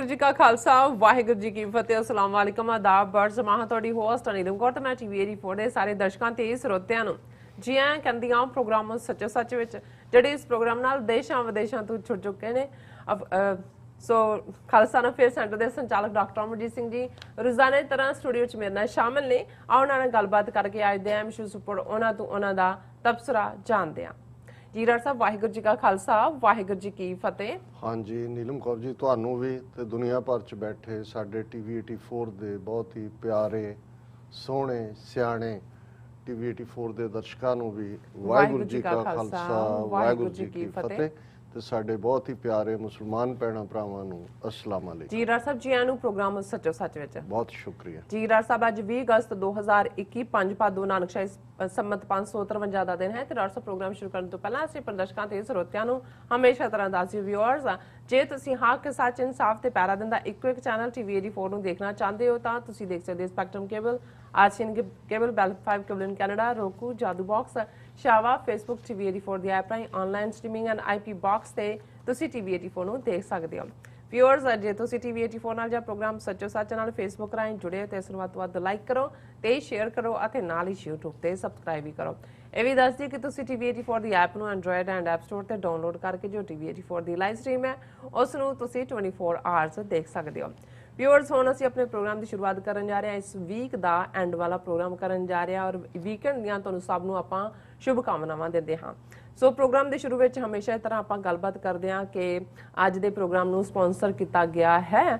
वाहिगुरू जी का खालसा वाहिगुरू जी की फतेह। अस्सलाम वालेकुम आदाब बर्ड्स मां ਤੁਹਾਡੀ ਹੋਸਟ ਨੀਲਮ ਕੌਰ ਤੇ ਮੈਂ ਟੀਵੀ 84 ਦੇ ਸਾਰੇ ਦਰਸ਼ਕਾਂ ਤੇ ਸਰੋਤਿਆਂ ਨੂੰ ਜੀ ਆਇਆਂ ਕਹਿੰਦੀ ਹਾਂ ਪ੍ਰੋਗਰਾਮ ਸੱਚੋ ਸੱਚ ਵਿੱਚ ਜਿਹੜੇ ਇਸ ਪ੍ਰੋਗਰਾਮ ਨਾਲ ਦੇਸ਼ਾਂ ਵਿਦੇਸ਼ਾਂ ਤੋਂ ਛੁੱਟ ਚੁੱਕੇ ਨੇ। ਸੋ ਖਾਲਸਾ ਨਫੇਰ ਸੈਂਟਰ ਦੇ ਸੰਚਾਲਕ ਡਾਕਟਰ ਅਮਰਜੀਤ ਸਿੰਘ ਜੀ ਰੋਜ਼ਾਨਾ ਦੀ ਤਰ੍ਹਾਂ ਸਟੂਡੀਓ 'ਚ ਮੇਰੇ ਨਾਲ ਸ਼ਾਮਿਲ ਨੇ। ਆਓ ਉਹਨਾਂ ਨਾਲ ਗੱਲਬਾਤ ਕਰਕੇ ਅੱਜ ਦੇ ਅਹਿਮ ਇਸ਼ੂਜ਼ ਉੱਪਰ ਉਹਨਾਂ ਤੋਂ ਉਹਨਾਂ ਦਾ ਤਬਸਰਾ ਜਾਣਦੇ ਹਾਂ। ਜੀ ਡਾਕਟਰ ਸਾਹਿਬ ਵਾਹਿਗੁਰੂ ਜੀ ਕਾ ਖਾਲਸਾ ਵਾਹਿਗੁਰੂ ਜੀ ਕੀ ਫਤਿਹ। हाँ जी नीलम कौर जी ਤੁਹਾਨੂੰ ਵੀ ਤੇ ਦੁਨੀਆ ਭਰ ਚ ਬੈਠੇ ਸਾਡੇ ਟੀਵੀ 84 ਦੇ ਬਹੁਤ ਹੀ ਪਿਆਰੇ ਸੋਹਣੇ ਸਿਆਣੇ ਟੀਵੀ 84 ਦੇ ਦਰਸ਼ਕਾਂ ਨੂੰ ਵੀ ਵਾਹਿਗੁਰੂ ਜੀ ਕਾ ਖਾਲਸਾ ਵਾਹਿਗੁਰੂ ਜੀ ਕੀ ਫਤਿਹ ਤੇ ਸਾਡੇ ਬਹੁਤ ਹੀ ਪਿਆਰੇ ਮੁਸਲਮਾਨ ਭੈਣਾਂ ਭਰਾਵਾਂ ਨੂੰ अस्सलाम वालेकुम। ਜੀ ਡਾਕਟਰ ਸਾਹਿਬ ਜੀ ਆਇਆਂ ਨੂੰ ਪ੍ਰੋਗਰਾਮ ਸੱਚੋ ਸੱਚ ਵਿੱਚ ਬਹੁਤ ਸ਼ੁਕਰੀਆ। ਜੀ ਡਾਕਟਰ ਸਾਹਿਬ ਅੱਜ 20 ਅਗਸਤ 2021 5 ਭਾਦੋ ਨਾਨਕਸ਼ਾਹੀ ਸੰਮਤ 553 ਦਾ ਦਿਨ ਹੈ ਤੇ ਡਾਕਟਰ ਸਾਹਿਬ ਪ੍ਰੋਗਰਾਮ ਸ਼ੁਰੂ ਕਰਨ ਤੋਂ ਪਹਿਲਾਂ ਅਸੀਂ ਪ੍ਰਦਰਸ਼ਕਾਂ ਤੇ ਸਰੋਤਿਆਂ ਨੂੰ ਹਮੇਸ਼ਾ ਤਰ੍ਹਾਂ ਦੱਸਦੇ ਵਿਊਅਰਸ ਜੇ ਤੁਸੀਂ ਹੱਕ ਸੱਚ ਇਨਸਾਫ ਤੇ ਪੈਰਾ ਦਿੰਦਾ ਇੱਕੋ ਇੱਕ ਚੈਨਲ ਟੀਵੀ 84 ਨੂੰ ਦੇਖਣਾ ਚਾਹੁੰਦੇ ਹੋ ਤਾਂ ਤੁਸੀਂ ਦੇਖ ਸਕਦੇ ਹੋ spectrum cable Asian cable Bell 5 cable in Canada roku Jadoo box ਸ਼ਾਵਾ ਫੇਸਬੁੱਕ ਟੀਵੀ 84 ਦੀ ਐਪ ਰਾਹੀਂ online streaming and IP box ਤੇ ਤੁਸੀਂ ਟੀਵੀ 84 ਨੂੰ ਦੇਖ ਸਕਦੇ ਹੋ। ਵਿਊਅਰਸ ਜੇ ਤੁਸੀਂ ਟੀਵੀ 84 ਨਾਲ ਜਾਂ ਪ੍ਰੋਗਰਾਮ ਸੱਚੋ ਸੱਚ ਨਾਲ ਫੇਸਬੁੱਕ ਰਾਹੀਂ ਜੁੜੇ ਤੇ ਇਸ ਨੂੰ ਵੱਧ ਤੋਂ ਵੱਧ ਲਾਈਕ ਕਰੋ ਤੇ ਸ਼ੇਅਰ ਕਰੋ ਅਤੇ ਨਾਲ ਹੀ YouTube ਤੇ ਸਬਸਕ੍ਰਾਈਬ ਵੀ ਕਰੋ। ਇਹ ਵੀ ਦੱਸ ਦਿਓ ਕਿ ਤੁਸੀਂ ਟੀਵੀ 84 ਦੀ ਐਪ ਨੂੰ ਐਂਡਰੋਇਡ ਐਂਡ ਐਪ ਸਟੋਰ ਤੇ ਡਾਊਨਲੋਡ ਕਰਕੇ ਜੋ ਟੀਵੀ 84 ਦੀ ਲਾਈਵ ਸਟ੍ਰੀਮ ਹੈ ਉਸ ਨੂੰ ਤੁਸੀਂ 24 ਆਵਰਸ ਦੇਖ ਸਕਦੇ ਹੋ। ਵਿਊਅਰਸ ਹੁਣ ਅਸੀਂ ਆਪਣੇ ਪ੍ਰੋਗਰਾਮ ਦੀ ਸ਼ੁਰੂਆਤ ਕਰਨ ਜਾ ਰਹੇ ਹਾਂ। ਇਸ ਵੀਕ ਦਾ ਐਂਡ ਵਾਲਾ ਪ੍ਰੋਗਰਾਮ ਕਰਨ ਜਾ ਰਹੇ ਹਾਂ ਔਰ ਵੀਕਐਂਡ ਦੀਆਂ ਤੁਹਾਨੂੰ ਸਭ ਨੂੰ ਆਪਾਂ ਸ਼ੁਭ ਕਾਮਨਾਵਾਂ ਦਿੰਦੇ ਹਾਂ। ਸੋ ਪ੍ਰੋਗਰਾਮ ਦੇ ਸ਼ੁਰੂ ਵਿੱਚ ਹਮੇਸ਼ਾ ਇਸ ਤਰ੍ਹਾਂ ਆਪਾਂ ਗੱਲਬਾਤ ਕਰਦੇ ਹਾਂ ਕਿ ਅੱਜ ਦੇ ਪ੍ਰੋਗਰਾਮ ਨੂੰ ਸਪਾਂਸਰ ਕੀਤਾ ਗਿਆ ਹੈ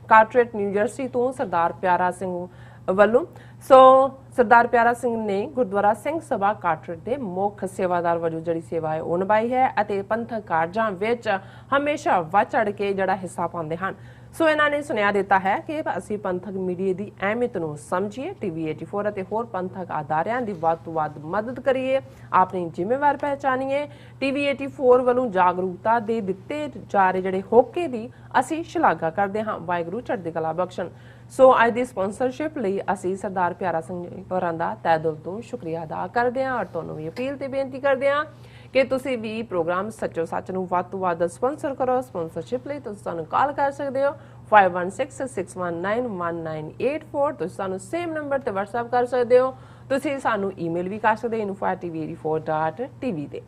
ਕਾਰਟਰੇਟ ਨਿਊ ਜਰਸੀ ਤੋਂ ਸਰਦਾਰ ਪਿਆਰਾ ਸਿੰਘ ਵੱਲੋਂ। ਸੋ ਸਰਦਾਰ ਪਿਆਰਾ ਸਿੰਘ ਨੇ ਗੁਰਦੁਆਰਾ ਸਿੰਘ ਸਭਾ ਕਾਰਟਰੇਟ ਦੇ ਮੁੱਖ ਸੇਵਾਦਾਰ ਵਜੋਂ ਜਿਹੜੀ ਸੇਵਾ ਹੈ ਉਹ ਨਿਭਾਈ ਹੈ ਅਤੇ ਪੰਥਕ ਕਾਰਜਾਂ ਵਿੱਚ ਹਮੇਸ਼ਾ ਵੱਧ ਚੜ੍ਹ ਕੇ ਜਿਹੜਾ ਹਿੱਸਾ ਪਾਉਂਦੇ ਹਨ। ਸੋ ਇਹਨਾਂ ਨੇ ਸੁਨੇਹਾ ਦਿੱਤਾ ਹੈ ਕਿ ਅਸੀਂ ਪੰਥਕ ਮੀਡੀਆ ਦੀ ਅਹਿਮੀਅਤ ਨੂੰ ਸਮਝੀਏ, ਟੀਵੀ 84 ਅਤੇ ਹੋਰ ਪੰਥਕ ਅਦਾਰਿਆਂ ਦੀ ਵੱਧ ਤੋਂ ਵੱਧ ਮਦਦ ਕਰੀਏ, ਆਪਣੀ ਜ਼ਿੰਮੇਵਾਰ ਪਹਿਚਾਨੀਏ। ਟੀਵੀ 84 ਵੱਲੋਂ ਜਾਗਰੂਕਤਾ ਦੇ ਦਿੱਤੇ ਜਾ ਰਹੇ ਜਿਹੜੇ ਹੋਕੇ ਦੀ ਅਸੀਂ ਸ਼ਲਾਘਾ ਕਰਦੇ ਹਾਂ। ਵਾਹਿਗੁਰੂ ਚੜ੍ਹਦੀ ਕਲਾ ਬਖਸ਼ਣ। ਸੋ ਅੱਜ ਦੀ ਸਪਾਂਸਰਸ਼ਿਪ ਲਈ ਅਸੀਂ ਸਰਦਾਰ ਪਿਆਰਾ ਸਿੰਘ ਜੀ ਹੋਰਾਂ ਦਾ ਤਹਿ ਦਿਲ ਤੋਂ ਸ਼ੁਕਰੀਆ ਅਦਾ ਕਰਦੇ ਹਾਂ ਔਰ ਤੁਹਾਨੂੰ ਵੀ ਅਪੀਲ ਤੇ ਬੇਨਤੀ ਕਰਦੇ ਹਾਂ ਕਿ ਤੁਸੀਂ ਵੀ ਪ੍ਰੋਗਰਾਮ ਸੱਚੋ ਸੱਚ ਨੂੰ ਵੱਧ ਤੋਂ ਵੱਧ ਸਪਾਂਸਰ ਕਰੋ। ਸਪਾਂਸਰਸ਼ਿਪ ਲਈ ਤੁਸੀਂ ਸਾਨੂੰ ਕਾਲ ਕਰ ਸਕਦੇ ਹੋ 5166191984। ਤੁਸੀਂ ਸਾਨੂੰ ਸੇਮ ਨੰਬਰ ਤੇ WhatsApp ਕਰ ਸਕਦੇ ਹੋ। ਤੁਸੀਂ ਸਾਨੂੰ ਈਮੇਲ ਵੀ ਕਰ ਸਕਦੇ info@tv84.tv ਤੇ।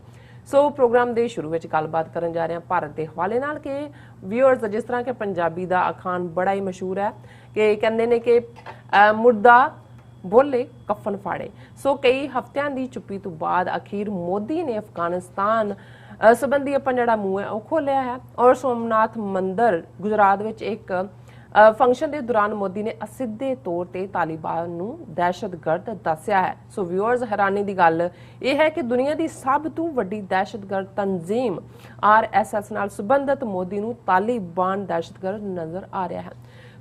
ਸੋ ਪ੍ਰੋਗਰਾਮ ਦੇ ਸ਼ੁਰੂ ਵਿੱਚ ਗੱਲਬਾਤ ਕਰਨ ਜਾ ਰਹੇ ਹਾਂ ਭਾਰਤ ਦੇ ਹਵਾਲੇ ਨਾਲ ਕਿ ਵਿਊਅਰਸ ਜਿਸ ਤਰ੍ਹਾਂ ਕਿ ਪੰਜਾਬੀ ਦਾ ਅਖਾਣ ਬੜਾ ਹੀ ਮਸ਼ਹੂਰ ਹੈ ਕਿ ਕਹਿੰਦੇ ਨੇ ਕਿ ਮੁਰਦਾ ਬੋਲੇ ਕਫਨ ਫਾੜੇ। ਸੋ ਕਈ ਹਫ਼ਤਿਆਂ ਦੀ ਚੁੱਪੀ ਤੋਂ ਬਾਅਦ ਅਖੀਰ ਮੋਦੀ ਨੇ ਅਫਗਾਨਿਸਤਾਨ ਸੰਬੰਧੀ ਆਪਣਾ ਜਿਹੜਾ ਮੂੰਹ ਹੈ ਉਹ ਖੋਲਿਆ ਹੈ ਔਰ ਸੋਮਨਾਥ ਮੰਦਿਰ ਗੁਜਰਾਤ ਵਿੱਚ ਇੱਕ ਫੰਕਸ਼ਨ ਦੇ ਦੌਰਾਨ ਮੋਦੀ ਨੇ ਅਸਿੱਧੇ ਤੌਰ ਤੇ ਤਾਲਿਬਾਨ ਨੂੰ ਦਹਿਸ਼ਤਗਰਦ ਦੱਸਿਆ ਹੈ। ਸੋ ਵਿਊਅਰਸ ਹੈਰਾਨੀ ਦੀ ਗੱਲ ਇਹ ਹੈ ਕਿ ਦੁਨੀਆ ਦੀ ਸਭ ਤੋਂ ਵੱਡੀ ਦਹਿਸ਼ਤਗਰਦ ਤਨਜ਼ੀਮ RSS ਨਾਲ ਸੰਬੰਧਿਤ ਮੋਦੀ ਨੂੰ ਤਾਲਿਬਾਨ ਦਹਿਸ਼ਤਗਰਦ ਨਜ਼ਰ ਆ ਰਿਹਾ ਹੈ।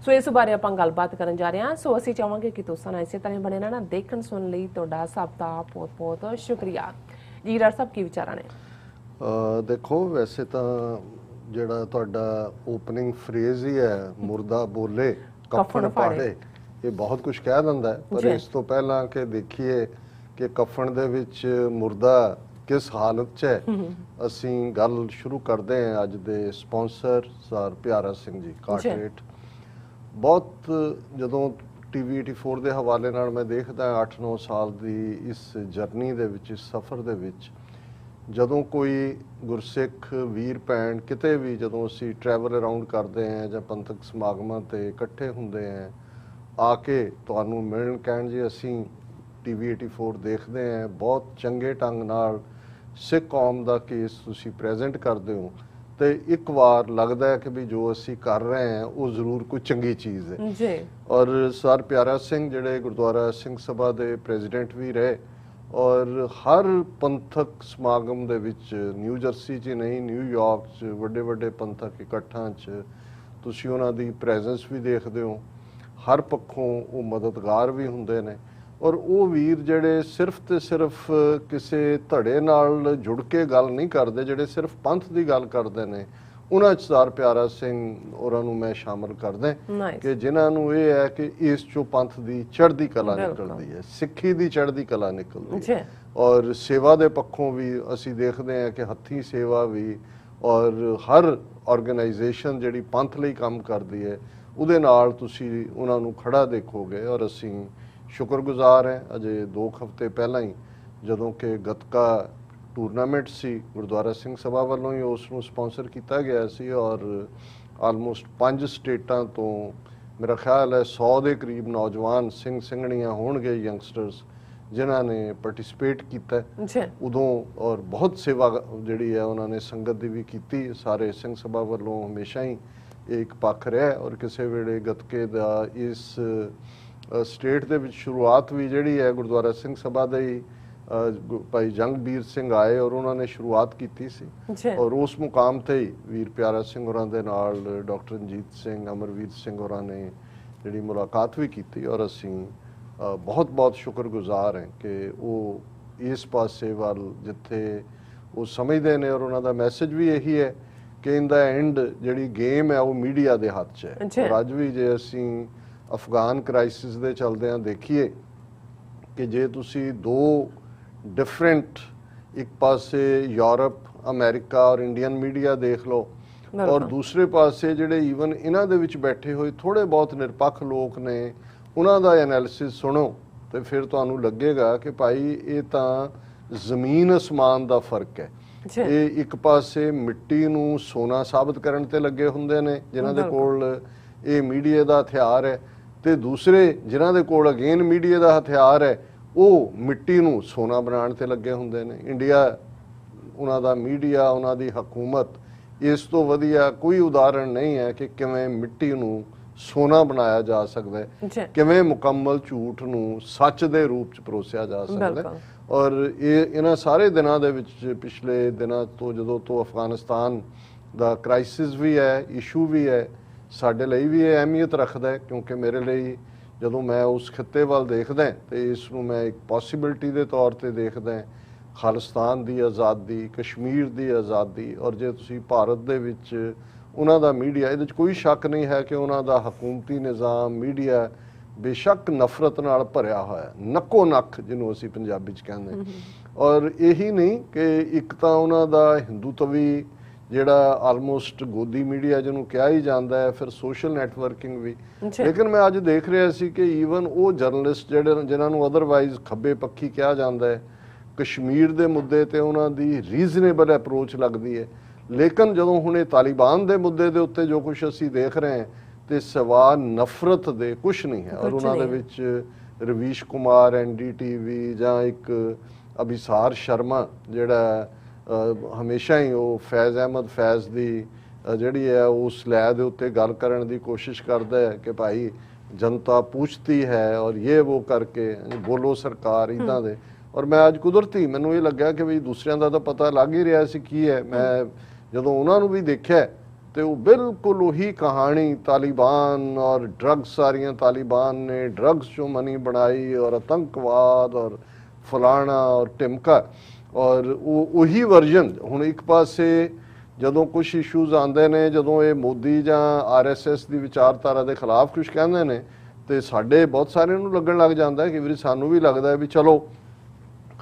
ਸੋ ਇਸ ਬਾਰੇ ਆਪਾਂ ਗੱਲਬਾਤ ਕਰਨ ਜਾ ਰਹੇ ਹਾਂ। ਸੋ ਅਸੀਂ ਚਾਹਾਂਗੇ ਕਿ ਤੁਸੀਂ ਇਸੇ ਤਰ੍ਹਾਂ ਬਣੇ ਰਹਿਣਾ। ਦੇਖਣ ਸੁਣਨ ਲਈ ਤੁਹਾਡਾ ਸਭ ਦਾ ਬਹੁਤ ਬਹੁਤ ਸ਼ੁਕਰੀਆ। ਜੀ ਡਾਕਟਰ ਸਾਹਿਬ ਕੀ ਵਿਚਾਰਾਂ ਨੇ? ਦੇਖੋ ਵੈਸੇ ਤਾਂ ਜਿਹੜਾ ਤੁਹਾਡਾ ਓਪਨਿੰਗ ਫਰੇਜ਼ ਹੀ ਹੈ ਮੁਰਦਾ ਬੋਲੇ ਕਫਨ ਪਾੜੇ ਇਹ ਬਹੁਤ ਕੁਝ ਕਹਿ ਦਿੰਦਾ ਹੈ। ਪਰ ਇਸ ਤੋਂ ਪਹਿਲਾਂ ਕਿ ਦੇਖੀਏ ਕਿ ਕਫਨ ਦੇ ਵਿੱਚ ਮੁਰਦਾ ਕਿਸ ਹਾਲਤ 'ਚ ਹੈ ਅਸੀਂ ਗੱਲ ਸ਼ੁਰੂ ਕਰਦੇ ਹਾਂ ਅੱਜ ਦੇ ਸਪਾਂਸਰ ਸਰ ਪਿਆਰਾ ਸਿੰਘ ਜੀ ਕਾਰਟਰੇਟ। ਬਹੁਤ ਜਦੋਂ ਟੀਵੀ 84 ਦੇ ਹਵਾਲੇ ਨਾਲ ਮੈਂ ਦੇਖਦਾ 8-9 ਸਾਲ ਦੀ ਇਸ ਜਰਨੀ ਦੇ ਵਿੱਚ ਇਸ ਸਫ਼ਰ ਦੇ ਵਿੱਚ ਜਦੋਂ ਕੋਈ ਗੁਰਸਿੱਖ ਵੀਰ ਭੈਣ ਕਿਤੇ ਵੀ ਜਦੋਂ ਅਸੀਂ ਟਰੈਵਲ ਅਰਾਊਂਡ ਕਰਦੇ ਹਾਂ ਜਾਂ ਪੰਥਕ ਸਮਾਗਮਾਂ ਤੇ ਇਕੱਠੇ ਹੁੰਦੇ ਹਾਂ ਆ ਕੇ ਤੁਹਾਨੂੰ ਮਿਲਣ ਕਹਿਣ ਜੀ ਅਸੀਂ ਟੀਵੀ 84 ਦੇਖਦੇ ਹਾਂ ਬਹੁਤ ਚੰਗੇ ਢੰਗ ਨਾਲ ਸਿੱਖ ਕੌਮ ਦਾ ਕੇਸ ਤੁਸੀਂ ਪ੍ਰੈਜ਼ੈਂਟ ਕਰਦੇ ਹੋ ਤੇ ਇੱਕ ਵਾਰ ਲੱਗਦਾ ਹੈ ਕਿ ਵੀ ਜੋ ਅਸੀਂ ਕਰ ਰਹੇ ਹਾਂ ਉਹ ਜ਼ਰੂਰ ਕੋਈ ਚੰਗੀ ਚੀਜ਼ ਹੈ ਜੀ। ਔਰ ਸਰ ਪਿਆਰਾ ਸਿੰਘ ਜਿਹੜੇ ਗੁਰਦੁਆਰਾ ਸਿੰਘ ਸਭਾ ਦੇ ਪ੍ਰੈਜ਼ੀਡੈਂਟ ਵੀ ਰਹੇ ਔਰ ਹਰ ਪੰਥਕ ਸਮਾਗਮ ਦੇ ਵਿੱਚ ਨਿਊ ਜਰਸੀ 'ਚ ਨਹੀਂ ਨਿਊਯਾਰਕ 'ਚ ਵੱਡੇ ਵੱਡੇ ਪੰਥਕ ਇਕੱਠਾਂ 'ਚ ਤੁਸੀਂ ਉਹਨਾਂ ਦੀ ਪ੍ਰੈਜ਼ੈਂਸ ਵੀ ਦੇਖਦੇ ਹੋ। ਹਰ ਪੱਖੋਂ ਉਹ ਮਦਦਗਾਰ ਵੀ ਹੁੰਦੇ ਨੇ ਔਰ ਉਹ ਵੀਰ ਜਿਹੜੇ ਸਿਰਫ ਤੇ ਸਿਰਫ ਕਿਸੇ ਧੜੇ ਨਾਲ ਜੁੜ ਕੇ ਗੱਲ ਨਹੀਂ ਕਰਦੇ ਜਿਹੜੇ ਸਿਰਫ ਪੰਥ ਦੀ ਗੱਲ ਕਰਦੇ ਨੇ ਉਹਨਾਂ 'ਚ ਸਰ ਪਿਆਰਾ ਸਿੰਘ ਉਹਨਾਂ ਨੂੰ ਮੈਂ ਸ਼ਾਮਲ ਕਰਦਾ ਕਿ ਜਿਨ੍ਹਾਂ ਨੂੰ ਇਹ ਹੈ ਕਿ ਇਸ ਚੋਂ ਪੰਥ ਦੀ ਚੜ੍ਹਦੀ ਕਲਾ ਨਿਕਲਦੀ ਹੈ, ਸਿੱਖੀ ਦੀ ਚੜ੍ਹਦੀ ਕਲਾ ਨਿਕਲਦੀ ਹੈ ਔਰ ਸੇਵਾ ਦੇ ਪੱਖੋਂ ਵੀ ਅਸੀਂ ਦੇਖਦੇ ਹਾਂ ਕਿ ਹੱਥੀਂ ਸੇਵਾ ਵੀ ਔਰ ਹਰ ਆਰਗੇਨਾਈਜੇਸ਼ਨ ਜਿਹੜੀ ਪੰਥ ਲਈ ਕੰਮ ਕਰਦੀ ਹੈ ਉਹਦੇ ਨਾਲ ਤੁਸੀਂ ਉਹਨਾਂ ਨੂੰ ਖੜਾ ਦੇਖੋਗੇ। ਔਰ ਅਸੀਂ ਸ਼ੁਕਰਗੁਜ਼ਾਰ ਹੈ। ਅਜੇ 2 ਹਫ਼ਤੇ ਪਹਿਲਾਂ ਹੀ ਜਦੋਂ ਕਿ ਗੱਤਕਾ ਟੂਰਨਾਮੈਂਟ ਸੀ ਗੁਰਦੁਆਰਾ ਸਿੰਘ ਸਭਾ ਵੱਲੋਂ ਹੀ ਉਸ ਨੂੰ ਸਪਾਂਸਰ ਕੀਤਾ ਗਿਆ ਸੀ ਔਰ ਆਲਮੋਸਟ 5 ਸਟੇਟਾਂ ਤੋਂ ਮੇਰਾ ਖਿਆਲ ਹੈ 100 ਦੇ ਕਰੀਬ ਨੌਜਵਾਨ ਸਿੰਘ ਸਿੰਘਣੀਆਂ ਹੋਣਗੇ ਯੰਗਸਟਰਸ ਜਿਨ੍ਹਾਂ ਨੇ ਪਾਰਟਿਸਿਪੇਟ ਕੀਤਾ ਉਦੋਂ। ਔਰ ਬਹੁਤ ਸੇਵਾ ਜਿਹੜੀ ਹੈ ਉਹਨਾਂ ਨੇ ਸੰਗਤ ਦੀ ਵੀ ਕੀਤੀ। ਸਾਰੇ ਸਿੰਘ ਸਭਾ ਵੱਲੋਂ ਹਮੇਸ਼ਾ ਹੀ ਇਹ ਇੱਕ ਪੱਖ ਰਿਹਾ ਔਰ ਕਿਸੇ ਵੇਲੇ ਗੱਤਕੇ ਦਾ ਇਸ ਸਟੇਟ ਦੇ ਵਿੱਚ ਸ਼ੁਰੂਆਤ ਵੀ ਜਿਹੜੀ ਹੈ ਗੁਰਦੁਆਰਾ ਸਿੰਘ ਸਭਾ ਦੇ ਹੀ ਭਾਈ ਜੰਗਬੀਰ ਸਿੰਘ ਆਏ ਔਰ ਉਹਨਾਂ ਨੇ ਸ਼ੁਰੂਆਤ ਕੀਤੀ ਸੀ ਔਰ ਉਸ ਮੁਕਾਮ ਤੇ ਹੀ ਵੀਰ ਪਿਆਰਾ ਸਿੰਘ ਹੋਰਾਂ ਦੇ ਨਾਲ ਡਾਕਟਰ ਰਣਜੀਤ ਸਿੰਘ ਅਮਰਵੀਰ ਸਿੰਘ ਹੋਰਾਂ ਨੇ ਜਿਹੜੀ ਮੁਲਾਕਾਤ ਵੀ ਕੀਤੀ ਔਰ ਅਸੀਂ ਬਹੁਤ ਸ਼ੁਕਰਗੁਜ਼ਾਰ ਹਾਂ ਕਿ ਉਹ ਇਸ ਪਾਸੇ ਵੱਲ ਜਿੱਥੇ ਉਹ ਸਮਝਦੇ ਨੇ ਔਰ ਉਹਨਾਂ ਦਾ ਮੈਸੇਜ ਵੀ ਇਹੀ ਹੈ ਕਿ ਇਨ ਦਾ ਐਂਡ ਜਿਹੜੀ ਗੇਮ ਹੈ ਉਹ ਮੀਡੀਆ ਦੇ ਹੱਥ 'ਚ ਹੈ। ਔਰ ਅੱਜ ਵੀ ਜੇ ਅਸੀਂ ਅਫਗਾਨ ਕ੍ਰਾਈਸਿਸ ਦੇ ਚਲਦਿਆਂ ਦੇਖੀਏ ਕਿ ਜੇ ਤੁਸੀਂ 2 ਡਿਫਰੈਂਟ ਇੱਕ ਪਾਸੇ ਯੂਰਪ ਅਮਰੀਕਾ ਔਰ ਇੰਡੀਅਨ ਮੀਡੀਆ ਦੇਖ ਲਓ ਔਰ ਦੂਸਰੇ ਪਾਸੇ ਜਿਹੜੇ ਈਵਨ ਇਹਨਾਂ ਦੇ ਵਿੱਚ ਬੈਠੇ ਹੋਏ ਥੋੜੇ ਬਹੁਤ ਨਿਰਪੱਖ ਲੋਕ ਨੇ ਉਹਨਾਂ ਦਾ ਐਨਾਲਿਸਿਸ ਸੁਣੋ ਤੇ ਫਿਰ ਤੁਹਾਨੂੰ ਲੱਗੇਗਾ ਕਿ ਭਾਈ ਇਹ ਤਾਂ ਜ਼ਮੀਨ ਅਸਮਾਨ ਦਾ ਫਰਕ ਹੈ। ਇਹ ਇੱਕ ਪਾਸੇ ਮਿੱਟੀ ਨੂੰ ਸੋਨਾ ਸਾਬਤ ਕਰਨ ਤੇ ਲੱਗੇ ਹੁੰਦੇ ਨੇ ਜਿਨ੍ਹਾਂ ਦੇ ਕੋਲ ਇਹ ਮੀਡੀਆ ਦਾ ਹਥਿਆਰ ਹੈ ਤੇ ਦੂਸਰੇ ਜਿਨ੍ਹਾਂ ਦੇ ਕੋਲ ਅਗੇਨ ਮੀਡੀਆ ਦਾ ਹਥਿਆਰ ਹੈ ਉਹ ਮਿੱਟੀ ਨੂੰ ਸੋਨਾ ਬਣਾਉਣ ਤੇ ਲੱਗੇ ਹੁੰਦੇ ਨੇ। ਇੰਡੀਆ ਉਹਨਾਂ ਦਾ ਮੀਡੀਆ ਉਹਨਾਂ ਦੀ ਹਕੂਮਤ ਇਸ ਤੋਂ ਵਧੀਆ ਕੋਈ ਉਦਾਹਰਣ ਨਹੀਂ ਹੈ ਕਿ ਕਿਵੇਂ ਮਿੱਟੀ ਨੂੰ ਸੋਨਾ ਬਣਾਇਆ ਜਾ ਸਕਦਾ ਹੈ, ਕਿਵੇਂ ਮੁਕੰਮਲ ਝੂਠ ਨੂੰ ਸੱਚ ਦੇ ਰੂਪ 'ਚ ਪਰੋਸਿਆ ਜਾ ਸਕਦਾ ਹੈ। ਔਰ ਇਹਨਾਂ ਸਾਰੇ ਦਿਨਾਂ ਦੇ ਵਿੱਚ ਪਿਛਲੇ ਦਿਨਾਂ ਤੋਂ ਜਦੋਂ ਤੋਂ ਅਫਗਾਨਿਸਤਾਨ ਦਾ ਕ੍ਰਾਈਸਿਸ ਵੀ ਹੈ ਇਸ਼ੂ ਵੀ ਹੈ ਸਾਡੇ ਲਈ ਵੀ ਇਹ ਅਹਿਮੀਅਤ ਰੱਖਦਾ ਹੈ ਕਿਉਂਕਿ ਮੇਰੇ ਲਈ ਜਦੋਂ ਮੈਂ ਉਸ ਖਿੱਤੇ ਵੱਲ ਦੇਖਦਾ ਤੇ ਇਸ ਨੂੰ ਮੈਂ ਇੱਕ ਪੋਸੀਬਿਲਿਟੀ ਦੇ ਤੌਰ ਤੇ ਦੇਖਦਾ ਖਾਲਿਸਤਾਨ ਦੀ ਆਜ਼ਾਦੀ ਕਸ਼ਮੀਰ ਦੀ ਆਜ਼ਾਦੀ। ਔਰ ਜੇ ਤੁਸੀਂ ਭਾਰਤ ਦੇ ਵਿੱਚ ਉਹਨਾਂ ਦਾ ਮੀਡੀਆ ਇਹਦੇ 'ਚ ਕੋਈ ਸ਼ੱਕ ਨਹੀਂ ਹੈ ਕਿ ਉਹਨਾਂ ਦਾ ਹਕੂਮਤੀ ਨਿਜ਼ਾਮ ਮੀਡੀਆ ਬੇਸ਼ੱਕ ਨਫ਼ਰਤ ਨਾਲ ਭਰਿਆ ਹੋਇਆ ਨੱਕੋ ਨੱਕ ਜਿਹਨੂੰ ਅਸੀਂ ਪੰਜਾਬੀ 'ਚ ਕਹਿੰਦੇ ਔਰ ਇਹੀ ਨਹੀਂ ਕਿ ਇੱਕ ਤਾਂ ਉਹਨਾਂ ਦਾ ਹਿੰਦੂਤਵੀ ਜਿਹੜਾ ਆਲਮੋਸਟ ਗੋਦੀ ਮੀਡੀਆ ਜਿਹਨੂੰ ਕਿਹਾ ਹੀ ਜਾਂਦਾ ਹੈ ਫਿਰ ਸੋਸ਼ਲ ਨੈਟਵਰਕਿੰਗ ਵੀ। ਲੇਕਿਨ ਮੈਂ ਅੱਜ ਦੇਖ ਰਿਹਾ ਸੀ ਕਿ ਈਵਨ ਉਹ ਜਰਨਲਿਸਟ ਜਿਹੜੇ ਜਿਨ੍ਹਾਂ ਨੂੰ ਅਦਰਵਾਈਜ਼ ਖੱਬੇ ਪੱਖੀ ਕਿਹਾ ਜਾਂਦਾ ਹੈ ਕਸ਼ਮੀਰ ਦੇ ਮੁੱਦੇ ਤੇ ਉਹਨਾਂ ਦੀ ਰੀਜ਼ਨੇਬਲ ਅਪਰੋਚ ਲੱਗਦੀ ਹੈ ਲੇਕਿਨ ਜਦੋਂ ਹੁਣ ਇਹ ਤਾਲਿਬਾਨ ਦੇ ਮੁੱਦੇ ਦੇ ਉੱਤੇ ਜੋ ਕੁਝ ਅਸੀਂ ਦੇਖ ਰਹੇ ਹਾਂ ਤੇ ਸਵਾ ਨਫ਼ਰਤ ਦੇ ਕੁਝ ਨਹੀਂ ਹੈ। ਔਰ ਉਹਨਾਂ ਦੇ ਵਿੱਚ ਰਵੀਸ਼ ਕੁਮਾਰ NDTV ਜਾਂ ਇੱਕ ਅਭਿਸਾਰ ਸ਼ਰਮਾ ਜਿਹੜਾ ਹਮੇਸ਼ਾ ਹੀ ਉਹ ਫੈਜ਼ ਅਹਿਮਦ ਫੈਜ਼ ਦੀ ਜਿਹੜੀ ਹੈ ਉਸ ਲੈ ਦੇ ਉੱਤੇ ਗੱਲ ਕਰਨ ਦੀ ਕੋਸ਼ਿਸ਼ ਕਰਦਾ ਹੈ ਕਿ ਭਾਈ ਜਨਤਾ ਪੁੱਛਤੀ ਹੈ ਔਰ ਇਹ ਉਹ ਕਰਕੇ ਬੋਲੋ ਸਰਕਾਰ ਇੱਦਾਂ ਦੇ। ਔਰ ਮੈਂ ਅੱਜ ਕੁਦਰਤੀ ਮੈਨੂੰ ਇਹ ਲੱਗਿਆ ਕਿ ਵੀ ਦੂਸਰਿਆਂ ਦਾ ਤਾਂ ਪਤਾ ਲੱਗ ਹੀ ਰਿਹਾ ਸੀ ਕੀ ਹੈ। ਮੈਂ ਜਦੋਂ ਉਹਨਾਂ ਨੂੰ ਵੀ ਦੇਖਿਆ ਤੇ ਉਹ ਬਿਲਕੁਲ ਉਹੀ ਕਹਾਣੀ ਤਾਲਿਬਾਨ ਔਰ ਡਰੱਗਸ ਸਾਰੀਆਂ ਤਾਲਿਬਾਨ ਨੇ ਡਰੱਗਸ ਚੋਂ ਮਨੀ ਬਣਾਈ ਔਰ ਆਤੰਕਵਾਦ ਔਰ ਫਲਾਣਾ ਔਰ ਟਿਮਕਾ ਔਰ ਉਹ ਉਹੀ ਵਰਜ਼ਨ। ਹੁਣ ਇੱਕ ਪਾਸੇ ਜਦੋਂ ਕੁਝ ਇਸ਼ੂਜ਼ ਆਉਂਦੇ ਨੇ ਜਦੋਂ ਇਹ ਮੋਦੀ ਜਾਂ RSS ਦੀ ਵਿਚਾਰਧਾਰਾ ਦੇ ਖਿਲਾਫ ਕੁਝ ਕਹਿੰਦੇ ਨੇ ਤੇ ਸਾਡੇ ਬਹੁਤ ਸਾਰਿਆਂ ਨੂੰ ਲੱਗਣ ਲੱਗ ਜਾਂਦਾ ਕਿ ਵੀਰ ਸਾਨੂੰ ਵੀ ਲੱਗਦਾ ਵੀ ਚਲੋ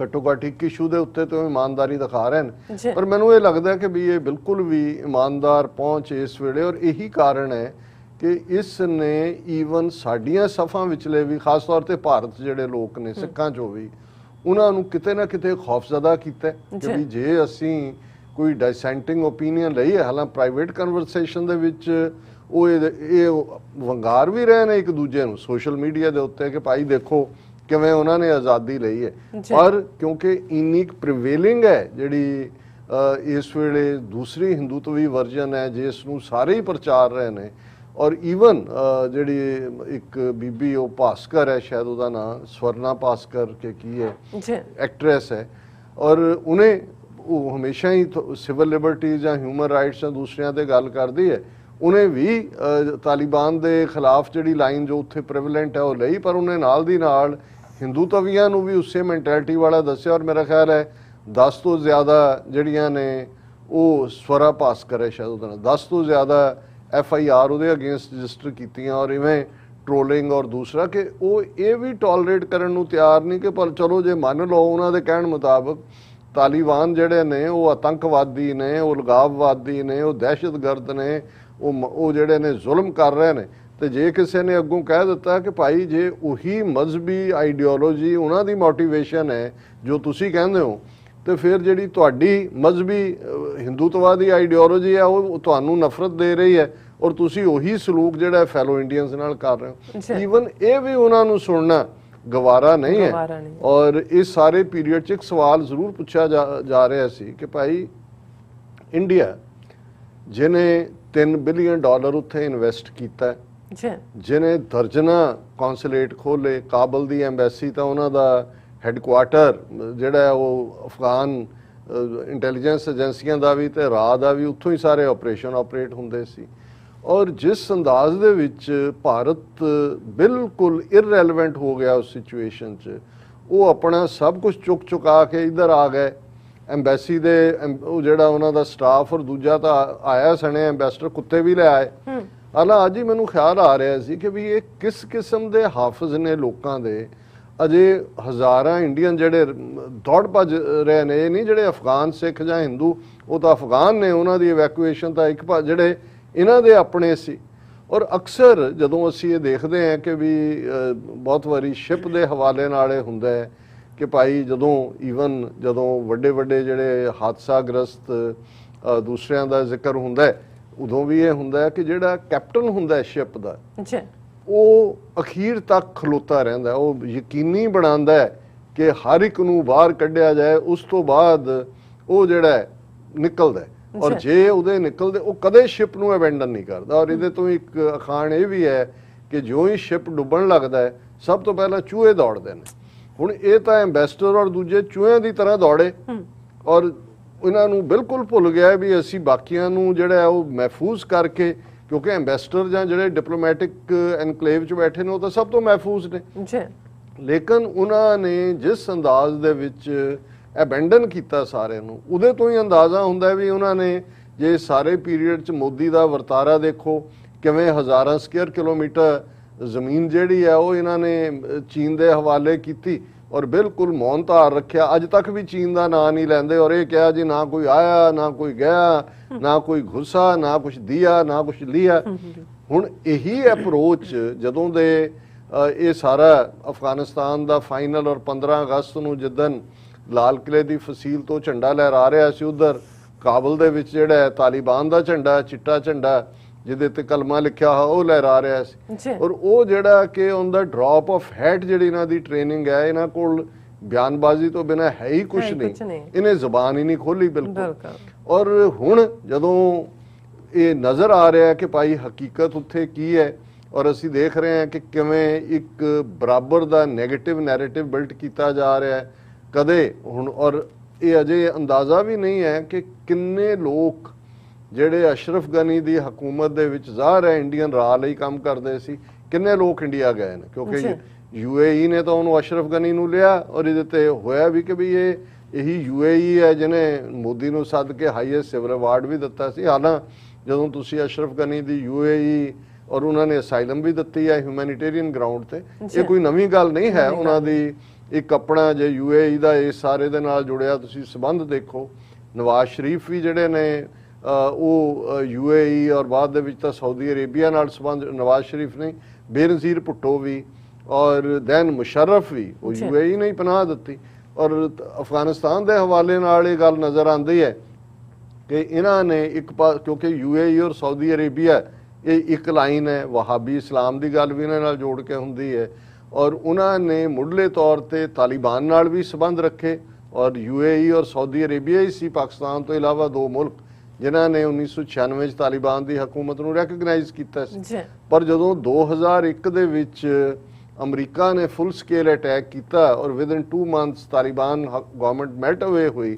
ਘੱਟੋ ਘੱਟ ਇੱਕ ਇਸ਼ੂ ਦੇ ਉੱਤੇ ਤੋਂ ਇਮਾਨਦਾਰੀ ਦਿਖਾ ਰਹੇ ਨੇ ਪਰ ਮੈਨੂੰ ਇਹ ਲੱਗਦਾ ਕਿ ਵੀ ਇਹ ਬਿਲਕੁਲ ਵੀ ਇਮਾਨਦਾਰ ਪਹੁੰਚ ਇਸ ਵੇਲੇ। ਔਰ ਇਹੀ ਕਾਰਨ ਹੈ ਕਿ ਇਸ ਨੇ ਈਵਨ ਸਾਡੀਆਂ ਸਫਾਂ ਵਿਚਲੇ ਵੀ ਖਾਸ ਤੌਰ ਤੇ ਭਾਰਤ ਜਿਹੜੇ ਲੋਕ ਨੇ ਸਿੱਖਾਂ ਚੋਂ ਵੀ ਉਹਨਾਂ ਨੂੰ ਕਿਤੇ ਨਾ ਕਿਤੇ ਖੌਫਜ਼ਦਾ ਕੀਤਾ ਕਿ ਵੀ ਜੇ ਅਸੀਂ ਕੋਈ ਡਿਸੈਂਟਿੰਗ ਓਪੀਨੀਅਨ ਲਈ ਹੈ ਹਾਲਾਂ ਪ੍ਰਾਈਵੇਟ ਕਨਵਰਸੇਸ਼ਨ ਦੇ ਵਿੱਚ ਉਹ ਇਹ ਵੰਗਾਰ ਵੀ ਰਹੇ ਨੇ ਇੱਕ ਦੂਜੇ ਨੂੰ ਸੋਸ਼ਲ ਮੀਡੀਆ ਦੇ ਉੱਤੇ ਕਿ ਭਾਈ ਦੇਖੋ ਕਿਵੇਂ ਉਹਨਾਂ ਨੇ ਆਜ਼ਾਦੀ ਲਈ ਹੈ। ਪਰ ਕਿਉਂਕਿ ਇੰਨੀ ਪ੍ਰੀਵੇਲਿੰਗ ਹੈ ਜਿਹੜੀ ਇਸ ਵੇਲੇ ਦੂਸਰੀ ਹਿੰਦੂਤਵੀ ਵਰਜਨ ਹੈ ਜਿਸ ਨੂੰ ਸਾਰੇ ਹੀ ਪ੍ਰਚਾਰ ਰਹੇ ਨੇ। ਔਰ ਈਵਨ ਜਿਹੜੀ ਇੱਕ ਬੀਬੀ ਉਹ ਭਾਸਕਰ ਹੈ ਸ਼ਾਇਦ ਉਹਦਾ ਨਾਮ ਸਵਰਨਾ ਭਾਸਕਰ ਕੇ ਕੀ ਹੈ ਐਕਟਰੈਸ ਹੈ ਔਰ ਉਹਨੇ ਉਹ ਹਮੇਸ਼ਾ ਹੀ ਸਿਵਲ ਲਿਬਰਟੀਜ਼ ਜਾਂ ਹਿਊਮਨ ਰਾਈਟਸ ਜਾਂ ਦੂਸਰਿਆਂ ਤੇ ਗੱਲ ਕਰਦੀ ਹੈ। ਉਹਨੇ ਵੀ ਤਾਲਿਬਾਨ ਦੇ ਖਿਲਾਫ ਜਿਹੜੀ ਲਾਈਨ ਜੋ ਉੱਥੇ ਪ੍ਰੀਵਲੈਂਟ ਹੈ ਉਹ ਲਈ ਪਰ ਉਹਨੇ ਨਾਲ ਦੀ ਨਾਲ ਹਿੰਦੂਤਵੀਆਂ ਨੂੰ ਵੀ ਉਸੇ ਮੈਂਟੈਲਿਟੀ ਵਾਲਾ ਦੱਸਿਆ। ਔਰ ਮੇਰਾ ਖਿਆਲ ਹੈ 10 ਤੋਂ ਜ਼ਿਆਦਾ ਜਿਹੜੀਆਂ ਨੇ ਉਹ ਸਵਰਾ ਭਾਸਕਰ ਹੈ ਸ਼ਾਇਦ ਉਹਦਾ ਨਾਮ 10 ਤੋਂ ਜ਼ਿਆਦਾ FIR ਉਹਦੇ ਅਗੇਂਸਟ ਰਜਿਸਟਰ ਕੀਤੀਆਂ ਔਰ ਇਵੇਂ ਟ੍ਰੋਲਿੰਗ। ਔਰ ਦੂਸਰਾ ਕਿ ਉਹ ਇਹ ਵੀ ਟੋਲਰੇਟ ਕਰਨ ਨੂੰ ਤਿਆਰ ਨਹੀਂ ਕਿ ਪਰ ਚਲੋ ਜੇ ਮੰਨ ਲਓ ਉਹਨਾਂ ਦੇ ਕਹਿਣ ਮੁਤਾਬਕ ਤਾਲਿਬਾਨ ਜਿਹੜੇ ਨੇ ਉਹ ਆਤੰਕਵਾਦੀ ਨੇ, ਉਹ ਲਗਾਵਵਾਦੀ ਨੇ, ਉਹ ਦਹਿਸ਼ਤਗਰਦ ਨੇ, ਉਹ ਜਿਹੜੇ ਨੇ ਜ਼ੁਲਮ ਕਰ ਰਹੇ ਨੇ। ਤੇ ਜੇ ਕਿਸੇ ਨੇ ਅੱਗੋਂ ਕਹਿ ਦਿੱਤਾ ਕਿ ਭਾਈ ਜੇ ਉਹੀ ਮਜ਼ਹਬੀ ਆਈਡੀਓਲੋਜੀ ਉਹਨਾਂ ਦੀ ਮੋਟੀਵੇਸ਼ਨ ਹੈ ਜੋ ਤੁਸੀਂ ਕਹਿੰਦੇ ਹੋ, ਤੇ ਫਿਰ ਜਿਹੜੀ ਤੁਹਾਡੀ ਮਜ਼ਹਬੀ ਹਿੰਦੂਤਵਾਦੀ ਆਈਡੀਓਲੋਜੀ ਹੈ ਉਹ ਤੁਹਾਨੂੰ ਨਫ਼ਰਤ ਦੇ ਰਹੀ ਹੈ, ਔਰ ਤੁਸੀਂ ਉਹੀ ਸਲੂਕ ਜਿਹੜਾ ਫੈਲੋ ਇੰਡੀਅਨਸ ਨਾਲ ਕਰ ਰਹੇ ਹੋ। ਈਵਨ ਇਹ ਵੀ ਉਹਨਾਂ ਨੂੰ ਸੁਣਨਾ ਗਵਾਰਾ ਨਹੀਂ ਹੈ। ਔਰ ਇਸ ਸਾਰੇ ਪੀਰੀਅਡ 'ਚ ਇੱਕ ਸਵਾਲ ਜ਼ਰੂਰ ਪੁੱਛਿਆ ਜਾ ਰਿਹਾ ਸੀ ਕਿ ਭਾਈ ਇੰਡੀਆ ਜਿਹਨੇ $3 ਬਿਲੀਅਨ ਉੱਥੇ ਇਨਵੈਸਟ ਕੀਤਾ, ਜਿਹਨੇ ਦਰਜਨਾਂ ਕੌਂਸੂਲੇਟ ਖੋਲੇ, ਕਾਬਲ ਦੀ ਐਮਬੈਸੀ ਤਾਂ ਉਹਨਾਂ ਦਾ ਹੈੱਡਕੁਆਟਰ ਜਿਹੜਾ ਉਹ ਅਫਗਾਨ ਇੰਟੈਲੀਜੈਂਸ ਏਜੰਸੀਆਂ ਦਾ ਵੀ ਤੇ ਰਾਹ ਦਾ ਵੀ ਉੱਥੋਂ ਹੀ ਸਾਰੇ ਆਪਰੇਸ਼ਨ ਆਪਰੇਟ ਹੁੰਦੇ ਸੀ। ਔਰ ਜਿਸ ਅੰਦਾਜ਼ ਦੇ ਵਿੱਚ ਭਾਰਤ ਬਿਲਕੁਲ ਇਰਰੈਲੇਵੈਂਟ ਹੋ ਗਿਆ ਉਸ ਸਿਚੁਏਸ਼ਨ 'ਚ, ਉਹ ਆਪਣਾ ਸਭ ਕੁਝ ਚੁਕਾ ਕੇ ਇੱਧਰ ਆ ਗਏ। ਐਮਬੈਸੀ ਦੇ ਉਹ ਜਿਹੜਾ ਉਹਨਾਂ ਦਾ ਸਟਾਫ, ਔਰ ਦੂਜਾ ਤਾਂ ਆਇਆ ਸਣੇ ਐਮਬੈਸਡਰ ਕੁੱਤੇ ਵੀ ਲੈ ਆਏ। ਹਾਲਾਂ ਅੱਜ ਹੀ ਮੈਨੂੰ ਖਿਆਲ ਆ ਰਿਹਾ ਸੀ ਕਿ ਵੀ ਇਹ ਕਿਸ ਕਿਸਮ ਦੇ ਹਾਫਜ਼ ਨੇ ਲੋਕਾਂ ਦੇ। ਅਜੇ ਹਜ਼ਾਰਾਂ ਇੰਡੀਅਨ ਜਿਹੜੇ ਦੌੜ ਭੱਜ ਰਹੇ ਨੇ, ਇਹ ਨਹੀਂ ਜਿਹੜੇ ਅਫਗਾਨ ਸਿੱਖ ਜਾਂ ਹਿੰਦੂ, ਉਹ ਤਾਂ ਅਫਗਾਨ ਨੇ, ਉਹਨਾਂ ਦੀ ਇਵੈਕੂਏਸ਼ਨ ਤਾਂ ਇੱਕ ਜਿਹੜੇ ਇਹਨਾਂ ਦੇ ਆਪਣੇ ਸੀ। ਔਰ ਅਕਸਰ ਜਦੋਂ ਅਸੀਂ ਇਹ ਦੇਖਦੇ ਹਾਂ ਕਿ ਵੀ ਬਹੁਤ ਵਾਰੀ ਸ਼ਿਪ ਦੇ ਹਵਾਲੇ ਨਾਲ ਇਹ ਹੁੰਦਾ ਹੈ ਕਿ ਭਾਈ ਜਦੋਂ ਵੱਡੇ ਵੱਡੇ ਜਿਹੜੇ ਹਾਦਸਾਗ੍ਰਸਤ ਦੂਸਰਿਆਂ ਦਾ ਜ਼ਿਕਰ ਹੁੰਦਾ ਹੈ, ਉਦੋਂ ਵੀ ਇਹ ਹੁੰਦਾ ਹੈ ਕਿ ਜਿਹੜਾ ਕੈਪਟਨ ਹੁੰਦਾ ਹੈ ਸ਼ਿਪ ਦਾ, ਉਹ ਅਖੀਰ ਤੱਕ ਖਲੋਤਾ ਰਹਿੰਦਾ, ਉਹ ਯਕੀਨੀ ਬਣਾਉਂਦਾ ਹੈ ਕਿ ਹਰ ਇੱਕ ਨੂੰ ਬਾਹਰ ਕੱਢਿਆ ਜਾਏ। ਉਸ ਤੋਂ ਬਾਅਦ ਉਹ ਜਿਹੜਾ ਨਿਕਲਦਾ, ਔਰ ਜੇ ਉਹਦੇ ਨਿਕਲਦੇ ਉਹ ਕਦੇ ਸ਼ਿਪ ਨੂੰ ਅਬੈਂਡਨ ਨਹੀਂ ਕਰਦਾ। ਔਰ ਇਹਦੇ ਤੋਂ ਇੱਕ ਅਖਾਣ ਇਹ ਵੀ ਹੈ ਕਿ ਜਿਉਂ ਹੀ ਸ਼ਿਪ ਡੁੱਬਣ ਲੱਗਦਾ ਹੈ, ਸਭ ਤੋਂ ਪਹਿਲਾਂ ਚੂਹੇ ਦੌੜਦੇ ਨੇ। ਹੁਣ ਇਹ ਤਾਂ ਐਮਬੈਸਡਰ ਔਰ ਦੂਜੇ ਚੂਹਿਆਂ ਦੀ ਤਰ੍ਹਾਂ ਦੌੜੇ, ਔਰ ਇਹਨਾਂ ਨੂੰ ਬਿਲਕੁਲ ਭੁੱਲ ਗਿਆ ਵੀ ਅਸੀਂ ਬਾਕੀਆਂ ਨੂੰ ਜਿਹੜਾ ਉਹ ਮਹਿਫੂਜ਼ ਕਰਕੇ, ਕਿਉਂਕਿ ਐਮਬੈਸਡਰ ਜਾਂ ਜਿਹੜੇ ਡਿਪਲੋਮੈਟਿਕ ਐਨਕਲੇਵ 'ਚ ਬੈਠੇ ਨੇ ਉਹ ਤਾਂ ਸਭ ਤੋਂ ਮਹਿਫੂਜ਼ ਨੇ। ਲੇਕਿਨ ਉਹਨਾਂ ਨੇ ਜਿਸ ਅੰਦਾਜ਼ ਦੇ ਵਿੱਚ ਅਬੈਂਡਨ ਕੀਤਾ ਸਾਰਿਆਂ ਨੂੰ, ਉਹਦੇ ਤੋਂ ਹੀ ਅੰਦਾਜ਼ਾ ਹੁੰਦਾ ਵੀ ਉਹਨਾਂ ਨੇ ਜੇ ਸਾਰੇ ਪੀਰੀਅਡ 'ਚ ਮੋਦੀ ਦਾ ਵਰਤਾਰਾ ਦੇਖੋ, ਕਿਵੇਂ ਹਜ਼ਾਰਾਂ ਸਕੁਅਰ ਕਿਲੋਮੀਟਰ ਜ਼ਮੀਨ ਜਿਹੜੀ ਹੈ ਉਹ ਇਹਨਾਂ ਨੇ ਚੀਨ ਦੇ ਹਵਾਲੇ ਕੀਤੀ, ਔਰ ਬਿਲਕੁਲ ਮੌਨ ਧਾਰ ਰੱਖਿਆ। ਅੱਜ ਤੱਕ ਵੀ ਚੀਨ ਦਾ ਨਾਂ ਨਹੀਂ ਲੈਂਦੇ, ਔਰ ਇਹ ਕਿਹਾ ਜੀ ਨਾ ਕੋਈ ਆਇਆ, ਨਾ ਕੋਈ ਗਿਆ, ਨਾ ਕੋਈ ਘੁਸਾ, ਨਾ ਕੁਛ ਦਿਆ, ਨਾ ਕੁਛ ਲਿਆ। ਹੁਣ ਇਹੀ ਅਪਰੋਚ ਜਦੋਂ ਦੇ ਇਹ ਸਾਰਾ ਅਫਗਾਨਿਸਤਾਨ ਦਾ ਫਾਈਨਲ, ਔਰ 15 ਅਗਸਤ ਨੂੰ ਜਿੱਦਨ ਲਾਲ ਕਿਲੇ ਦੀ ਫਸੀਲ ਤੋਂ ਝੰਡਾ ਲਹਿਰਾ ਰਿਹਾ ਸੀ, ਉਧਰ ਕਾਬਲ ਦੇ ਵਿੱਚ ਜਿਹੜਾ ਤਾਲਿਬਾਨ ਦਾ ਝੰਡਾ, ਚਿੱਟਾ ਝੰਡਾ ਜਿਹਦੇ ਤੇ ਕਲਮਾ ਲਿਖਿਆ ਹੋਇਆ, ਉਹ ਲਹਿਰਾ ਰਿਹਾ ਸੀ। ਔਰ ਉਹ ਜਿਹੜਾ ਕਿ on the drop of hat ਜਿਹੜੀ ਇਹਨਾਂ ਦੀ ਟ੍ਰੇਨਿੰਗ ਹੈ, ਇਹਨਾਂ ਕੋਲ ਬਿਆਨਬਾਜ਼ੀ ਤੋਂ ਬਿਨਾਂ ਹੈ ਹੀ ਕੁਛ ਨਹੀਂ, ਇਹਨੇ ਜ਼ੁਬਾਨ ਹੀ ਨਹੀਂ ਖੋਲੀ ਬਿਲਕੁਲ। ਔਰ ਹੁਣ ਜਦੋਂ ਇਹ ਨਜ਼ਰ ਆ ਰਿਹਾ ਕਿ ਭਾਈ ਹਕੀਕਤ ਉੱਥੇ ਕੀ ਹੈ, ਔਰ ਅਸੀਂ ਦੇਖ ਰਹੇ ਹਾਂ ਕਿ ਕਿਵੇਂ ਇੱਕ ਬਰਾਬਰ ਦਾ ਨੈਗੇਟਿਵ ਨੈਰੇਟਿਵ ਬਿਲਟ ਕੀਤਾ ਜਾ ਰਿਹਾ ਹੈ ਕਦੇ ਹੁਣ। ਔਰ ਇਹ ਅਜੇ ਅੰਦਾਜ਼ਾ ਵੀ ਨਹੀਂ ਹੈ ਕਿ ਕਿੰਨੇ ਲੋਕ ਜਿਹੜੇ ਅਸ਼ਰਫ ਗਨੀ ਦੀ ਹਕੂਮਤ ਦੇ ਵਿੱਚ ਜ਼ਾਹਰ ਹੈ ਇੰਡੀਅਨ ਰਾਹ ਲਈ ਕੰਮ ਕਰਦੇ ਸੀ, ਕਿੰਨੇ ਲੋਕ ਇੰਡੀਆ ਗਏ ਨੇ, ਕਿਉਂਕਿ UAE ਨੇ ਤਾਂ ਉਹਨੂੰ ਅਸ਼ਰਫ ਗਨੀ ਨੂੰ ਲਿਆ। ਔਰ ਇਹਦੇ ਤੇ ਹੋਇਆ ਵੀ ਕਿ ਵੀ ਇਹੀ UAE ਹੈ ਜਿਹਨੇ ਮੋਦੀ ਨੂੰ ਸੱਦ ਕੇ ਹਾਈਐਸਟ ਸਿਵਲ ਅਵਾਰਡ ਵੀ ਦਿੱਤਾ ਸੀ। ਹਾਲਾਂ ਜਦੋਂ ਤੁਸੀਂ ਅਸ਼ਰਫ ਗਨੀ ਦੀ UAE ਔਰ ਉਹਨਾਂ ਨੇ ਅਸਾਈਲਮ ਵੀ ਦਿੱਤੀ ਹੈ ਹਿਊਮੈਨਿਟੇਰੀਅਨ ਗਰਾਊਂਡ ਤੇ, ਇਹ ਕੋਈ ਨਵੀਂ ਗੱਲ ਨਹੀਂ ਹੈ। ਉਹਨਾਂ ਦੀ ਇੱਕ ਆਪਣਾ ਜੇ UAE ਦਾ ਇਸ ਸਾਰੇ ਦੇ ਨਾਲ ਜੁੜਿਆ ਤੁਸੀਂ ਸੰਬੰਧ ਦੇਖੋ। ਨਵਾਜ਼ ਸ਼ਰੀਫ ਵੀ ਜਿਹੜੇ ਨੇ ਉਹ UAE ਔਰ ਬਾਅਦ ਦੇ ਵਿੱਚ ਤਾਂ ਸਾਊਦੀ ਅਰੇਬੀਆ ਨਾਲ ਸੰਬੰਧ, ਨਵਾਜ਼ ਸ਼ਰੀਫ ਨਹੀਂ, ਬੇਨਜ਼ੀਰ ਭੁੱਟੋ ਵੀ, ਔਰ ਦੈਨ ਮੁਸ਼ਰਫ ਵੀ, ਉਹ UAE ਨੇ ਹੀ ਪਨਾਹ ਦਿੱਤੀ। ਔਰ ਅਫਗਾਨਿਸਤਾਨ ਦੇ ਹਵਾਲੇ ਨਾਲ ਇਹ ਗੱਲ ਨਜ਼ਰ ਆਉਂਦੀ ਹੈ ਕਿ ਇਹਨਾਂ ਨੇ ਇੱਕ ਕਿਉਂਕਿ UAE ਔਰ ਸਾਊਦੀ ਅਰੇਬੀਆ ਇਹ ਇੱਕ ਲਾਈਨ ਹੈ, ਵਹਾਬੀ ਇਸਲਾਮ ਦੀ ਗੱਲ ਵੀ ਇਹਨਾਂ ਨਾਲ ਜੋੜ ਕੇ ਹੁੰਦੀ ਹੈ। ਔਰ ਉਹਨਾਂ ਨੇ ਮੁੱਢਲੇ ਤੌਰ ਤੇ ਤਾਲਿਬਾਨ ਨਾਲ ਵੀ ਸੰਬੰਧ ਰੱਖੇ, ਔਰ UAE ਔਰ ਸਾਊਦੀ ਅਰੇਬੀਆ ਹੀ ਸੀ ਪਾਕਿਸਤਾਨ ਤੋਂ ਇਲਾਵਾ ਦੋ ਮੁਲਕ ਜਿਨ੍ਹਾਂ ਨੇ 1996 ਚ ਤਾਲਿਬਾਨ ਦੀ ਹਕੂਮਤ ਨੂੰ ਰੈਕਗਨਾਈਜ਼ ਕੀਤਾ ਸੀ। ਪਰ ਜਦੋਂ 2001 ਦੇ ਵਿੱਚ ਅਮਰੀਕਾ ਨੇ ਫੁੱਲ ਸਕੇਲ ਅਟੈਕ ਕੀਤਾ ਔਰ within 2 months Taliban government melt ਅਵੇ ਹੋਈ,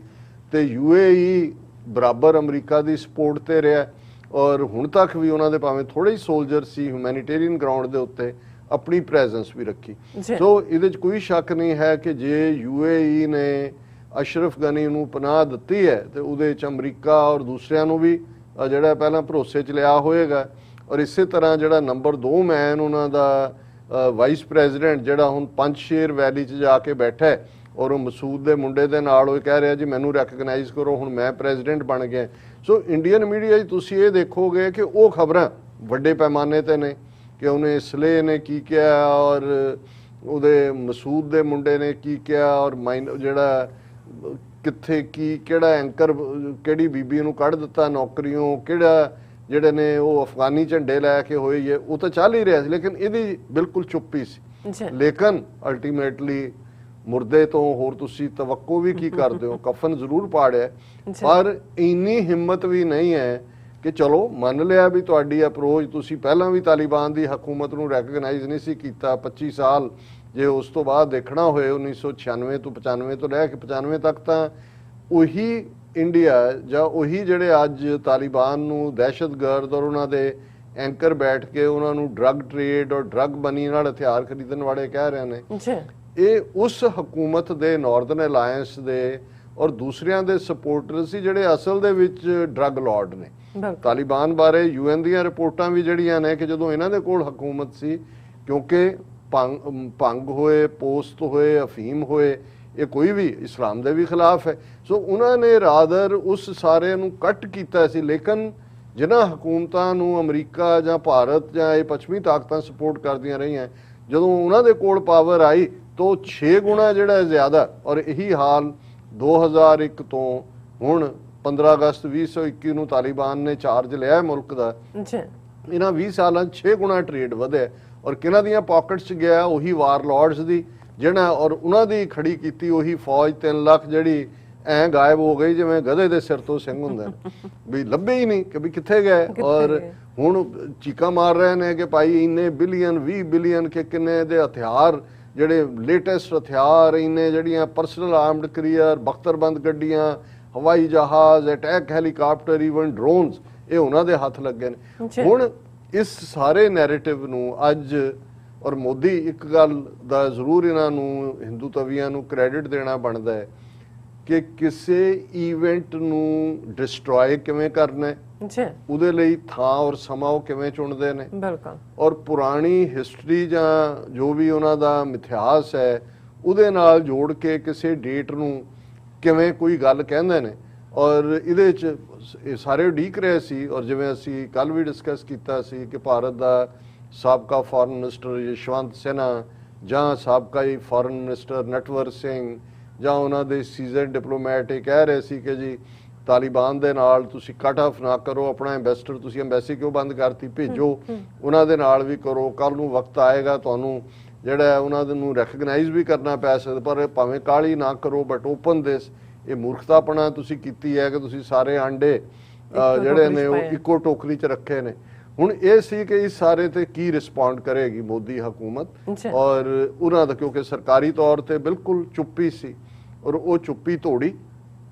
ਤੇ UAE ਬਰਾਬਰ ਅਮਰੀਕਾ ਦੀ ਸਪੋਰਟ ਤੇ ਰਿਹਾ। ਔਰ ਹੁਣ ਤੱਕ ਵੀ ਉਹਨਾਂ ਦੇ ਭਾਵੇਂ ਥੋੜੇ ਹੀ ਸੋਲਜਰ ਸੀ, ਹਿਊਮੈਨਿਟੇਰੀਅਨ ਗਰਾਊਂਡ ਦੇ ਉੱਤੇ ਆਪਣੀ ਪ੍ਰੈਜ਼ੈਂਸ ਵੀ ਰੱਖੀ। ਸੋ ਇਹਦੇ 'ਚ ਕੋਈ ਸ਼ੱਕ ਨਹੀਂ ਹੈ ਕਿ ਜੇ UAE ਨੇ ਅਸ਼ਰਫ ਗਨੀ ਨੂੰ ਪਨਾਹ ਦਿੱਤੀ ਹੈ ਤੇ ਉਹਦੇ 'ਚ ਅਮਰੀਕਾ ਔਰ ਦੂਸਰਿਆਂ ਨੂੰ ਵੀ ਜਿਹੜਾ ਪਹਿਲਾਂ ਭਰੋਸੇ 'ਚ ਲਿਆ ਹੋਏਗਾ। ਔਰ ਇਸੇ ਤਰ੍ਹਾਂ ਜਿਹੜਾ ਨੰਬਰ 2 ਮੈਨ ਉਹਨਾਂ ਦਾ ਵਾਈਸ ਪ੍ਰੈਜ਼ੀਡੈਂਟ ਜਿਹੜਾ ਹੁਣ ਪੰਜਸ਼ੇਰ ਵੈਲੀ 'ਚ ਜਾ ਕੇ ਬੈਠਾ ਹੈ, ਔਰ ਉਹ ਮਸੂਦ ਦੇ ਮੁੰਡੇ ਦੇ ਨਾਲ ਉਹ ਕਹਿ ਰਿਹਾ ਜੀ ਮੈਨੂੰ ਰੈਕਗਨਾਈਜ਼ ਕਰੋ, ਹੁਣ ਮੈਂ ਪ੍ਰੈਜ਼ੀਡੈਂਟ ਬਣ ਗਿਆ। ਸੋ ਇੰਡੀਅਨ ਮੀਡੀਆ 'ਚ ਤੁਸੀਂ ਇਹ ਦੇਖੋਗੇ ਕਿ ਉਹ ਖਬਰਾਂ ਵੱਡੇ ਪੈਮਾਨੇ ਤੇ ਨੇ ਕਿ ਉਹਨੇ ਸਲੇ ਨੇ ਕੀ ਕਿਹਾ ਔਰ ਉਹਦੇ ਮਸੂਦ ਦੇ ਮੁੰਡੇ ਨੇ ਕੀ ਕਿਹਾ ਔਰ ਜਿਹੜਾ ਕਿੱਥੇ ਕੀ ਕਿਹੜਾ ਐਂਕਰ ਕਿਹੜੀ ਬੀਬੀ ਨੂੰ ਕੱਢ ਦਿੱਤਾ ਨੌਕਰੀਓਂ, ਕਿਹੜਾ ਜਿਹੜੇ ਨੇ ਉਹ ਅਫਗਾਨੀ ਝੰਡੇ ਲੈ ਕੇ ਹੋਏ ਇਹ ਉਹ ਤਾਂ ਚੱਲ ਹੀ ਰਿਹਾ ਸੀ, ਲੇਕਿਨ ਇਹਦੀ ਬਿਲਕੁਲ ਚੁੱਪੀ ਸੀ। ਲੇਕਿਨ ਅਲਟੀਮੇਟਲੀ ਮੁਰਦੇ ਤੋਂ ਹੋਰ ਤੁਸੀਂ ਤਵੱਕੋ ਵੀ ਕੀ ਕਰਦੇ ਹੋ? ਕਫਨ ਜ਼ਰੂਰ ਪਾੜਿਆ, ਪਰ ਇੰਨੀ ਹਿੰਮਤ ਵੀ ਨਹੀਂ ਹੈ ਕਿ ਚਲੋ ਮੰਨ ਲਿਆ ਵੀ ਤੁਹਾਡੀ ਅਪਰੋਚ, ਤੁਸੀਂ ਪਹਿਲਾਂ ਵੀ ਤਾਲਿਬਾਨ ਦੀ ਹਕੂਮਤ ਨੂੰ ਰੈਕਗਨਾਈਜ਼ ਨਹੀਂ ਸੀ ਕੀਤਾ 25 ਸਾਲ, ਜੇ ਉਸ ਤੋਂ ਬਾਅਦ ਦੇਖਣਾ ਹੋਏ 1996 ਤੋਂ 95 ਤੋਂ ਲੈ ਕੇ 95 ਤੱਕ ਤਾਂ ਉਹੀ ਇੰਡੀਆ ਜਾਂ ਉਹੀ ਜਿਹੜੇ ਅੱਜ ਤਾਲਿਬਾਨ ਨੂੰ ਦਹਿਸ਼ਤਗਰਦ ਔਰ ਉਹਨਾਂ ਦੇ ਐਂਕਰ ਬੈਠ ਕੇ ਉਹਨਾਂ ਨੂੰ ਡਰੱਗ ਟ੍ਰੇਡ ਔਰ ਡਰੱਗ ਮਨੀ ਨਾਲ ਹਥਿਆਰ ਖਰੀਦਣ ਵਾਲੇ ਕਹਿ ਰਹੇ ਨੇ, ਇਹ ਉਸ ਹਕੂਮਤ ਦੇ ਨਾਰਦਰਨ ਅਲਾਇੰਸ ਦੇ ਔਰ ਦੂਸਰਿਆਂ ਦੇ ਸਪੋਰਟਰ ਸੀ ਜਿਹੜੇ ਅਸਲ ਦੇ ਵਿੱਚ ਡਰੱਗ ਲਾਰਡ ਨੇ। ਤਾਲਿਬਾਨ ਬਾਰੇ UN ਦੀਆਂ ਰਿਪੋਰਟਾਂ ਵੀ ਜਿਹੜੀਆਂ ਨੇ ਕਿ ਜਦੋਂ ਇਹਨਾਂ ਦੇ ਕੋਲ ਹਕੂਮਤ ਸੀ, ਕਿਉਂਕਿ ਭੰਗ ਹੋਏ, ਪੋਸਤ ਹੋਏ, ਅਫੀਮ ਹੋਏ, ਇਹ ਕੋਈ ਵੀ ਇਸਲਾਮ ਦੇ ਵੀ ਖਿਲਾਫ ਹੈ। ਸੋ ਉਹਨਾਂ ਨੇ ਰਾਦਰ ਉਸ ਸਾਰੇ ਨੂੰ ਕੱਟ ਕੀਤਾ ਸੀ। ਲੇਕਿਨ ਜਿਨ੍ਹਾਂ ਹਕੂਮਤਾਂ ਨੂੰ ਅਮਰੀਕਾ ਜਾਂ ਭਾਰਤ ਜਾਂ ਇਹ ਪੱਛਮੀ ਤਾਕਤਾਂ ਸਪੋਰਟ ਕਰਦੀਆਂ ਰਹੀਆਂ, ਜਦੋਂ ਉਹਨਾਂ ਦੇ ਕੋਲ ਪਾਵਰ ਆਈ ਤਾਂ 6 ਗੁਣਾ ਜਿਹੜਾ ਜ਼ਿਆਦਾ, ਔਰ ਇਹੀ ਹਾਲ 2001 ਤੋਂ ਹੁਣ 15 ਅਗਸਤ 2021 ਨੂੰ ਤਾਲਿਬਾਨ ਨੇ ਚਾਰਜ ਲਿਆ ਮੁਲਕ ਦਾ, ਇਹਨਾਂ 20 ਸਾਲਾਂ 6 ਗੁਣਾ ਟ੍ਰੇਡ ਵਧਿਆ ਔਰ ਕਿਹਨਾਂ ਦੀਆਂ ਪਾਕਟਸ 'ਚ ਗਿਆ? ਉਹੀ ਵਾਰ ਲॉर्ड्स ਦੀ, ਜਿਹੜਾ ਔਰ ਉਹਨਾਂ ਦੀ ਖੜੀ ਕੀਤੀ ਉਹੀ ਫੌਜ 3 ਲੱਖ ਜਿਹੜੀ ਐਂ ਗਾਇਬ ਹੋ ਗਈ ਜਿਵੇਂ ਗਧੇ ਦੇ ਸਿਰ ਤੋਂ ਸਿੰਘ ਹੁੰਦਾ ਵੀ ਲੱਭੇ ਹੀ ਨਹੀਂ ਕਿ ਵੀ ਕਿੱਥੇ ਗਏ। ਔਰ ਹੁਣ ਚੀਕਾਂ ਮਾਰ ਰਹੇ ਨੇ ਕਿ ਭਾਈ ਇੰਨੇ ਬਿਲੀਅਨ 20 ਬਿਲੀਅਨ ਕਿ ਕਿੰਨੇ ਦੇ ਹਥਿਆਰ, ਜਿਹੜੇ ਲੇਟੈਸਟ ਹਥਿਆਰ, ਇੰਨੇ ਜਿਹੜੀਆਂ ਪਰਸਨਲ ਆਰਮਡ ਕੈਰੀਅਰ, ਬਖਤਰਬੰਦ ਗੱਡੀਆਂ, ਹਵਾਈ ਜਹਾਜ਼, ਅਟੈਕ ਹੈਲੀਕਾਪਟਰ, ਈਵਨ ਡਰੋਨਸ, ਇਹ ਉਹਨਾਂ ਦੇ ਹੱਥ ਲੱਗੇ ਨੇ। ਹੁਣ ਇਸ ਸਾਰੇ ਨੈਰੇਟਿਵ ਨੂੰ ਅੱਜ ਔਰ ਮੋਦੀ ਇੱਕ ਗੱਲ ਦਾ ਜ਼ਰੂਰ ਇਹਨਾਂ ਨੂੰ ਹਿੰਦੂ ਤਵੀਆਂ ਨੂੰ ਕ੍ਰੈਡਿਟ ਦੇਣਾ ਬਣਦਾ ਹੈ ਕਿ ਕਿਸੇ ਈਵੈਂਟ ਨੂੰ ਡਿਸਟਰੋਏ ਕਿਵੇਂ ਕਰਨਾ ਹੈ, ਉਹਦੇ ਲਈ ਥਾਂ ਔਰ ਸਮਾਂ ਉਹ ਕਿਵੇਂ ਚੁਣਦੇ ਨੇ, ਔਰ ਪੁਰਾਣੀ ਹਿਸਟਰੀ ਜਾਂ ਜੋ ਵੀ ਉਹਨਾਂ ਦਾ ਮਿਥਿਹਾਸ ਹੈ ਉਹਦੇ ਨਾਲ ਜੋੜ ਕੇ ਕਿਸੇ ਡੇਟ ਨੂੰ ਕਿਵੇਂ ਕੋਈ ਗੱਲ ਕਹਿੰਦੇ ਨੇ। ਔਰ ਇਹਦੇ 'ਚ ਇਹ ਸਾਰੇ ਉਡੀਕ ਰਹੇ ਸੀ। ਔਰ ਜਿਵੇਂ ਅਸੀਂ ਕੱਲ ਵੀ ਡਿਸਕਸ ਕੀਤਾ ਸੀ ਕਿ ਭਾਰਤ ਦਾ ਸਾਬਕਾ ਫੋਰਨ ਮਿਨਿਸਟਰ ਯਸ਼ਵੰਤ ਸਿਨਹਾ ਜਾਂ ਸਾਬਕਾ ਹੀ ਫੋਰਨ ਮਿਨਿਸਟਰ ਨਟਵਰ ਸਿੰਘ ਜਾਂ ਉਹਨਾਂ ਦੇ ਸੀਜ਼ਨ ਡਿਪਲੋਮੈਟ ਇਹ ਕਹਿ ਰਹੇ ਸੀ ਕਿ ਜੀ ਤਾਲਿਬਾਨ ਦੇ ਨਾਲ ਤੁਸੀਂ ਕੱਟ ਆਫ ਨਾ ਕਰੋ, ਆਪਣਾ ਐਂਬੈਸਡਰ ਤੁਸੀਂ ਐਂਬੈਸੀ ਕਿਉਂ ਬੰਦ ਕਰਤੀ, ਭੇਜੋ, ਉਹਨਾਂ ਦੇ ਨਾਲ ਵੀ ਕਰੋ, ਕੱਲ ਨੂੰ ਵਕਤ ਆਏਗਾ ਤੁਹਾਨੂੰ ਜਿਹੜਾ ਉਹਨਾਂ ਨੂੰ ਰੈਕਗਨਾਈਜ਼ ਵੀ ਕਰਨਾ ਪੈ ਸਕਦਾ, ਪਰ ਭਾਵੇਂ ਕਾਹਲੀ ਨਾ ਕਰੋ ਬਟ ਓਪਨ ਦਿਸ। ਇਹ ਮੂਰਖਤਾਪਣਾ ਤੁਸੀਂ ਕੀਤੀ ਹੈ ਕਿ ਤੁਸੀਂ ਸਾਰੇ ਆਂਡੇ ਜਿਹੜੇ ਨੇ ਉਹ ਇੱਕੋ ਟੋਕਰੀ 'ਚ ਰੱਖੇ ਨੇ। ਹੁਣ ਇਹ ਸੀ ਕਿ ਇਸ ਸਾਰੇ ਤੇ ਕੀ ਰਿਸਪੌਂਡ ਕਰੇਗੀ ਮੋਦੀ ਹਕੂਮਤ, ਔਰ ਉਹਨਾਂ ਦਾ ਕਿਉਂਕਿ ਸਰਕਾਰੀ ਤੌਰ ਤੇ ਬਿਲਕੁਲ ਚੁੱਪੀ ਸੀ ਔਰ ਉਹ ਚੁੱਪੀ ਤੋੜੀ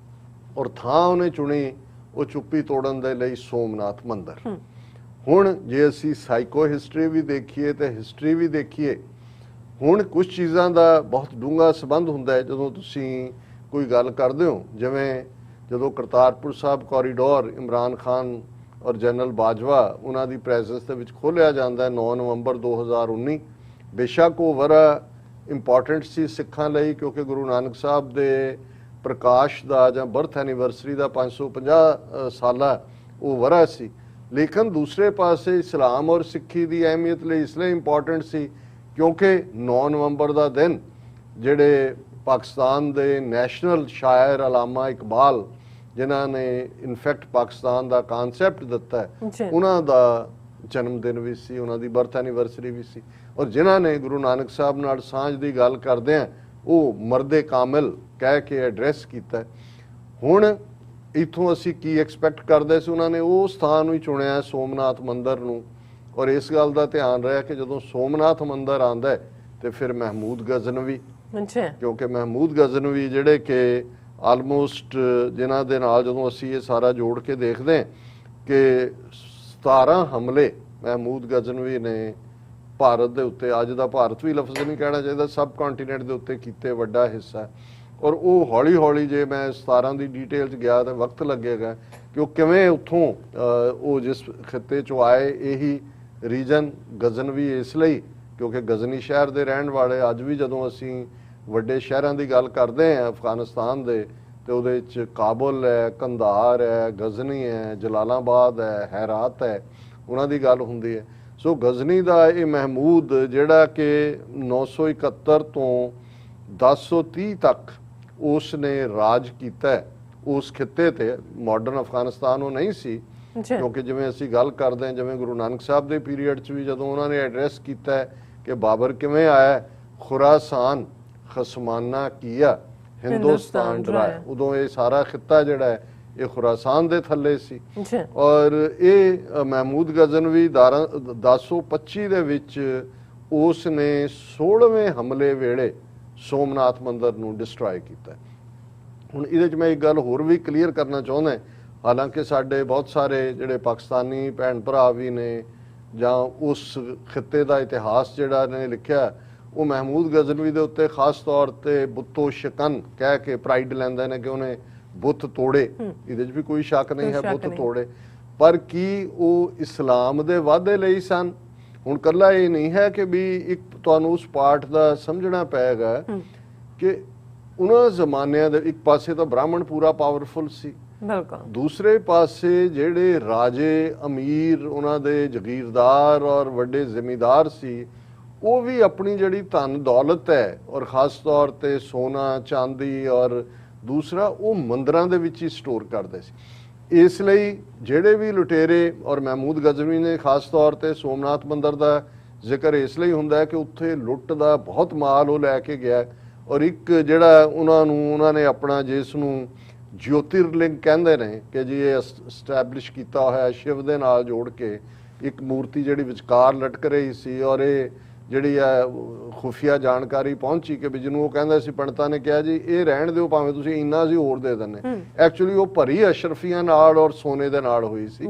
ਔਰ ਥਾਂ ਉਹਨੇ ਚੁਣੀ ਉਹ ਚੁੱਪੀ ਤੋੜਨ ਦੇ ਲਈ ਸੋਮਨਾਥ ਮੰਦਿਰ। ਹੁਣ ਜੇ ਅਸੀਂ ਸਾਈਕੋ ਹਿਸਟਰੀ ਵੀ ਦੇਖੀਏ ਤੇ ਹਿਸਟਰੀ ਵੀ ਦੇਖੀਏ, ਹੁਣ ਕੁਝ ਚੀਜ਼ਾਂ ਦਾ ਬਹੁਤ ਡੂੰਘਾ ਸੰਬੰਧ ਹੁੰਦਾ ਹੈ ਜਦੋਂ ਤੁਸੀਂ ਕੋਈ ਗੱਲ ਕਰਦੇ ਹੋ। ਜਿਵੇਂ ਜਦੋਂ ਕਰਤਾਰਪੁਰ ਸਾਹਿਬ ਕੋਰੀਡੋਰ ਇਮਰਾਨ ਖਾਨ ਔਰ ਜਨਰਲ ਬਾਜਵਾ ਉਹਨਾਂ ਦੀ ਪ੍ਰੈਜ਼ੈਂਸ ਦੇ ਵਿੱਚ ਖੋਲ੍ਹਿਆ ਜਾਂਦਾ ਹੈ 9 ਨਵੰਬਰ 2019, ਬੇਸ਼ੱਕ ਉਹ ਵਰਾ ਇੰਪੋਰਟੈਂਟ ਸੀ ਸਿੱਖਾਂ ਲਈ ਕਿਉਂਕਿ ਗੁਰੂ ਨਾਨਕ ਸਾਹਿਬ ਦੇ ਪ੍ਰਕਾਸ਼ ਦਾ ਜਾਂ ਬਰਥ ਐਨੀਵਰਸਰੀ ਦਾ 550 ਸਾਲਾ ਉਹ ਵਰਾ ਸੀ। ਲੇਕਿਨ ਦੂਸਰੇ ਪਾਸੇ ਇਸਲਾਮ ਔਰ ਸਿੱਖੀ ਦੀ ਅਹਿਮੀਅਤ ਲਈ ਇਸ ਲਈ ਇੰਪੋਰਟੈਂਟ ਸੀ ਕਿਉਂਕਿ 9 ਨਵੰਬਰ ਦਾ ਦਿਨ ਜਿਹੜੇ ਪਾਕਿਸਤਾਨ ਦੇ ਨੈਸ਼ਨਲ ਸ਼ਾਇਰ ਅਲਾਮਾ ਇਕਬਾਲ ਜਿਨ੍ਹਾਂ ਨੇ ਇਨਫੈਕਟ ਪਾਕਿਸਤਾਨ ਦਾ ਕਾਨਸੈਪਟ ਦਿੱਤਾ ਉਹਨਾਂ ਦਾ ਜਨਮ ਦਿਨ ਵੀ ਸੀ, ਉਹਨਾਂ ਦੀ ਬਰਥ ਐਨੀਵਰਸਰੀ ਵੀ ਸੀ, ਔਰ ਜਿਨ੍ਹਾਂ ਨੇ ਗੁਰੂ ਨਾਨਕ ਸਾਹਿਬ ਨਾਲ ਸਾਂਝ ਦੀ ਗੱਲ ਕਰਦੇ ਆ ਉਹ ਮਰਦੇ ਕਾਮਿਲ ਕਹਿ ਕੇ ਐਡਰੈਸ ਕੀਤਾ। ਹੁਣ ਇੱਥੋਂ ਅਸੀਂ ਕੀ ਐਕਸਪੈਕਟ ਕਰਦੇ ਸੀ, ਉਹਨਾਂ ਨੇ ਉਹ ਸਥਾਨ ਨੂੰ ਹੀ ਚੁਣਿਆ ਸੋਮਨਾਥ ਮੰਦਿਰ ਨੂੰ। ਔਰ ਇਸ ਗੱਲ ਦਾ ਧਿਆਨ ਰਿਹਾ ਕਿ ਜਦੋਂ ਸੋਮਨਾਥ ਮੰਦਿਰ ਆਂਦਾ ਤੇ ਫਿਰ ਮਹਿਮੂਦ ਗਜ਼ਨਵੀ, ਕਿਉਂਕਿ ਮਹਿਮੂਦ ਗਜ਼ਨਵੀ ਜਿਹੜੇ ਕਿ ਆਲਮੋਸਟ ਜਿਨ੍ਹਾਂ ਦੇ ਨਾਲ ਜਦੋਂ ਅਸੀਂ ਇਹ ਸਾਰਾ ਜੋੜ ਕੇ ਦੇਖਦੇ ਹਾਂ ਕਿ 17 ਹਮਲੇ ਮਹਿਮੂਦ ਗਜ਼ਨਵੀ ਨੇ ਭਾਰਤ ਦੇ ਉੱਤੇ, ਅੱਜ ਦਾ ਭਾਰਤ ਵੀ ਲਫ਼ਜ਼ ਨਹੀਂ ਕਹਿਣਾ ਚਾਹੀਦਾ, ਸਬ ਕੰਟੀਨੈਂਟ ਦੇ ਉੱਤੇ ਕੀਤੇ ਵੱਡਾ ਹਿੱਸਾ। ਔਰ ਉਹ ਹੌਲੀ ਹੌਲੀ ਜੇ ਮੈਂ 17 ਦੀ ਡਿਟੇਲ 'ਚ ਗਿਆ ਤਾਂ ਵਕਤ ਲੱਗੇਗਾ ਕਿ ਉਹ ਕਿਵੇਂ ਉੱਥੋਂ ਉਹ ਜਿਸ ਖਿੱਤੇ 'ਚੋਂ ਆਏ, ਇਹੀ ਰੀਜਨ ਗਜ਼ਨਵੀ ਇਸ ਲਈ ਕਿਉਂਕਿ ਗਜ਼ਨੀ ਸ਼ਹਿਰ ਦੇ ਰਹਿਣ ਵਾਲੇ ਅੱਜ ਵੀ ਜਦੋਂ ਅਸੀਂ ਵੱਡੇ ਸ਼ਹਿਰਾਂ ਦੀ ਗੱਲ ਕਰਦੇ ਆ ਅਫਗਾਨਿਸਤਾਨ ਦੇ, ਤੇ ਉਹਦੇ ਵਿੱਚ ਕਾਬੁਲ ਹੈ, ਕੰਧਾਰ ਹੈ, ਗਜ਼ਨੀ ਹੈ, ਜਲਾਲਾਬਾਦ ਹੈ, ਹੈਰਾਤ ਹੈ, ਉਹਨਾਂ ਦੀ ਗੱਲ ਹੁੰਦੀ ਹੈ। ਸੋ ਗਜ਼ਨੀ ਦਾ ਇਹ ਮਹਿਮੂਦ ਜਿਹੜਾ ਕਿ 971 ਤੋਂ 1030 ਤੱਕ ਉਸ ਨੇ ਰਾਜ ਕੀਤਾ ਹੈ ਉਸ ਖਿੱਤੇ ਤੇ। ਮਾਡਰਨ ਅਫਗਾਨਿਸਤਾਨ ਉਹ ਨਹੀਂ ਸੀ, ਕਿਉਂਕਿ ਜਿਵੇਂ ਅਸੀਂ ਗੱਲ ਕਰਦੇ ਹਾਂ, ਜਿਵੇਂ ਗੁਰੂ ਨਾਨਕ ਸਾਹਿਬ ਦੇ ਪੀਰੀਅਡ 'ਚ ਵੀ ਜਦੋਂ ਉਹਨਾਂ ਨੇ ਐਡਰੈਸ ਕੀਤਾ ਹੈ ਕਿ ਬਾਬਰ ਕਿਵੇਂ ਆਇਆ, ਖੁਰਾਸਾਨ ਖਸਮਾਨਾ ਕੀਆ ਹਿੰਦੁਸਤਾਨ ਡਰਾਇਆ, ਉਦੋਂ ਇਹ ਸਾਰਾ ਖਿੱਤਾ ਜਿਹੜਾ ਹੈ ਇਹ ਖੁਰਾਸਾਨ ਦੇ ਥੱਲੇ ਸੀ। ਔਰ ਇਹ ਮਹਿਮੂਦ ਗਜ਼ਨਵੀ 1025 ਦੇ ਵਿੱਚ ਉਸ ਨੇ 16ਵੇਂ ਹਮਲੇ ਵੇਲੇ ਸੋਮਨਾਥ ਮੰਦਿਰ ਨੂੰ ਡਿਸਟਰੋਏ ਕੀਤਾ। ਹੁਣ ਇਹਦੇ 'ਚ ਮੈਂ ਇੱਕ ਗੱਲ ਹੋਰ ਵੀ ਕਲੀਅਰ ਕਰਨਾ ਚਾਹੁੰਦਾ, ਹਾਲਾਂਕਿ ਸਾਡੇ ਬਹੁਤ ਸਾਰੇ ਜਿਹੜੇ ਪਾਕਿਸਤਾਨੀ ਭੈਣ ਭਰਾ ਵੀ ਨੇ ਜਾਂ ਉਸ ਖਿੱਤੇ ਦਾ ਇਤਿਹਾਸ ਜਿਹੜਾ ਨੇ ਲਿਖਿਆ, ਉਹ ਮਹਿਮੂਦ ਗਜ਼ਨਵੀ ਦੇ ਉੱਤੇ ਖਾਸ ਤੌਰ ਤੇ ਬੁੱਤੋ ਸ਼ਕਨ ਕਹਿ ਕੇ ਪ੍ਰਾਈਡ ਲੈਂਦੇ ਨੇ ਕਿ ਉਹਨੇ ਬੁੱਤ ਤੋੜੇ। ਇਹਦੇ 'ਚ ਵੀ ਕੋਈ ਸ਼ੱਕ ਨਹੀਂ ਹੈ, ਬੁੱਤ ਤੋੜੇ, ਪਰ ਕੀ ਉਹ ਇਸਲਾਮ ਦੇ ਵਾਧੇ ਲਈ ਸਨ? ਹੁਣ ਕੱਲਾ ਇਹ ਨਹੀਂ ਹੈ ਕਿ ਵੀ ਇੱਕ ਤੁਹਾਨੂੰ ਉਸ ਪਾਠ ਦਾ ਸਮਝਣਾ ਪਏਗਾ ਕਿ ਉਹਨਾਂ ਜ਼ਮਾਨਿਆਂ ਦੇ ਇੱਕ ਪਾਸੇ ਤਾਂ ਬ੍ਰਾਹਮਣ ਪੂਰਾ ਪਾਵਰਫੁਲ ਸੀ, ਦੂਸਰੇ ਪਾਸੇ ਜਿਹੜੇ ਰਾਜੇ ਅਮੀਰ ਉਹਨਾਂ ਦੇ ਜਗੀਰਦਾਰ ਔਰ ਵੱਡੇ ਜ਼ਿਮੀਂਦਾਰ ਸੀ, ਉਹ ਵੀ ਆਪਣੀ ਜਿਹੜੀ ਧਨ ਦੌਲਤ ਹੈ ਔਰ ਖਾਸ ਤੌਰ ਤੇ ਸੋਨਾ ਚਾਂਦੀ ਔਰ ਦੂਸਰਾ ਉਹ ਮੰਦਿਰਾਂ ਦੇ ਵਿੱਚ ਹੀ ਸਟੋਰ ਕਰਦੇ ਸੀ। ਇਸ ਲਈ ਜਿਹੜੇ ਵੀ ਲੁਟੇਰੇ, ਔਰ ਮਹਿਮੂਦ ਗਜ਼ਨਵੀ ਨੇ ਖਾਸ ਤੌਰ ਤੇ ਸੋਮਨਾਥ ਮੰਦਿਰ ਦਾ ਜ਼ਿਕਰ ਇਸ ਲਈ ਹੁੰਦਾ ਹੈ ਕਿ ਉੱਥੇ ਲੁੱਟ ਦਾ ਬਹੁਤ ਮਾਲ ਉਹ ਲੈ ਕੇ ਗਿਆ, ਔਰ ਇੱਕ ਜਿਹੜਾ ਉਹਨਾਂ ਨੇ ਆਪਣਾ ਜਿਸ ਨੂੰ ਜੋਤਿਰਲਿੰਗ ਕਹਿੰਦੇ ਨੇ ਕਿ ਜੀ ਇਹ ਸਟੈਬਲਿਸ਼ ਕੀਤਾ ਹੋਇਆ ਸ਼ਿਵ ਦੇ ਨਾਲ ਜੋੜ ਕੇ ਇੱਕ ਮੂਰਤੀ ਜਿਹੜੀ ਵਿਚਕਾਰ ਲਟਕ ਰਹੀ ਸੀ, ਔਰ ਇਹ ਜਿਹੜੀ ਹੈ ਖੁਫੀਆ ਜਾਣਕਾਰੀ ਪਹੁੰਚੀ ਕਿ ਵੀ ਜਿਹਨੂੰ ਉਹ ਕਹਿੰਦਾ ਸੀ, ਪੰਡਤਾਂ ਨੇ ਕਿਹਾ ਜੀ ਇਹ ਰਹਿਣ ਦਿਓ, ਭਾਵੇਂ ਤੁਸੀਂ ਇੰਨਾ ਸੀ ਹੋਰ ਦੇ ਦਿੰਦੇ। ਐਕਚੁਅਲੀ ਉਹ ਭਰੀ ਅਸ਼ਰਫੀਆਂ ਨਾਲ ਔਰ ਸੋਨੇ ਦੇ ਨਾਲ ਹੋਈ ਸੀ,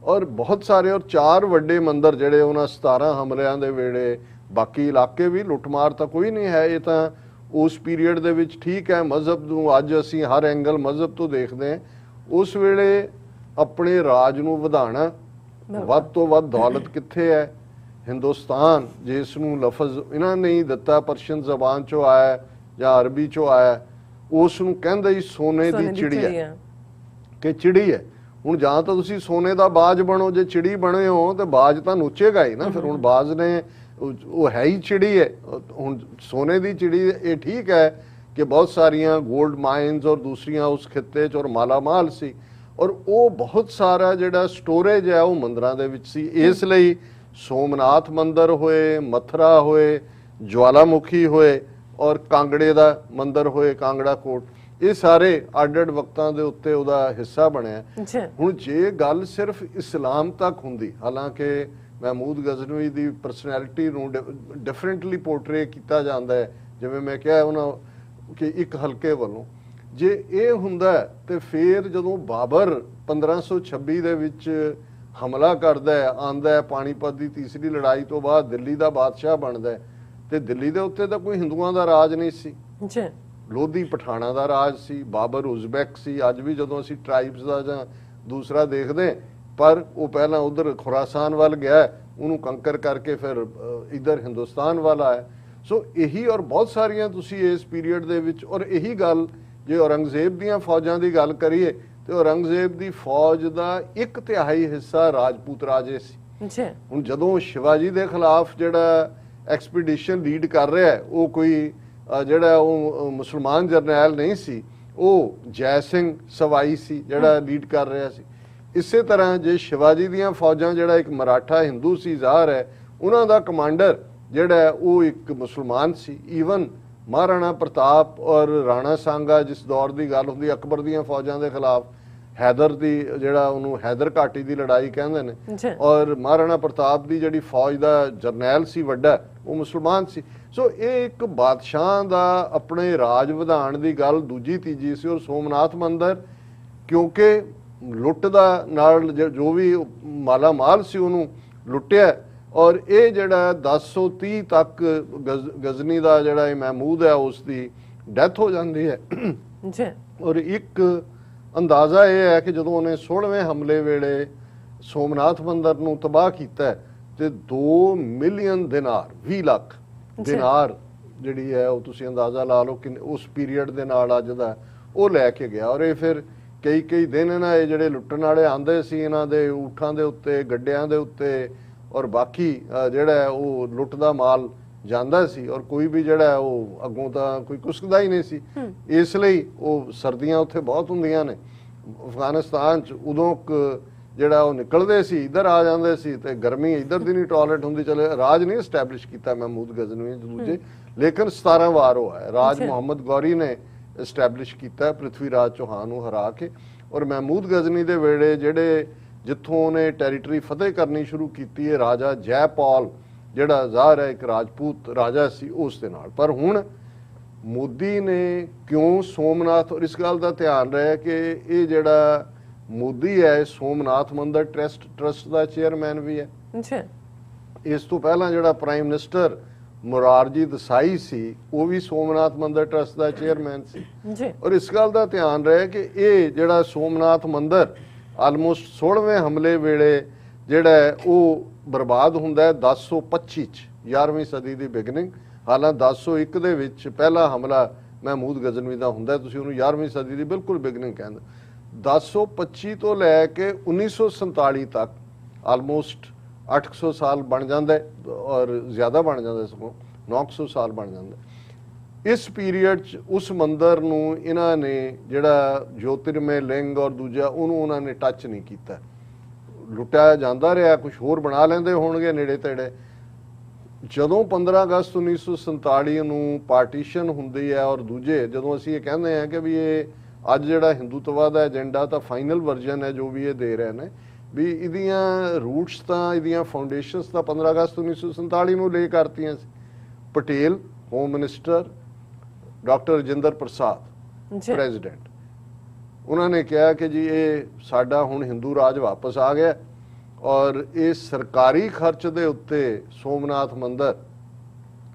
ਔਰ ਬਹੁਤ ਸਾਰੇ ਔਰ 4 ਵੱਡੇ ਮੰਦਿਰ ਜਿਹੜੇ ਉਹਨਾਂ 17 ਹਮਲਿਆਂ ਦੇ ਵੇਲੇ, ਬਾਕੀ ਇਲਾਕੇ ਵੀ ਲੁੱਟਮਾਰ ਤਾਂ ਕੋਈ ਨਹੀਂ ਹੈ। ਇਹ ਤਾਂ ਉਸ ਪੀਰੀਅਡ ਦੇ ਵਿੱਚ ਠੀਕ ਹੈ, ਮਜ਼ਹਬ ਨੂੰ ਅੱਜ ਅਸੀਂ ਹਰ ਐਂਗਲ ਮਜ਼ਹਬ ਤੋਂ ਦੇਖਦੇ ਹਾਂ, ਉਸ ਵੇਲੇ ਆਪਣੇ ਰਾਜ ਨੂੰ ਵਧਾਉਣਾ, ਵੱਧ ਤੋਂ ਵੱਧ ਦੌਲਤ ਕਿੱਥੇ ਹੈ? ਹਿੰਦੁਸਤਾਨ, ਜਿਸ ਨੂੰ ਲਫ਼ਜ਼ ਇਹਨਾਂ ਨੇ ਹੀ ਦਿੱਤਾ, ਪਰਸ਼ੀਅਨ ਜ਼ਬਾਨ ਚੋਂ ਆਇਆ ਜਾਂ ਅਰਬੀ ਚੋਂ ਆਇਆ, ਉਸ ਨੂੰ ਕਹਿੰਦੇ ਹੀ ਸੋਨੇ ਦੀ ਚਿੜੀ ਹੈ ਕਿ ਚਿੜੀ ਹੈ। ਹੁਣ ਜਾਂ ਤਾਂ ਤੁਸੀਂ ਸੋਨੇ ਦਾ ਬਾਜ ਬਣੋ, ਜੇ ਚਿੜੀ ਬਣੇ ਹੋ ਤੇ ਬਾਜ ਤਾਂ ਨੋਚੇਗਾ ਹੀ ਨਾ। ਫਿਰ ਹੁਣ ਬਾਜ ਨੇ ਉਹ ਹੈ ਹੀ ਚਿੜੀ ਹੈ। ਹੁਣ ਸੋਨੇ ਦੀ ਚਿੜੀ ਇਹ ਠੀਕ ਹੈ ਕਿ ਬਹੁਤ ਸਾਰੀਆਂ ਗੋਲਡ ਮਾਈਨਸ ਔਰ ਦੂਸਰੀਆਂ ਉਸ ਖਿੱਤੇ 'ਚ ਔਰ ਮਾਲਾਮਾਲ ਸੀ, ਔਰ ਉਹ ਬਹੁਤ ਸਾਰਾ ਜਿਹੜਾ ਸਟੋਰੇਜ ਹੈ ਉਹ ਮੰਦਿਰਾਂ ਦੇ ਵਿੱਚ ਸੀ। ਇਸ ਲਈ ਸੋਮਨਾਥ ਮੰਦਿਰ ਹੋਏ, ਮਥੁਰਾ ਹੋਏ, ਜਵਾਲਾਮੁਖੀ ਹੋਏ ਔਰ ਕਾਂਗੜੇ ਦਾ ਮੰਦਿਰ ਹੋਏ, ਕਾਂਗੜਾ ਕੋਟ, ਇਹ ਸਾਰੇ ਅੱਡ-ਅੱਡ ਵਕਤਾਂ ਦੇ ਉੱਤੇ ਉਹਦਾ ਹਿੱਸਾ ਬਣਿਆ। ਹੁਣ ਜੇ ਗੱਲ ਸਿਰਫ ਇਸਲਾਮ ਤੱਕ ਹੁੰਦੀ, ਹਾਲਾਂਕਿ ਮਹਿਮੂਦ ਗਜ਼ਨਵੀ ਦੀ ਪਰਸਨੈਲਿਟੀ ਨੂੰ ਡਿਫਰੈਂਟਲੀ ਪੋਰਟਰੇ ਕੀਤਾ ਜਾਂਦਾ ਹੈ, ਜਿਵੇਂ ਮੈਂ ਕਿਹਾ ਉਹਨਾਂ ਕਿ ਇੱਕ ਹਲਕੇ ਵੱਲੋਂ, ਜੇ ਇਹ ਹੁੰਦਾ ਤੇ ਫਿਰ ਜਦੋਂ ਬਾਬਰ 1526 ਦੇ ਵਿੱਚ ਹਮਲਾ ਕਰਦਾ ਹੈ, ਆਂਦਾ ਹੈ, ਪਾਣੀਪਤ ਦੀ ਤੀਸਰੀ ਲੜਾਈ ਤੋਂ ਬਾਅਦ ਦਿੱਲੀ ਦਾ ਬਾਦਸ਼ਾਹ ਬਣਦਾ ਹੈ, ਤੇ ਦਿੱਲੀ ਦੇ ਉੱਤੇ ਤਾਂ ਕੋਈ ਹਿੰਦੂਆਂ ਦਾ ਰਾਜ ਨਹੀਂ ਸੀ, ਲੋਧੀ ਪਠਾਣਾ ਦਾ ਰਾਜ ਸੀ, ਬਾਬਰ ਉਜ਼ਬੈਕ ਸੀ। ਅੱਜ ਵੀ ਜਦੋਂ ਅਸੀਂ ਟ੍ਰਾਈਬਸ ਦਾ ਜਾਂ ਦੂਸਰਾ ਦੇਖਦੇ, ਪਰ ਉਹ ਪਹਿਲਾਂ ਉਧਰ ਖੁਰਾਸਾਨ ਵੱਲ ਗਿਆ, ਉਹਨੂੰ ਕੰਕਰ ਕਰਕੇ ਫਿਰ ਇੱਧਰ ਹਿੰਦੁਸਤਾਨ ਵੱਲ ਆਇਆ। ਸੋ ਇਹੀ ਔਰ ਬਹੁਤ ਸਾਰੀਆਂ ਤੁਸੀਂ ਇਸ ਪੀਰੀਅਡ ਦੇ ਵਿੱਚ, ਔਰ ਇਹੀ ਗੱਲ ਜੇ ਔਰੰਗਜ਼ੇਬ ਦੀਆਂ ਫੌਜਾਂ ਦੀ ਗੱਲ ਕਰੀਏ ਤੇ ਔਰੰਗਜ਼ੇਬ ਦੀ ਫੌਜ ਦਾ 1/3 ਹਿੱਸਾ ਰਾਜਪੂਤ ਰਾਜੇ ਸੀ। ਹੁਣ ਜਦੋਂ ਸ਼ਿਵਾਜੀ ਦੇ ਖਿਲਾਫ ਜਿਹੜਾ ਐਕਸਪੀਡੀਸ਼ਨ ਲੀਡ ਕਰ ਰਿਹਾ ਹੈ, ਉਹ ਕੋਈ ਜਿਹੜਾ ਉਹ ਮੁਸਲਮਾਨ ਜਰਨੈਲ ਨਹੀਂ ਸੀ, ਉਹ ਜੈ ਸਿੰਘ ਸਵਾਈ ਸੀ ਜਿਹੜਾ ਲੀਡ ਕਰ ਰਿਹਾ ਸੀ। ਇਸੇ ਤਰ੍ਹਾਂ ਜੇ ਸ਼ਿਵਾਜੀ ਦੀਆਂ ਫੌਜਾਂ ਜਿਹੜਾ ਇੱਕ ਮਰਾਠਾ ਹਿੰਦੂ ਸੀ ਜ਼ਾਹਰ ਹੈ, ਉਹਨਾਂ ਦਾ ਕਮਾਂਡਰ ਜਿਹੜਾ ਉਹ ਇੱਕ ਮੁਸਲਮਾਨ ਸੀ। ਈਵਨ ਮਹਾਰਾਣਾ ਪ੍ਰਤਾਪ ਔਰ ਰਾਣਾ ਸਾਂਗਾ, ਜਿਸ ਦੌਰ ਦੀ ਗੱਲ ਹੁੰਦੀ ਅਕਬਰ ਦੀਆਂ ਫੌਜਾਂ ਦੇ ਖਿਲਾਫ, ਹੈਦਰ ਦੀ ਜਿਹੜਾ ਉਹਨੂੰ ਹੈਦਰ ਘਾਟੀ ਦੀ ਲੜਾਈ ਕਹਿੰਦੇ ਨੇ, ਔਰ ਮਹਾਰਾਣਾ ਪ੍ਰਤਾਪ ਦੀ ਜਿਹੜੀ ਫੌਜ ਦਾ ਜਰਨੈਲ ਸੀ ਵੱਡਾ, ਉਹ ਮੁਸਲਮਾਨ ਸੀ। ਸੋ ਇਹ ਇੱਕ ਬਾਦਸ਼ਾਹ ਦਾ ਆਪਣੇ ਰਾਜ ਵਧਾਉਣ ਦੀ ਗੱਲ ਦੂਜੀ ਤੀਜੀ ਸੀ। ਔਰ ਸੋਮਨਾਥ ਮੰਦਿਰ ਕਿਉਂਕਿ ਲੁੱਟ ਦਾ ਨਾਲ ਜੋ ਵੀ ਮਾਲਾ ਮਾਲ ਸੀ ਉਹਨੂੰ ਲੁੱਟਿਆ, ਔਰ ਇਹ ਜਿਹੜਾ 1030 ਤੱਕ ਗਜ਼ਨੀ ਦਾ ਜਿਹੜਾ ਇਹ ਮਹਿਮੂਦ ਹੈ ਉਸ ਦੀ ਡੈਥ ਹੋ ਜਾਂਦੀ ਹੈ। ਔਰ ਇੱਕ ਅੰਦਾਜ਼ਾ ਇਹ ਹੈ ਕਿ ਜਦੋਂ ਉਹਨੇ 16ਵੇਂ ਹਮਲੇ ਵੇਲੇ ਸੋਮਨਾਥ ਮੰਦਿਰ ਨੂੰ ਤਬਾਹ ਕੀਤਾ ਤੇ 2 ਮਿਲੀਅਨ ਦਿਨਾਰ, 20 ਲੱਖ ਦਿਨਾਰ ਜਿਹੜੀ ਹੈ ਉਹ ਤੁਸੀਂ ਅੰਦਾਜ਼ਾ ਲਾ ਲਓ ਕਿ ਉਸ ਪੀਰੀਅਡ ਦੇ ਨਾਲ ਅੱਜ ਦਾ ਉਹ ਲੈ ਕੇ ਗਿਆ। ਔਰ ਇਹ ਫਿਰ ਕਈ ਦਿਨ ਇਹਨਾਂ ਇਹ ਜਿਹੜੇ ਲੁੱਟਣ ਵਾਲੇ ਆਂਦੇ ਸੀ ਇਹਨਾਂ ਦੇ ਊਠਾਂ ਦੇ ਉੱਤੇ, ਗੱਡਿਆਂ ਦੇ ਉੱਤੇ, ਔਰ ਬਾਕੀ ਜਿਹੜਾ ਉਹ ਲੁੱਟ ਦਾ ਮਾਲ ਜਾਂਦਾ ਸੀ, ਔਰ ਕੋਈ ਵੀ ਜਿਹੜਾ ਉਹ ਅੱਗੋਂ ਤਾਂ ਕੋਈ ਕੁਸਕਦਾ ਹੀ ਨਹੀਂ ਸੀ। ਇਸ ਲਈ ਉਹ ਸਰਦੀਆਂ ਉੱਥੇ ਬਹੁਤ ਹੁੰਦੀਆਂ ਨੇ ਅਫਗਾਨਿਸਤਾਨ 'ਚ, ਉਦੋਂ ਜਿਹੜਾ ਉਹ ਨਿਕਲਦੇ ਸੀ ਇੱਧਰ ਆ ਜਾਂਦੇ ਸੀ, ਤੇ ਗਰਮੀ ਇੱਧਰ ਦੀ ਨਹੀਂ ਟੋਲਰੇਟ ਹੁੰਦੀ। ਚਲੇ ਰਾਜ ਨਹੀਂ ਐਸਟੈਬਲਿਸ਼ ਕੀਤਾ ਮਹਿਮੂਦ ਗਜ਼ਨਵੀ ਦੂਜੇ, ਲੇਕਿਨ 17 ਵਾਰ ਉਹ ਹੈ ਰਾਜ ਮੁਹੰਮਦ ਗੌਰੀ ਨੇ ਐਸਟੈਬਲਿਸ਼ ਕੀਤਾ ਪ੍ਰਿਥਵੀ ਰਾਜ ਚੌਹਾਨ ਨੂੰ ਹਰਾ ਕੇ। ਔਰ ਮਹਿਮੂਦ ਗਜ਼ਨੀ ਦੇ ਵੇਲੇ ਜਿਹੜੇ ਜਿੱਥੋਂ ਉਹਨੇ ਟੈਰੀਟਰੀ ਫਤਿਹ ਕਰਨੀ ਸ਼ੁਰੂ ਕੀਤੀ ਹੈ ਰਾਜਾ ਜੈਪਾਲ, ਜਿਹੜਾ ਜ਼ਾਹਰ ਹੈ ਇੱਕ ਰਾਜਪੂਤ ਰਾਜਾ ਸੀ, ਉਸ ਦੇ ਨਾਲ। ਪਰ ਹੁਣ ਮੋਦੀ ਨੇ ਕਿਉਂ ਸੋਮਨਾਥ, ਔਰ ਇਸ ਗੱਲ ਦਾ ਧਿਆਨ ਰਿਹਾ ਕਿ ਇਹ ਜਿਹੜਾ ਮੋਦੀ ਹੈ ਸੋਮਨਾਥ ਮੰਦਰ ਟਰਸਟ ਦਾ ਚੇਅਰਮੈਨ ਵੀ ਹੈ। ਇਸ ਤੋਂ ਪਹਿਲਾਂ ਜਿਹੜਾ ਪ੍ਰਾਈਮ ਮਿਨਿਸਟਰ ਮੁਰਾਰਜੀ ਦੇਸਾਈ ਸੀ ਉਹ ਵੀ ਸੋਮਨਾਥ ਮੰਦਰ ਟਰਸਟ ਦਾ ਚੇਅਰਮੈਨ ਸੀ। ਔਰ ਇਸ ਗੱਲ ਦਾ ਧਿਆਨ ਰਿਹਾ ਕਿ ਇਹ ਜਿਹੜਾ ਸੋਮਨਾਥ ਮੰਦਰ ਆਲਮੋਸਟ 16ਵੇਂ ਹਮਲੇ ਵੇਲੇ ਜਿਹੜਾ ਉਹ ਬਰਬਾਦ ਹੁੰਦਾ ਹੈ 1025 ਚ, 11ਵੀਂ ਸਦੀ ਦੀ ਬਿਗਨਿੰਗ। ਹਾਲਾਂਕਿ 1001 ਦੇ ਵਿੱਚ ਪਹਿਲਾ ਹਮਲਾ ਮਹਿਮੂਦ ਗਜ਼ਨਵੀ ਦਾ ਹੁੰਦਾ, ਤੁਸੀਂ ਉਹਨੂੰ 11ਵੀਂ ਸਦੀ ਦੀ ਬਿਲਕੁਲ ਬਿਗਨਿੰਗ ਕਹਿੰਦੇ। 1025 ਤੋਂ ਲੈ ਕੇ 1947 ਤੱਕ ਆਲਮੋਸਟ 800 ਸਾਲ ਬਣ ਜਾਂਦਾ ਔਰ ਜ਼ਿਆਦਾ ਬਣ ਜਾਂਦਾ, ਸਗੋਂ 900 ਸਾਲ ਬਣ ਜਾਂਦਾ। ਇਸ ਪੀਰੀਅਡ 'ਚ ਉਸ ਮੰਦਰ ਨੂੰ ਇਹਨਾਂ ਨੇ ਜਿਹੜਾ ਜੋਤਿਰਮय ਲਿੰਗ ਔਰ ਦੂਜਾ ਉਹਨੂੰ ਉਹਨਾਂ ਨੇ ਟੱਚ ਨਹੀਂ ਕੀਤਾ, ਲੁੱਟਿਆ ਜਾਂਦਾ ਰਿਹਾ। ਕੁਝ ਹੋਰ ਬਣਾ ਲੈਂਦੇ ਹੋਣਗੇ ਨੇੜੇ ਤੇੜੇ। ਜਦੋਂ 15 ਅਗਸਤ 1947 ਨੂੰ ਪਾਰਟੀਸ਼ਨ ਹੁੰਦੀ ਹੈ ਔਰ ਦੂਜੇ ਜਦੋਂ ਅਸੀਂ ਇਹ ਕਹਿੰਦੇ ਹਾਂ ਕਿ ਵੀ ਇਹ ਅੱਜ ਜਿਹੜਾ ਹਿੰਦੂਤਵਾ ਦਾ ਏਜੰਡਾ ਤਾਂ ਫਾਈਨਲ ਵਰਜ਼ਨ ਹੈ ਜੋ ਵੀ ਇਹ ਦੇ ਰਹੇ ਨੇ, ਵੀ ਇਹਦੀਆਂ ਰੂਟਸ ਤਾਂ ਇਹਦੀਆਂ ਫਾਊਂਡੇਸ਼ਨਸ ਤਾਂ 15 ਅਗਸਤ 1947 ਨੂੰ ਲੇ ਕਰਤੀਆਂ ਸੀ। Patel home minister, doctor Rajinder Prasad president, ਉਹਨਾਂ ਨੇ ਕਿਹਾ ਕਿ ਜੀ ਇਹ ਸਾਡਾ ਹੁਣ ਹਿੰਦੂ ਰਾਜ ਵਾਪਸ ਆ ਗਿਆ ਔਰ ਇਹ ਸਰਕਾਰੀ ਖਰਚ ਦੇ ਉੱਤੇ ਸੋਮਨਾਥ ਮੰਦਰ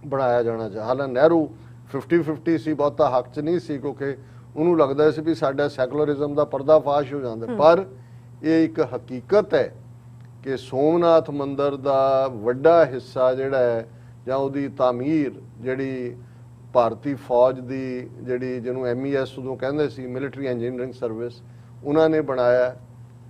ਬਣਾਇਆ ਜਾਣਾ ਚਾਹੀਦਾ। ਹਾਲਾਂਕਿ ਨਹਿਰੂ 50-50 ਸੀ, ਬਹੁਤਾ ਹੱਕ 'ਚ ਨਹੀਂ ਸੀ, ਕਿਉਂਕਿ ਉਹਨੂੰ ਲੱਗਦਾ ਸੀ ਵੀ ਸਾਡਾ ਸੈਕੂਲਰਿਜ਼ਮ ਦਾ ਪਰਦਾਫਾਸ਼ ਹੋ ਜਾਂਦਾ। ਪਰ ਇਹ ਇੱਕ ਹਕੀਕਤ ਹੈ ਕਿ ਸੋਮਨਾਥ ਮੰਦਰ ਦਾ ਵੱਡਾ ਹਿੱਸਾ ਜਿਹੜਾ ਹੈ ਜਾਂ ਉਹਦੀ ਤਾਮੀਰ ਜਿਹੜੀ ਭਾਰਤੀ ਫੌਜ ਦੀ ਜਿਹੜੀ ਜਿਹਨੂੰ MES ਉਦੋਂ ਕਹਿੰਦੇ ਸੀ ਮਿਲਟਰੀ ਇੰਜੀਨੀਅਰਿੰਗ ਸਰਵਿਸ, ਉਹਨਾਂ ਨੇ ਬਣਾਇਆ।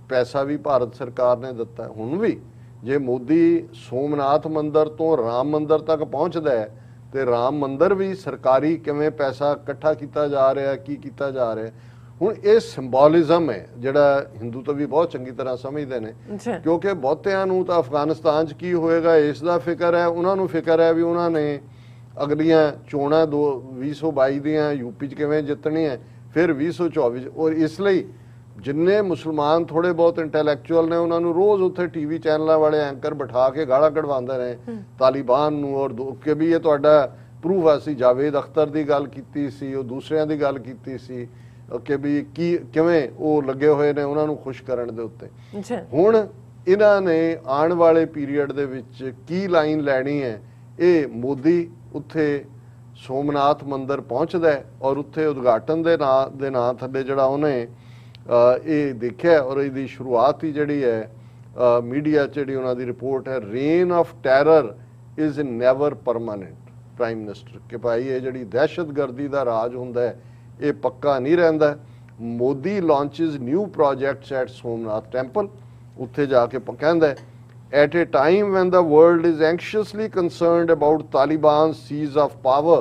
ਪੈਸਾ ਵੀ ਭਾਰਤ ਸਰਕਾਰ ਨੇ ਦਿੱਤਾ। ਹੁਣ ਵੀ ਜੇ ਮੋਦੀ ਸੋਮਨਾਥ ਮੰਦਰ ਤੋਂ ਰਾਮ ਮੰਦਰ ਤੱਕ ਪਹੁੰਚਦਾ ਹੈ ਤੇ ਰਾਮ ਮੰਦਰ ਵੀ ਸਰਕਾਰੀ ਕਿਵੇਂ ਪੈਸਾ ਇਕੱਠਾ ਕੀਤਾ ਜਾ ਰਿਹਾ, ਕੀ ਕੀਤਾ ਜਾ ਰਿਹਾ। ਹੁਣ ਇਹ ਸਿੰਬੋਲਿਜ਼ਮ ਹੈ ਜਿਹੜਾ ਹਿੰਦੂ ਤਾਂ ਵੀ ਬਹੁਤ ਚੰਗੀ ਤਰ੍ਹਾਂ ਸਮਝਦੇ ਨੇ, ਕਿਉਂਕਿ ਬਹੁਤਿਆਂ ਨੂੰ ਤਾਂ ਅਫਗਾਨਿਸਤਾਨ 'ਚ ਕੀ ਹੋਏਗਾ ਇਸ ਦਾ ਫਿਕਰ ਹੈ। ਉਹਨਾਂ ਨੂੰ ਫਿਕਰ ਹੈ ਵੀ ਉਹਨਾਂ ਨੇ ਅਗਲੀਆਂ ਚੋਣਾਂ 2022 ਦੀਆਂ ਯੂਪੀ 'ਚ ਕਿਵੇਂ ਜਿੱਤਣੀਆਂ, ਫਿਰ 2024 ਔਰ ਇਸ ਲਈ ਜਿੰਨੇ ਮੁਸਲਮਾਨ ਥੋੜੇ ਬਹੁਤ ਇੰਟੈਲੈਕਚੁਅਲ ਨੇ ਉਹਨਾਂ ਨੂੰ ਰੋਜ਼ ਉੱਥੇ ਟੀਵੀ ਚੈਨਲਾਂ ਵਾਲੇ ਐਂਕਰ ਬਿਠਾ ਕੇ ਗਾਲਾਂ ਕਢਵਾਉਂਦੇ ਰਹੇ ਤਾਲਿਬਾਨ ਨੂੰ। ਔਰ ਕਿ ਵੀ ਇਹ ਤੁਹਾਡਾ ਪ੍ਰੂਫ ਆ, ਸੀ ਜਾਵੇਦ ਅਖਤਰ ਦੀ ਗੱਲ ਕੀਤੀ ਸੀ, ਉਹ ਦੂਸਰਿਆਂ ਦੀ ਗੱਲ ਕੀਤੀ ਸੀ ਕਿ ਵੀ ਕਿਵੇਂ ਉਹ ਲੱਗੇ ਹੋਏ ਨੇ ਉਹਨਾਂ ਨੂੰ ਖੁਸ਼ ਕਰਨ ਦੇ ਉੱਤੇ। ਹੁਣ ਇਹਨਾਂ ਨੇ ਆਉਣ ਵਾਲੇ ਪੀਰੀਅਡ ਦੇ ਵਿੱਚ ਕੀ ਲਾਈਨ ਲੈਣੀ ਹੈ, ਇਹ ਮੋਦੀ ਉੱਥੇ ਸੋਮਨਾਥ ਮੰਦਰ ਪਹੁੰਚਦਾ ਹੈ ਔਰ ਉੱਥੇ ਉਦਘਾਟਨ ਦੇ ਨਾਂ ਥੱਲੇ ਜਿਹੜਾ ਉਹਨੇ ਇਹ ਦੇਖਿਆ ਔਰ ਇਹਦੀ ਸ਼ੁਰੂਆਤ ਹੀ ਜਿਹੜੀ ਹੈ ਮੀਡੀਆ 'ਚ ਜਿਹੜੀ ਉਹਨਾਂ ਦੀ ਰਿਪੋਰਟ ਹੈ, rain of terror is never permanent prime minister, ਕਿ ਭਾਈ ਇਹ ਜਿਹੜੀ ਦਹਿਸ਼ਤਗਰਦੀ ਦਾ ਰਾਜ ਹੁੰਦਾ ਹੈ ਇਹ ਪੱਕਾ ਨਹੀਂ ਰਹਿੰਦਾ। Modi launches new projects at Somnath temple, ਉੱਥੇ ਜਾ ਕੇ ਕਹਿੰਦਾ at a time when the world is anxiously concerned about Taliban's seize of power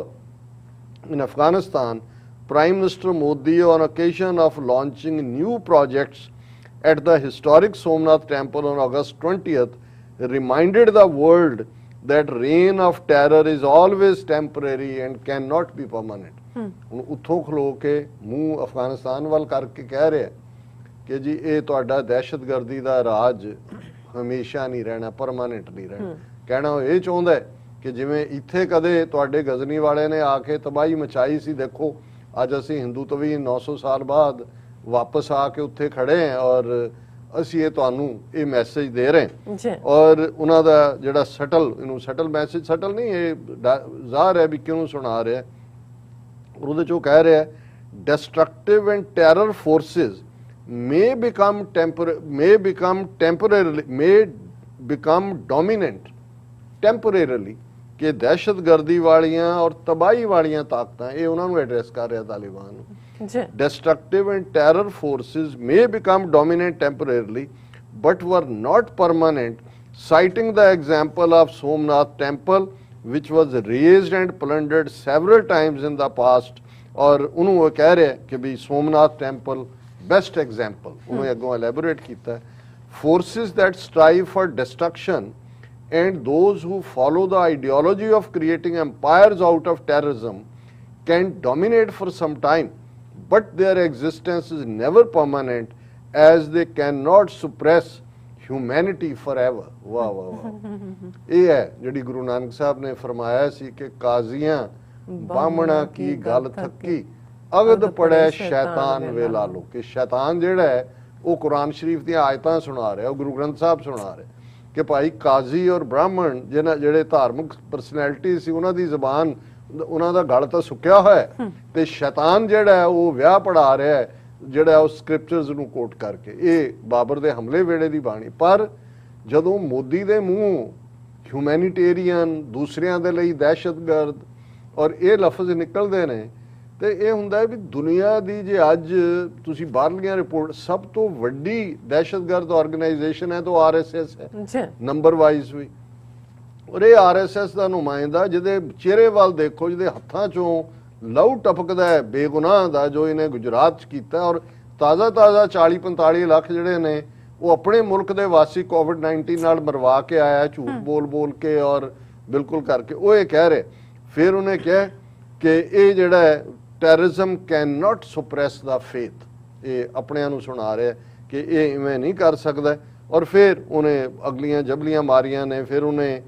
in Afghanistan, Prime Minister Modi, on occasion of launching new projects at the historic Somnath Temple on August 20th, reminded the world that reign of terror is always temporary and cannot be permanent. ਹੁਣ ਉੱਥੋਂ ਖਲੋ ਕੇ ਮੂੰਹ ਅਫਗਾਨਿਸਤਾਨ ਵੱਲ ਕਰਕੇ ਕਹਿ ਰਿਹਾ ਕਿ ਜੀ ਇਹ ਤੁਹਾਡਾ ਦਹਿਸ਼ਤਗਰਦੀ ਦਾ ਰਾਜ ਹਮੇਸ਼ਾ ਨਹੀਂ ਰਹਿਣਾ, ਪਰਮਾਨੈਂਟ ਨਹੀਂ ਰਹਿਣਾ। ਕਹਿਣਾ ਉਹ ਇਹ ਚਾਹੁੰਦਾ ਕਿ ਜਿਵੇਂ ਇੱਥੇ ਕਦੇ ਤੁਹਾਡੇ ਗਜ਼ਨੀ ਵਾਲੇ ਨੇ ਆ ਕੇ ਤਬਾਹੀ ਮਚਾਈ ਸੀ, ਦੇਖੋ ਅੱਜ ਅਸੀਂ ਹਿੰਦੂਤਵੀ 900 ਸਾਲ ਬਾਅਦ ਵਾਪਸ ਆ ਕੇ ਉੱਥੇ ਖੜੇ ਹਾਂ ਔਰ ਅਸੀਂ ਇਹ ਤੁਹਾਨੂੰ ਇਹ ਮੈਸੇਜ ਦੇ ਰਹੇ ਹਾਂ। ਔਰ ਉਹਨਾਂ ਦਾ ਜਿਹੜਾ ਇਹਨੂੰ ਸਟਲ ਮੈਸੇਜ, ਸਟਲ ਨਹੀਂ, ਇਹ ਜ਼ਾਹਰ ਹੈ ਵੀ ਕਿਉਂ ਸੁਣਾ ਰਿਹਾ। ਉਹਦੇ 'ਚ ਉਹ ਕਹਿ ਰਿਹਾ destructive and terror forces may become dominant temporarily ਕਿ ਦਹਿਸ਼ਤਗਰਦੀ ਵਾਲੀਆਂ ਔਰ ਤਬਾਹੀ ਵਾਲੀਆਂ ਤਾਕਤਾਂ ਇਹ ਉਹਨਾਂ ਨੂੰ ਐਡਰੈਸ ਕਰ ਰਿਹਾ ਤਾਲਿਬਾਨ ਨੂੰ। ਜੀ Destructive and terror forces may become dominant temporarily but were not permanent, citing the example of Somnath temple which was razed and plundered several times in the past। और ਉਹਨੂੰ ਉਹ ਕਹਿ ਰਿਹਾ ਕਿ ਵੀ ਸੋਮਨਾਥ ਟੈਂਪਲ ਬੈਸਟ ਐਗਜ਼ਾਮਪਲ ਉਹਨੇ ਅੱਗੋਂ elaborate ਕੀਤਾ। forces that strive for destruction and those who follow the ideology of creating empires out of terrorism can dominate for some time, but their existence is never permanent as they cannot suppress humanity forever। ਵਾਹ ਵਾਹ ਵਾਹ ਇਹ ਹੈ ਜਿਹੜੀ ਗੁਰੂ ਨਾਨਕ ਸਾਹਿਬ ਨੇ ਫਰਮਾਇਆ ਸੀ ਕਿ ਕਾਜ਼ੀਆਂ ਬਾਹਮਣਾ ਕੀ ਗੱਲ ਥੱਕੀ ਅਗਦ ਪੜੈ ਸ਼ੈਤਾਨ ਵੇਲਾ ਲੋ, ਕਿ ਸ਼ੈਤਾਨ ਜਿਹੜਾ ਹੈ ਉਹ ਕੁਰਾਨ ਸ਼ਰੀਫ ਦੀਆਂ ਆਇਤਾਂ ਸੁਣਾ ਰਿਹਾ, ਉਹ ਗੁਰੂ ਗ੍ਰੰਥ ਸਾਹਿਬ ਸੁਣਾ ਰਿਹਾ ਕਿ ਭਾਈ ਕਾਜ਼ੀ ਔਰ ਬ੍ਰਾਹਮਣ ਜਿਹੜੇ ਧਾਰਮਿਕ ਪਰਸਨੈਲਿਟੀ ਸੀ ਉਹਨਾਂ ਦੀ ਜ਼ਬਾਨ ਉਹਨਾਂ ਦਾ ਗਲ ਤਾਂ ਸੁੱਕਿਆ ਹੋਇਆ ਤੇ ਸ਼ੈਤਾਨ ਜਿਹੜਾ ਹੈ ਉਹ ਵਿਆਹ ਪੜਾ ਰਿਹਾ ਹੈ ਜਿਹੜਾ ਉਹ ਸਕ੍ਰਿਪਚਰਸ ਨੂੰ ਕੋਟ ਕਰਕੇ। ਇਹ ਬਾਬਰ ਦੇ ਹਮਲੇ ਵੇਲੇ ਦੀ ਬਾਣੀ। ਪਰ ਜਦੋਂ ਮੋਦੀ ਦੇ ਮੂੰਹੋਂ ਹਿਊਮੈਨਿਟੇਰੀਅਨ, ਦੂਸਰਿਆਂ ਦੇ ਲਈ ਦਹਿਸ਼ਤਗਰਦ ਔਰ ਇਹ ਲਫ਼ਜ਼ ਨਿਕਲਦੇ ਨੇ ਤੇ ਇਹ ਹੁੰਦਾ ਹੈ ਵੀ ਦੁਨੀਆ ਦੀ ਜੇ ਅੱਜ ਤੁਸੀਂ ਬਾਹਰਲੀਆਂ ਰਿਪੋਰਟ, ਸਭ ਤੋਂ ਵੱਡੀ ਦਹਿਸ਼ਤਗਰਦ ਆਰਗੇਨਾਈਜੇਸ਼ਨ ਹੈ ਤਾਂ RSS ਹੈ ਨੰਬਰ ਵਾਈਜ਼ ਵੀ। ਔਰ ਇਹ RSS ਦਾ ਨੁਮਾਇੰਦਾ ਜਿਹਦੇ ਚਿਹਰੇ ਵੱਲ ਦੇਖੋ, ਜਿਹਦੇ ਹੱਥਾਂ ਚੋਂ ਲਹੂ ਟਪਕਦਾ ਹੈ ਬੇਗੁਨਾਹ ਦਾ, ਜੋ ਇਹਨੇ ਗੁਜਰਾਤ 'ਚ ਕੀਤਾ। ਔਰ ਤਾਜ਼ਾ 40-45 ਲੱਖ ਜਿਹੜੇ ਨੇ ਉਹ ਆਪਣੇ ਮੁਲਕ ਦੇ ਵਾਸੀ COVID-19 ਨਾਲ ਮਰਵਾ ਕੇ ਆਇਆ ਝੂਠ ਬੋਲ ਕੇ ਔਰ ਬਿਲਕੁਲ ਕਰਕੇ। ਉਹ ਇਹ ਕਹਿ ਰਹੇ, ਫਿਰ ਉਹਨੇ ਕਿਹਾ ਕਿ ਇਹ ਜਿਹੜਾ ਹੈ terrorism can not suppress the faith. ਇਹ ਆਪਣਿਆਂ ਨੂੰ ਸੁਣਾ ਰਿਹਾ ਕਿ ਇਹ ਇਵੇਂ ਨਹੀਂ ਕਰ ਸਕਦਾ। ਔਰ ਫਿਰ ਉਹਨੇ ਅਗਲੀਆਂ ਜਬਲੀਆਂ ਮਾਰੀਆਂ ਨੇ। ਫਿਰ ਉਹਨੇ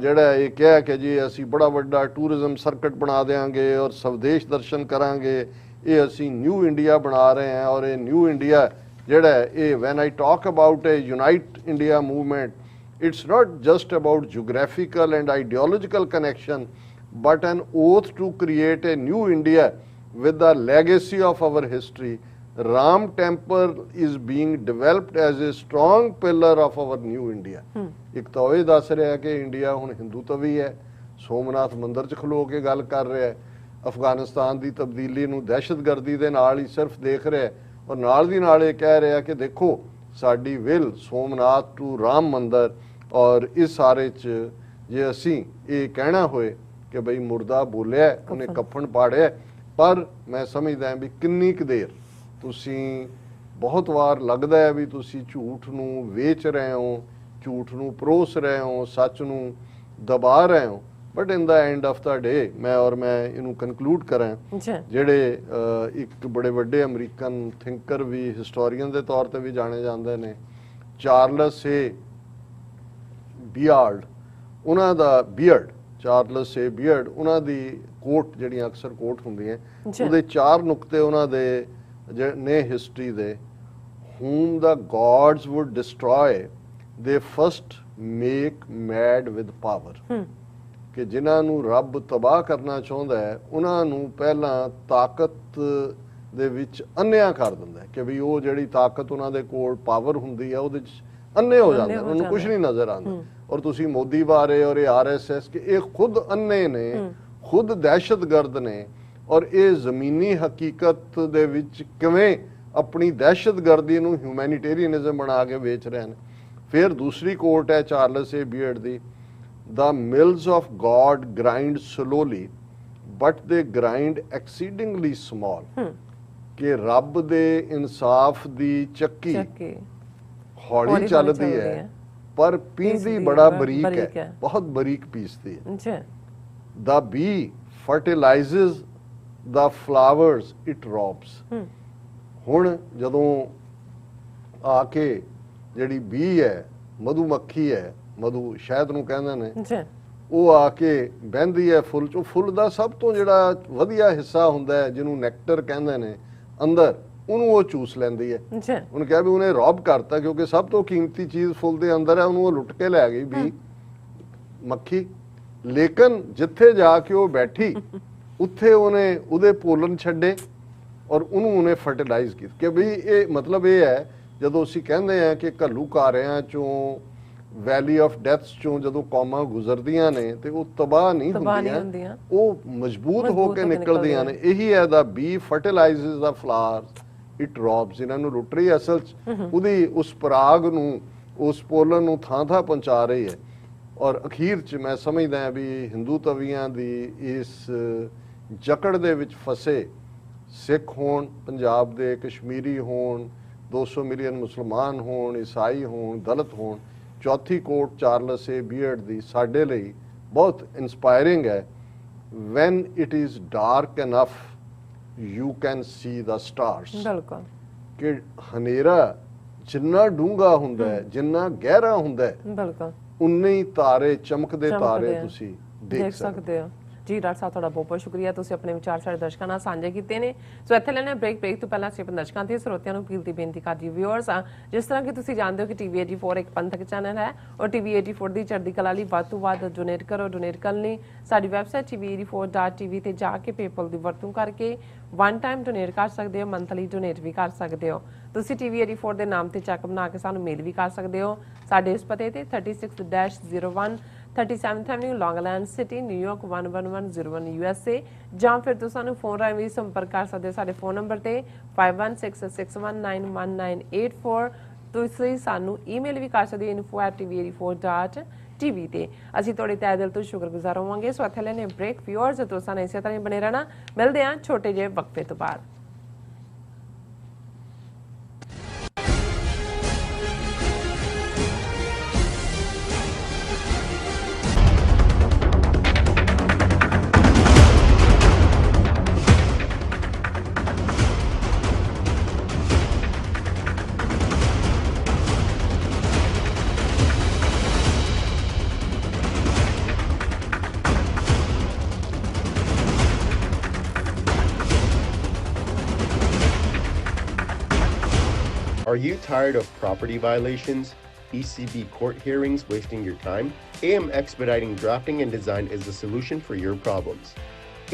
ਜਿਹੜਾ ਇਹ ਕਿਹਾ ਕਿ ਜੀ ਅਸੀਂ ਬੜਾ ਵੱਡਾ ਟੂਰਿਜ਼ਮ ਸਰਕਟ ਬਣਾ ਦੇਵਾਂਗੇ ਔਰ ਸਵਦੇਸ਼ ਦਰਸ਼ਨ ਕਰਾਂਗੇ, ਇਹ ਅਸੀਂ ਨਿਊ ਇੰਡੀਆ ਬਣਾ ਰਹੇ ਹਾਂ। ਔਰ ਇਹ ਨਿਊ ਇੰਡੀਆ ਜਿਹੜਾ ਹੈ ਇਹ van I talk about A unite India movement, it's not just about geographical and ideological connection but an oath to create a new India with the legacy of our history। Ram temple is being developed as a strong pillar of our new India। ਇੱਕ ਤਾਂ ਇਹ ਦੱਸ ਰਿਹਾ ਕਿ India ਹੁਣ ਹਿੰਦੂ ਤਵੀ ਹੈ, ਸੋਮਨਾਥ ਮੰਦਿਰ 'ਚ ਖਲੋ ਕੇ ਗੱਲ ਕਰ ਰਿਹਾ ਹੈ, ਅਫਗਾਨਿਸਤਾਨ ਦੀ ਤਬਦੀਲੀ ਨੂੰ ਦਹਿਸ਼ਤਗਰਦੀ ਦੇ ਨਾਲ ਹੀ ਸਿਰਫ ਦੇਖ ਰਿਹਾ, ਔਰ ਨਾਲ ਦੀ ਨਾਲ ਇਹ ਕਹਿ ਰਿਹਾ ਕਿ ਦੇਖੋ ਸਾਡੀ ਵਿਲ ਸੋਮਨਾਥ ਟੂ ਰਾਮ ਮੰਦਿਰ। ਔਰ ਇਸ ਸਾਰੇ 'ਚ ਜੇ ਅਸੀਂ ਇਹ ਕਹਿਣਾ ਹੋਏ ਕਿ ਬਈ ਮੁਰਦਾ ਬੋਲਿਆ, ਉਹਨੇ ਕਫਨ ਪਾੜਿਆ, ਪਰ ਮੈਂ ਸਮਝਦਾ ਵੀ ਕਿੰਨੀ ਕੁ ਦੇਰ ਤੁਸੀਂ, ਬਹੁਤ ਵਾਰ ਲੱਗਦਾ ਹੈ ਵੀ ਤੁਸੀਂ ਝੂਠ ਨੂੰ ਵੇਚ ਰਹੇ ਹੋ, ਝੂਠ ਨੂੰ ਪਰੋਸ ਰਹੇ ਹੋ, ਸੱਚ ਨੂੰ ਦਬਾ ਰਹੇ ਹੋ। But in the end of the day ਮੈਂ ਇਹਨੂੰ ਕਨਕਲੂਡ ਕਰਾਂ, ਜਿਹੜੇ ਇੱਕ ਬੜੇ ਵੱਡੇ ਅਮਰੀਕਨ ਥਿੰਕਰ ਵੀ, ਹਿਸਟੋਰੀਅਨ ਦੇ ਤੌਰ ਤੇ ਵੀ ਜਾਣੇ ਜਾਂਦੇ ਨੇ, ਚਾਰਲਸ ਏ ਬੀਅਰਡ, ਉਹਨਾਂ ਦਾ ਚਾਰਲਸ ਏ ਬੀਅਰਡ, ਉਹਨਾਂ ਦੀ ਕੋਟ ਜਿਹੜੀਆਂ ਅਕਸਰ ਕੋਟ ਹੁੰਦੀਆਂ, ਉਹਦੇ 4 ਨੁਕਤੇ ਉਹਨਾਂ ਦੇ ਨੇ ਹਿਸਟਰੀ ਦੇ। whom the gods would destroy they first make mad with power। ਕਿ ਜਿਨ੍ਹਾਂ ਨੂੰ ਰੱਬ ਤਬਾਹ ਕਰਨਾ ਚਾਹੁੰਦਾ ਹੈ ਉਹਨਾਂ ਨੂੰ ਪਹਿਲਾਂ ਤਾਕਤ ਦੇ ਵਿੱਚ ਅੰਨ੍ਹਿਆ ਕਰ ਦਿੰਦਾ ਹੈ ਕਿ ਵੀ ਉਹ ਜਿਹੜੀ ਤਾਕਤ ਉਹਨਾਂ ਦੇ ਕੋਲ ਪਾਵਰ ਹੁੰਦੀ ਹੈ ਉਹਦੇ 'ਚ ਅੰਨੇ ਹੋ ਜਾਂਦੇ, ਉਹਨੂੰ ਕੁਝ ਨਹੀਂ ਨਜ਼ਰ ਆਉਂਦਾ। ਔਰ ਤੁਸੀਂ ਮੋਦੀ ਬਾਰੇ ਔਰ ਇਹ RSS ਕਿ ਇਹ ਖੁਦ ਅੰਨੇ ਨੇ, ਖੁਦ ਦਹਿਸ਼ਤਗਰਦ ਨੇ, ਔਰ ਇਹ ਜ਼ਮੀਨੀ ਹਕੀਕਤ ਦੇ ਵਿੱਚ ਕਿਵੇਂ ਆਪਣੀ ਦਹਿਸ਼ਤਗਰਦੀ ਨੂੰ ਹਿਊਮੈਨਿਟੇਰੀਅਨਿਜ਼ਮ ਬਣਾ ਕੇ ਵੇਚ ਰਹੇ ਨੇ। ਫਿਰ ਦੂਸਰੀ ਕੋਟ ਹੈ Charles A beard the, the mills of God grind slowly but they grind exceedingly small। ਕਿ ਰੱਬ ਦੇ ਇਨਸਾਫ ਦੀ ਚੱਕੀ ਹੌਲੀ ਚੱਲਦੀ ਹੈ ਪਰ ਪੀਂਦੀ ਬੜਾ ਬਰੀਕ ਹੈ, ਬਹੁਤ ਬਰੀਕ ਪੀਸਦੀ ਹੈ। the bee fertilizes the flowers it robs। ਹੁਣ ਜਦੋਂ ਆ ਕੇ ਜਿਹੜੀ ਬੀ ਹੈ, ਮਧੂਮੱਖੀ ਹੈ, ਮਧੂ ਸ਼ਹਿਦ ਨੂੰ ਕਹਿੰਦੇ ਨੇ, ਉਹ ਆ ਕੇ ਬਹਿੰਦੀ ਹੈ ਫੁੱਲ 'ਚ। ਉਹ ਫੁੱਲ ਦਾ ਸਭ ਤੋਂ ਜਿਹੜਾ ਵਧੀਆ ਹਿੱਸਾ ਹੁੰਦਾ ਹੈ ਜਿਹਨੂੰ ਨੈਕਟਰ ਕਹਿੰਦੇ ਨੇ ਅੰਦਰ, ਉਹਨੂੰ ਉਹ ਚੂਸ ਲੈਂਦੀ ਹੈ। ਉਹਨੇ ਕਿਹਾ ਵੀ ਉਹਨੇ ਰੌਬ ਕਰਤਾ ਕਿਉਂਕਿ ਸਭ ਤੋਂ ਕੀਮਤੀ ਚੀਜ਼ ਫੁੱਲ ਦੇ ਅੰਦਰ ਹੈ, ਉਹਨੂੰ ਉਹ ਲੁੱਟ ਕੇ ਲੈ ਗਈ ਵੀ ਮੱਖੀ। ਲੇਕਿਨ ਜਿੱਥੇ ਜਾ ਕੇ ਉਹ ਬੈਠੀ ਉੱਥੇ ਉਹਨੇ ਉਹਦੇ ਪੋਲਨ ਛੱਡੇ ਔਰ ਉਹਨੂੰ ਉਹਨੇ ਫਰਟੀਲਾਈਜ਼ ਕੀਤਾ। ਕਿ ਬਈ ਇਹ ਮਤਲਬ ਇਹ ਹੈ ਜਦੋਂ ਅਸੀਂ ਕਹਿੰਦੇ ਹਾਂ ਕਿ ਘੱਲੂਘਾਰਿਆਂ 'ਚੋਂ ਵੈਲੀ ਆਫ ਡੈਥਸ ਚੋਂ ਜਦੋਂ ਕੌਮਾਂ ਗੁਜ਼ਰਦੀਆਂ ਨੇ ਤੇ ਉਹ ਤਬਾਹ ਨਹੀਂ ਹੁੰਦੀਆਂ, ਉਹ ਮਜ਼ਬੂਤ ਹੋ ਕੇ ਨਿਕਲਦੀਆਂ ਨੇ। ਇਹੀ ਹੈ the bee fertilizes the flower, it robs. ਇਹਨਾਂ ਨੂੰ ਰੁੱਟ ਰਹੀ ਅਸਲ 'ਚ ਉਹਦੀ ਉਸ ਪਰਾਗ ਨੂੰ, ਉਸ ਪੋਲਨ ਨੂੰ ਥਾਂ ਪਹੁੰਚਾ ਰਹੀ ਹੈ। ਔਰ ਅਖੀਰ 'ਚ ਮੈਂ ਸਮਝਦਾ ਹਾਂ ਵੀ ਹਿੰਦੂ ਤਵੀਆਂ ਦੀ ਇਸ ਜਕੜ ਦੇ ਵਿੱਚ ਫਸੇ, ਸਿੱਖ ਹੋਣ ਪੰਜਾਬ ਦੇ, ਕਸ਼ਮੀਰੀ ਹੋਣ, 200 ਮਿਲੀਅਨ ਮੁਸਲਮਾਨ ਹੋਣ, ਈਸਾਈ ਹੋਣ, ਦਲਿਤ ਹੋਣ, ਚੌਥੀ ਕੋਟ ਚਾਰਲਸ ਏ ਬੀਅਰਡ ਦੀ ਸਾਡੇ ਲਈ ਬਹੁਤ ਇਨਸਪਾਇਰਿੰਗ ਹੈ। When it is dark enough you can see the stars. ਬਿਲਕੁਲ ਕਿ ਹਨੇਰਾ ਜਿੰਨਾ ਡੂੰਘਾ ਹੁੰਦਾ ਹੈ, ਜਿੰਨਾ ਗਹਿਰਾ ਹੁੰਦਾ ਹੈ, ਬਿਲਕੁਲ ਉਨੇ ਹੀ ਤਾਰੇ, ਚਮਕਦੇ ਤਾਰੇ ਤੁਸੀਂ ਦੇਖ ਸਕਦੇ ਹੋ। ਜੀ ਡਾਕਟਰ ਸਾਹਿਬ ਤੁਹਾਡਾ ਬਹੁਤ ਬਹੁਤ ਸ਼ੁਕਰੀਆ, ਤੁਸੀਂ ਆਪਣੇ ਵਿਚਾਰ ਸਾਡੇ ਦਰਸ਼ਕਾਂ ਨਾਲ ਸਾਂਝੇ ਕੀਤੇ ਨੇ। ਸੋ ਇੱਥੇ ਲੈਣੇ ਬ੍ਰੇਕ ਤੋਂ ਪਹਿਲਾਂ ਅਸੀਂ ਆਪਣੇ ਦਰਸ਼ਕਾਂ ਤੇ ਸਰੋਤਿਆਂ ਨੂੰ ਅਪੀਲ ਦੀ ਬੇਨਤੀ ਕਰਦੀ ਵਿਊਅਰਸ ਆ, ਜਿਸ ਤਰ੍ਹਾਂ ਕਿ ਤੁਸੀਂ ਜਾਣਦੇ ਹੋ ਕਿ ਟੀਵੀ 84 ਇੱਕ ਪੰਥਕ ਚੈਨਲ ਹੈ ਔਰ ਟੀਵੀ 84 ਦੀ ਚੜ੍ਹਦੀ ਕਲਾ ਲਈ ਵੱਧ ਤੋਂ ਵੱਧ ਡੋਨੇਟ ਕਰੋ। ਡੋਨੇਟ ਕਰਨ ਲਈ ਸਾਡੀ ਵੈਬਸਾਈਟ tv84.tv ਤੇ ਜਾ ਕੇ ਪੇਪਲ ਦੀ ਵਰਤੋਂ ਕਰਕੇ ਵਨ ਟਾਈਮ ਡੋਨੇਟ ਕਰ ਸਕਦੇ ਹੋ, ਮੰਥਲੀ ਡੋਨੇਟ ਵੀ ਕਰ ਸਕਦੇ ਹੋ। ਤੁਸੀਂ ਟੀਵੀ 84 ਦੇ ਨਾਮ ਤੇ ਚੈੱਕ ਬਣਾ ਕੇ ਸਾਨੂੰ ਮੇਲ ਵੀ ਕਰ ਸਕਦੇ ਹੋ ਸਾਡੇ ਇਸ ਪਤੇ ਤੇ 36-01 37th Avenue, Long Island City, New York 11101 USA, ਜਾਂ ਫਿਰ ਤੁਸੀਂ ਸਾਨੂੰ ਫੋਨ ਰਾਹੀਂ ਵੀ ਸੰਪਰਕ ਕਰ ਸਕਦੇ ਹੋ ਸਾਡੇ ਫੋਨ ਨੰਬਰ ਤੇ 5166191984। ਤੁਸੀਂ ਸਾਨੂੰ ਈਮੇਲ ਵੀ ਕਰ ਸਕਦੇ ਹੋ info@tv84.tv ਤੇ। ਅਸੀਂ ਤੁਹਾਡੇ ਤਹਿ ਦਿਲ ਤੋਂ ਸ਼ੁਕਰਗੁਜ਼ਾਰ ਹੋਵਾਂਗੇ। ਸੋ ਇੱਥੇ ਲੈਣੇ ਬ੍ਰੇਕ ਵਿਊਅਰਸ, ਤੁਸੀਂ ਸਾਨੂੰ ਇਸੇ ਤਰ੍ਹਾਂ ਹੀ ਬਣੇ ਰਹਿਣਾ। ਮਿਲਦੇ ਹਾਂ ਛੋਟੇ ਜਿਹੇ ਵਕਫੇ ਤੋਂ ਬਾਅਦ। Are you tired of property violations, ECB court hearings wasting your time? AM Expediting Drafting and Design is the solution for your problems.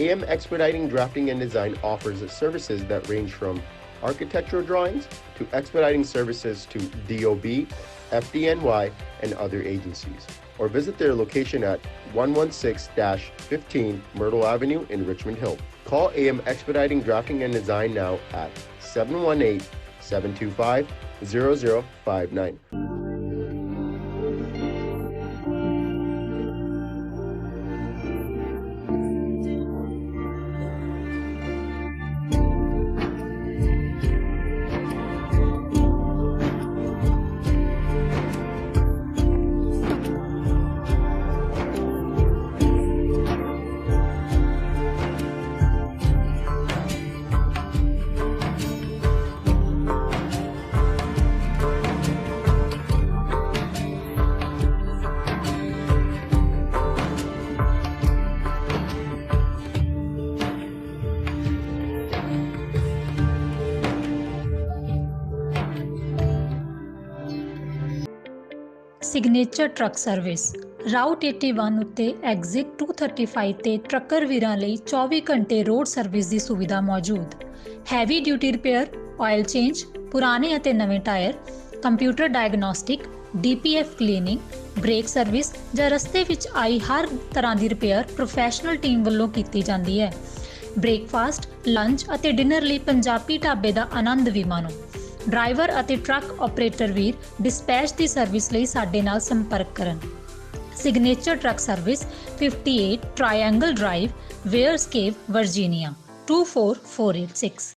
AM Expediting Drafting and Design offers services that range from architectural drawings to expediting services to DOB, FDNY, and other agencies. Or visit their location at 116-15 Myrtle Avenue in Richmond Hill. Call AM Expediting Drafting and Design now at 718-725-0059. Signature truck service route 81 ਉੱਤੇ exit 235 ਤੇ trucker ਵੀਰਾਂ ਲਈ 24 ਘੰਟੇ road service ਦੀ ਸੁਵਿਧਾ ਮੌਜੂਦ। Heavy duty repair, oil change, ਪੁਰਾਣੇ ਅਤੇ ਨਵੇਂ tyre, computer diagnostic, DPF cleaning, brake service ਜਾਂ ਰਸਤੇ ਵਿੱਚ ਆਈ ਹਰ ਤਰ੍ਹਾਂ ਦੀ ਰਿਪੇਅਰ ਪ੍ਰੋਫੈਸ਼ਨਲ ਟੀਮ ਵੱਲੋਂ ਕੀਤੀ ਜਾਂਦੀ ਹੈ। ਬ੍ਰੇਕਫਾਸਟ, ਲੰਚ ਅਤੇ ਡਿਨਰ ਲਈ ਪੰਜਾਬੀ ਢਾਬੇ ਦਾ ਆਨੰਦ ਵੀ ਮਾਣੋ। ਡਰਾਈਵਰ ਅਤੇ ਟਰੱਕ ਆਪਰੇਟਰ ਵੀਰ ਡਿਸਪੈਚ ਦੀ ਸਰਵਿਸ ਲਈ ਸਾਡੇ ਨਾਲ ਸੰਪਰਕ ਕਰਨ। Signature truck service 58 triangle drive, Weyers Cave, Virginia 24486।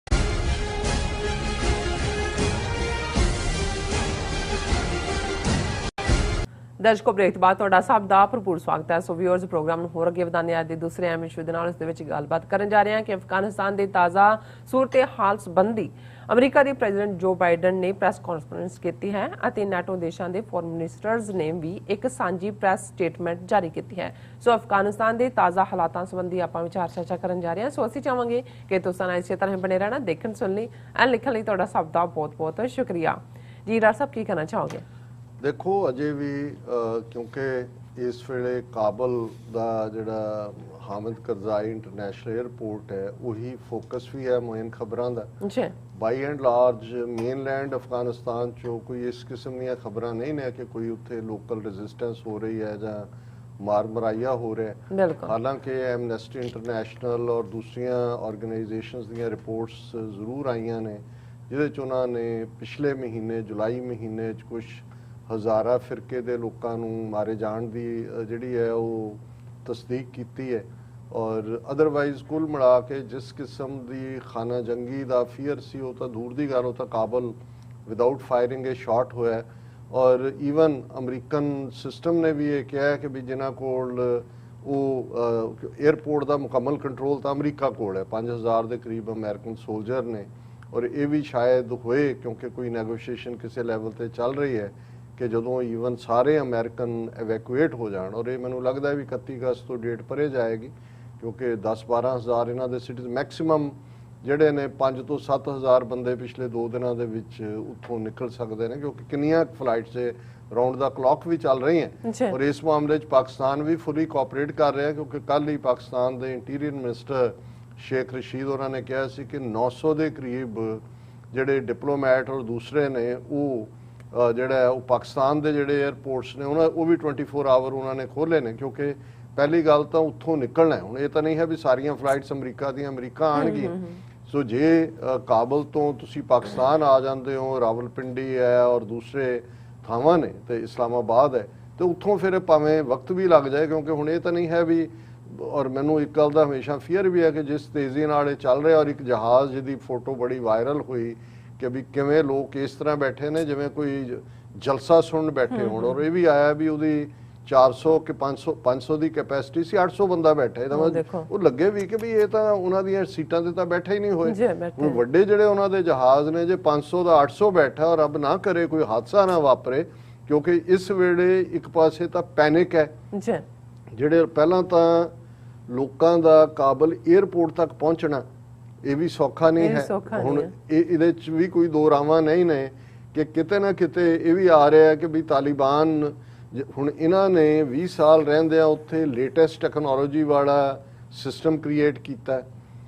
ਦਰਸ਼ਕੋ ਬ੍ਰੇਕ ਤੋਂ ਬਾਅਦ ਤੁਹਾਡਾ ਸਭ ਦਾ ਭਰਪੂਰ ਸਵਾਗਤ ਹੈ। ਸੋ ਵਿਊਅਰਸ, ਪ੍ਰੋਗਰਾਮ ਨੂੰ ਹੋਰ ਅੱਗੇ ਵਧਾਉਂਦੇ ਅੱਜ ਦੇ ਦੂਸਰੇ ਅਹਿਮ ਇਸ਼ੂ ਦੇ ਨਾਲ ਇਸ ਦੇ ਵਿੱਚ ਗੱਲਬਾਤ ਕਰਨ ਜਾ ਰਹੇ ਹਾਂ ਕਿ ਅਫਗਾਨਿਸਤਾਨ ਦੇ ਤਾਜ਼ਾ ਸੂਰਤ-ਏ-ਹਾਲ ਸੰਬੰਧੀ ਅਮਰੀਕਾ ਦੇ ਪ੍ਰੈਜ਼ੀਡੈਂਟ ਜੋ ਬਾਈਡਨ ਨੇ ਪ੍ਰੈਸ ਕਾਨਫਰੰਸ ਕੀਤੀ ਹੈ ਅਤੇ ਨਾਟੋ ਦੇਸ਼ਾਂ ਦੇ ਫੋਰਨ ਮਿਨਿਸਟਰਸ ਨੇ ਵੀ ਇੱਕ ਸਾਂਝੀ ਪ੍ਰੈਸ ਸਟੇਟਮੈਂਟ ਜਾਰੀ ਕੀਤੀ ਹੈ। ਸੋ ਅਫਗਾਨਿਸਤਾਨ ਦੇ ਤਾਜ਼ਾ ਹਾਲਾਤਾਂ ਸੰਬੰਧੀ ਆਪਾਂ ਵਿਚਾਰ ਚਰਚਾ ਕਰਨ ਜਾ ਰਹੇ ਹਾਂ। ਸੋ ਅਸੀਂ ਚਾਹਾਂਗੇ ਕਿ ਤੁਸੀਂ ਨਾਲ ਇਸੇ ਤਰ੍ਹਾਂ ਬਣੇ ਰਹਿਣਾ, ਦੇਖਣ ਸੁਣ ਲਈ ਐਂਡ ਲਿਖਣ ਲਈ ਤੁਹਾਡਾ ਸਭ ਦਾ ਬਹੁਤ ਬਹੁਤ ਸ਼ੁਕਰੀਆ। ਜੀ ਡਾਕਟਰ ਸਾਹਿਬ, ਕੀ ਕਹਿਣਾ ਚਾਹੋਗੇ? ਦੇਖੋ, ਅਜੇ ਵੀ ਕਿਉਂਕਿ ਇਸ ਵੇਲੇ ਕਾਬਲ ਦਾ ਜਿਹੜਾ ਹਾਮਿਦ ਕਰਜ਼ਾਈ ਇੰਟਰਨੈਸ਼ਨਲ ਏਅਰਪੋਰਟ ਹੈ ਉਹੀ ਫੋਕਸ ਵੀ ਹੈ ਮੇਨ ਖਬਰਾਂ ਦਾ। ਬਾਈ ਐਂਡ ਲਾਰਜ ਮੇਨਲੈਂਡ ਅਫਗਾਨਿਸਤਾਨ ਚੋਂ ਕੋਈ ਇਸ ਕਿਸਮ ਦੀਆਂ ਖਬਰਾਂ ਨਹੀਂ ਨੇ ਕਿ ਕੋਈ ਉੱਥੇ ਲੋਕਲ ਰੈਜ਼ਿਸਟੈਂਸ ਹੋ ਰਹੀ ਹੈ ਜਾਂ ਮਾਰ ਮਰਾਇਆ ਹੋ ਰਿਹਾ ਹੈ। ਬਿਲਕੁਲ। ਹਾਲਾਂਕਿ ਐਮਨੈਸਟੀ ਇੰਟਰਨੈਸ਼ਨਲ ਔਰ ਦੂਸਰੀਆਂ ਆਰਗੇਨਾਈਜੇਸ਼ਨਸ ਦੀਆਂ ਰਿਪੋਰਟਸ ਜ਼ਰੂਰ ਆਈਆਂ ਨੇ ਜਿਹਦੇ 'ਚ ਉਹਨਾਂ ਨੇ ਪਿਛਲੇ ਮਹੀਨੇ ਜੁਲਾਈ ਮਹੀਨੇ 'ਚ ਕੁਝ ਹਜ਼ਾਰਾਂ ਫਿਰਕੇ ਦੇ ਲੋਕਾਂ ਨੂੰ ਮਾਰੇ ਜਾਣ ਦੀ ਜਿਹੜੀ ਹੈ ਉਹ ਤਸਦੀਕ ਕੀਤੀ ਹੈ। ਔਰ ਅਦਰਵਾਈਜ਼ ਕੁੱਲ ਮਿਲਾ ਕੇ ਜਿਸ ਕਿਸਮ ਦੀ ਖਾਨਾ ਜੰਗੀ ਦਾ ਫੀਅਰ ਸੀ ਉਹ ਤਾਂ ਦੂਰ ਦੀ ਗੱਲ, ਉਹ ਤਾਂ ਕਾਬਲ ਵਿਦਆਊਟ ਫਾਇਰਿੰਗ ਇਹ ਸ਼ਾਟ ਹੋਇਆ। ਔਰ ਈਵਨ ਅਮਰੀਕਨ ਸਿਸਟਮ ਨੇ ਵੀ ਇਹ ਕਿਹਾ ਕਿ ਵੀ ਜਿਨ੍ਹਾਂ ਕੋਲ ਉਹ 에ਅਰਪੋਰਟ ਦਾ ਮੁਕੰਮਲ ਕੰਟਰੋਲ ਤਾਂ ਅਮਰੀਕਾ ਕੋਲ ਹੈ, 5000 ਦੇ ਕਰੀਬ ਅਮਰੀਕਨ ਸੋਲਜਰ ਨੇ। ਔਰ ਇਹ ਵੀ ਸ਼ਾਇਦ ਹੋਏ ਕਿਉਂਕਿ ਕੋਈ ਨੈਗੋਸ਼ੀਏਸ਼ਨ ਕਿਸੇ ਲੈਵਲ ਤੇ ਚੱਲ ਰਹੀ ਹੈ ਕਿ ਜਦੋਂ ਈਵਨ ਸਾਰੇ ਅਮਰੀਕਨ ਐਵੈਕੂਏਟ ਹੋ ਜਾਣ। ਔਰ ਇਹ ਮੈਨੂੰ ਲੱਗਦਾ ਵੀ 31 ਅਗਸਤ ਤੋਂ ਡੇਟ ਭਰੇ ਜਾਏਗੀ ਕਿਉਂਕਿ 10-12 ਹਜ਼ਾਰ ਇਹਨਾਂ ਦੇ ਸਿਟੀਜ਼ ਮੈਕਸਿਮਮ ਜਿਹੜੇ ਨੇ 5 ਤੋਂ 7,000 ਬੰਦੇ ਪਿਛਲੇ 2 ਦਿਨਾਂ ਦੇ ਵਿੱਚ ਉੱਥੋਂ ਨਿਕਲ ਸਕਦੇ ਨੇ ਕਿਉਂਕਿ ਕਿੰਨੀਆਂ ਫਲਾਈਟਸ ਰਾਉਂਡ ਦਾ ਕਲੌਕ ਵੀ ਚੱਲ ਰਹੀਆਂ। ਔਰ ਇਸ ਮਾਮਲੇ 'ਚ ਪਾਕਿਸਤਾਨ ਵੀ ਫੁੱਲੀ ਕੋਆਪਰੇਟ ਕਰ ਰਿਹਾ ਕਿਉਂਕਿ ਕੱਲ੍ਹ ਹੀ ਪਾਕਿਸਤਾਨ ਦੇ ਇੰਟੀਰੀਅਰ ਮਿਨਿਸਟਰ ਸ਼ੇਖ ਰਸ਼ੀਦ ਉਹਨਾਂ ਨੇ ਕਿਹਾ ਸੀ ਕਿ 900 ਦੇ ਕਰੀਬ ਜਿਹੜੇ ਡਿਪਲੋਮੈਟ ਔਰ ਦੂਸਰੇ ਨੇ ਉਹ ਜਿਹੜਾ ਉਹ ਪਾਕਿਸਤਾਨ ਦੇ ਜਿਹੜੇ 에ਅਰਪੋਰਟਸ ਨੇ ਉਹ ਵੀ 24 ਆਵਰ ਉਹਨਾਂ ਨੇ ਖੋਲ੍ਹੇ ਨੇ ਕਿਉਂਕਿ ਪਹਿਲੀ ਗੱਲ ਤਾਂ ਉੱਥੋਂ ਨਿਕਲਣਾ ਹੁਣ ਇਹ ਤਾਂ ਨਹੀਂ ਹੈ ਵੀ ਸਾਰੀਆਂ ਫਲਾਈਟਸ ਅਮਰੀਕਾ ਦੀਆਂ ਅਮਰੀਕਾ ਆਉਣਗੀਆਂ। ਸੋ ਜੇ ਕਾਬਲ ਤੋਂ ਤੁਸੀਂ ਪਾਕਿਸਤਾਨ ਆ ਜਾਂਦੇ ਹੋ, ਰਾਵਲਪਿੰਡੀ ਹੈ ਔਰ ਦੂਸਰੇ ਥਾਵਾਂ ਨੇ ਤੇ ਇਸਲਾਮਾਬਾਦ ਹੈ ਤੇ ਉੱਥੋਂ ਫਿਰ ਭਾਵੇਂ ਵਕਤ ਵੀ ਲੱਗ ਜਾਏ ਕਿਉਂਕਿ ਹੁਣ ਇਹ ਤਾਂ ਨਹੀਂ ਹੈ ਵੀ। ਔਰ ਮੈਨੂੰ ਇੱਕ ਗੱਲ ਦਾ ਹਮੇਸ਼ਾ ਫੀਅਰ ਵੀ ਹੈ ਕਿ ਜਿਸ ਤੇਜ਼ੀ ਨਾਲ ਇਹ ਚੱਲ ਰਿਹਾ ਔਰ ਇੱਕ ਜਹਾਜ਼ ਜਿਹਦੀ ਫੋਟੋ ਬੜੀ ਵਾਇਰਲ ਹੋਈ ਕਿ ਵੀ ਕਿਵੇਂ ਲੋਕ ਇਸ ਤਰ੍ਹਾਂ ਬੈਠੇ ਨੇ ਜਿਵੇਂ ਕੋਈ ਜਲਸਾ ਸੁਣਨ ਬੈਠੇ ਹੋਣ। ਔਰ ਇਹ ਵੀ ਆਇਆ ਵੀ ਉਹਦੀ 400 ਕਿ 500 ਦੀ ਕੈਪੈਸਿਟੀ ਸੀ, 800 ਬੰਦਾ ਬੈਠਾ ਇਹਦਾ ਮਤਲਬ ਉਹ ਲੱਗੇ ਵੀ ਕਿ ਵੀ ਇਹ ਤਾਂ ਉਹਨਾਂ ਦੀਆਂ ਸੀਟਾਂ ਤੇ ਤਾਂ ਬੈਠੇ ਹੀ ਨਹੀਂ ਹੋਏ। ਹੁਣ ਵੱਡੇ ਜਿਹੜੇ ਉਹਨਾਂ ਦੇ ਜਹਾਜ਼ ਨੇ ਜੇ 500 ਦਾ 800 ਬੈਠਾ ਔਰ ਰੱਬ ਨਾ ਕਰੇ ਕੋਈ ਹਾਦਸਾ ਨਾ ਵਾਪਰੇ ਕਿਉਂਕਿ ਇਸ ਵੇਲੇ ਇੱਕ ਪਾਸੇ ਤਾਂ ਪੈਨਿਕ ਹੈ ਜਿਹੜੇ ਪਹਿਲਾਂ ਤਾਂ ਲੋਕਾਂ ਦਾ ਕਾਬਲ 에ਅਰਪੋਰਟ ਤੱਕ ਪਹੁੰਚਣਾ ਇਹ ਵੀ ਸੌਖਾ ਨਹੀਂ ਹੈ। ਹੁਣ ਇਹਦੇ 'ਚ ਵੀ ਕੋਈ ਦੋ ਰਾਵਾਂ ਨਹੀਂ ਨੇ ਕਿ ਕਿਤੇ ਨਾ ਕਿਤੇ ਇਹ ਵੀ ਆ ਰਿਹਾ ਕਿ ਵੀ ਤਾਲਿਬਾਨ ਹੁਣ ਇਹਨਾਂ ਨੇ 20 ਸਾਲ ਰਹਿੰਦਿਆਂ ਉੱਥੇ ਲੇਟੈਸਟ ਟੈਕਨੋਲੋਜੀ ਵਾਲਾ ਸਿਸਟਮ ਕ੍ਰੀਏਟ ਕੀਤਾ।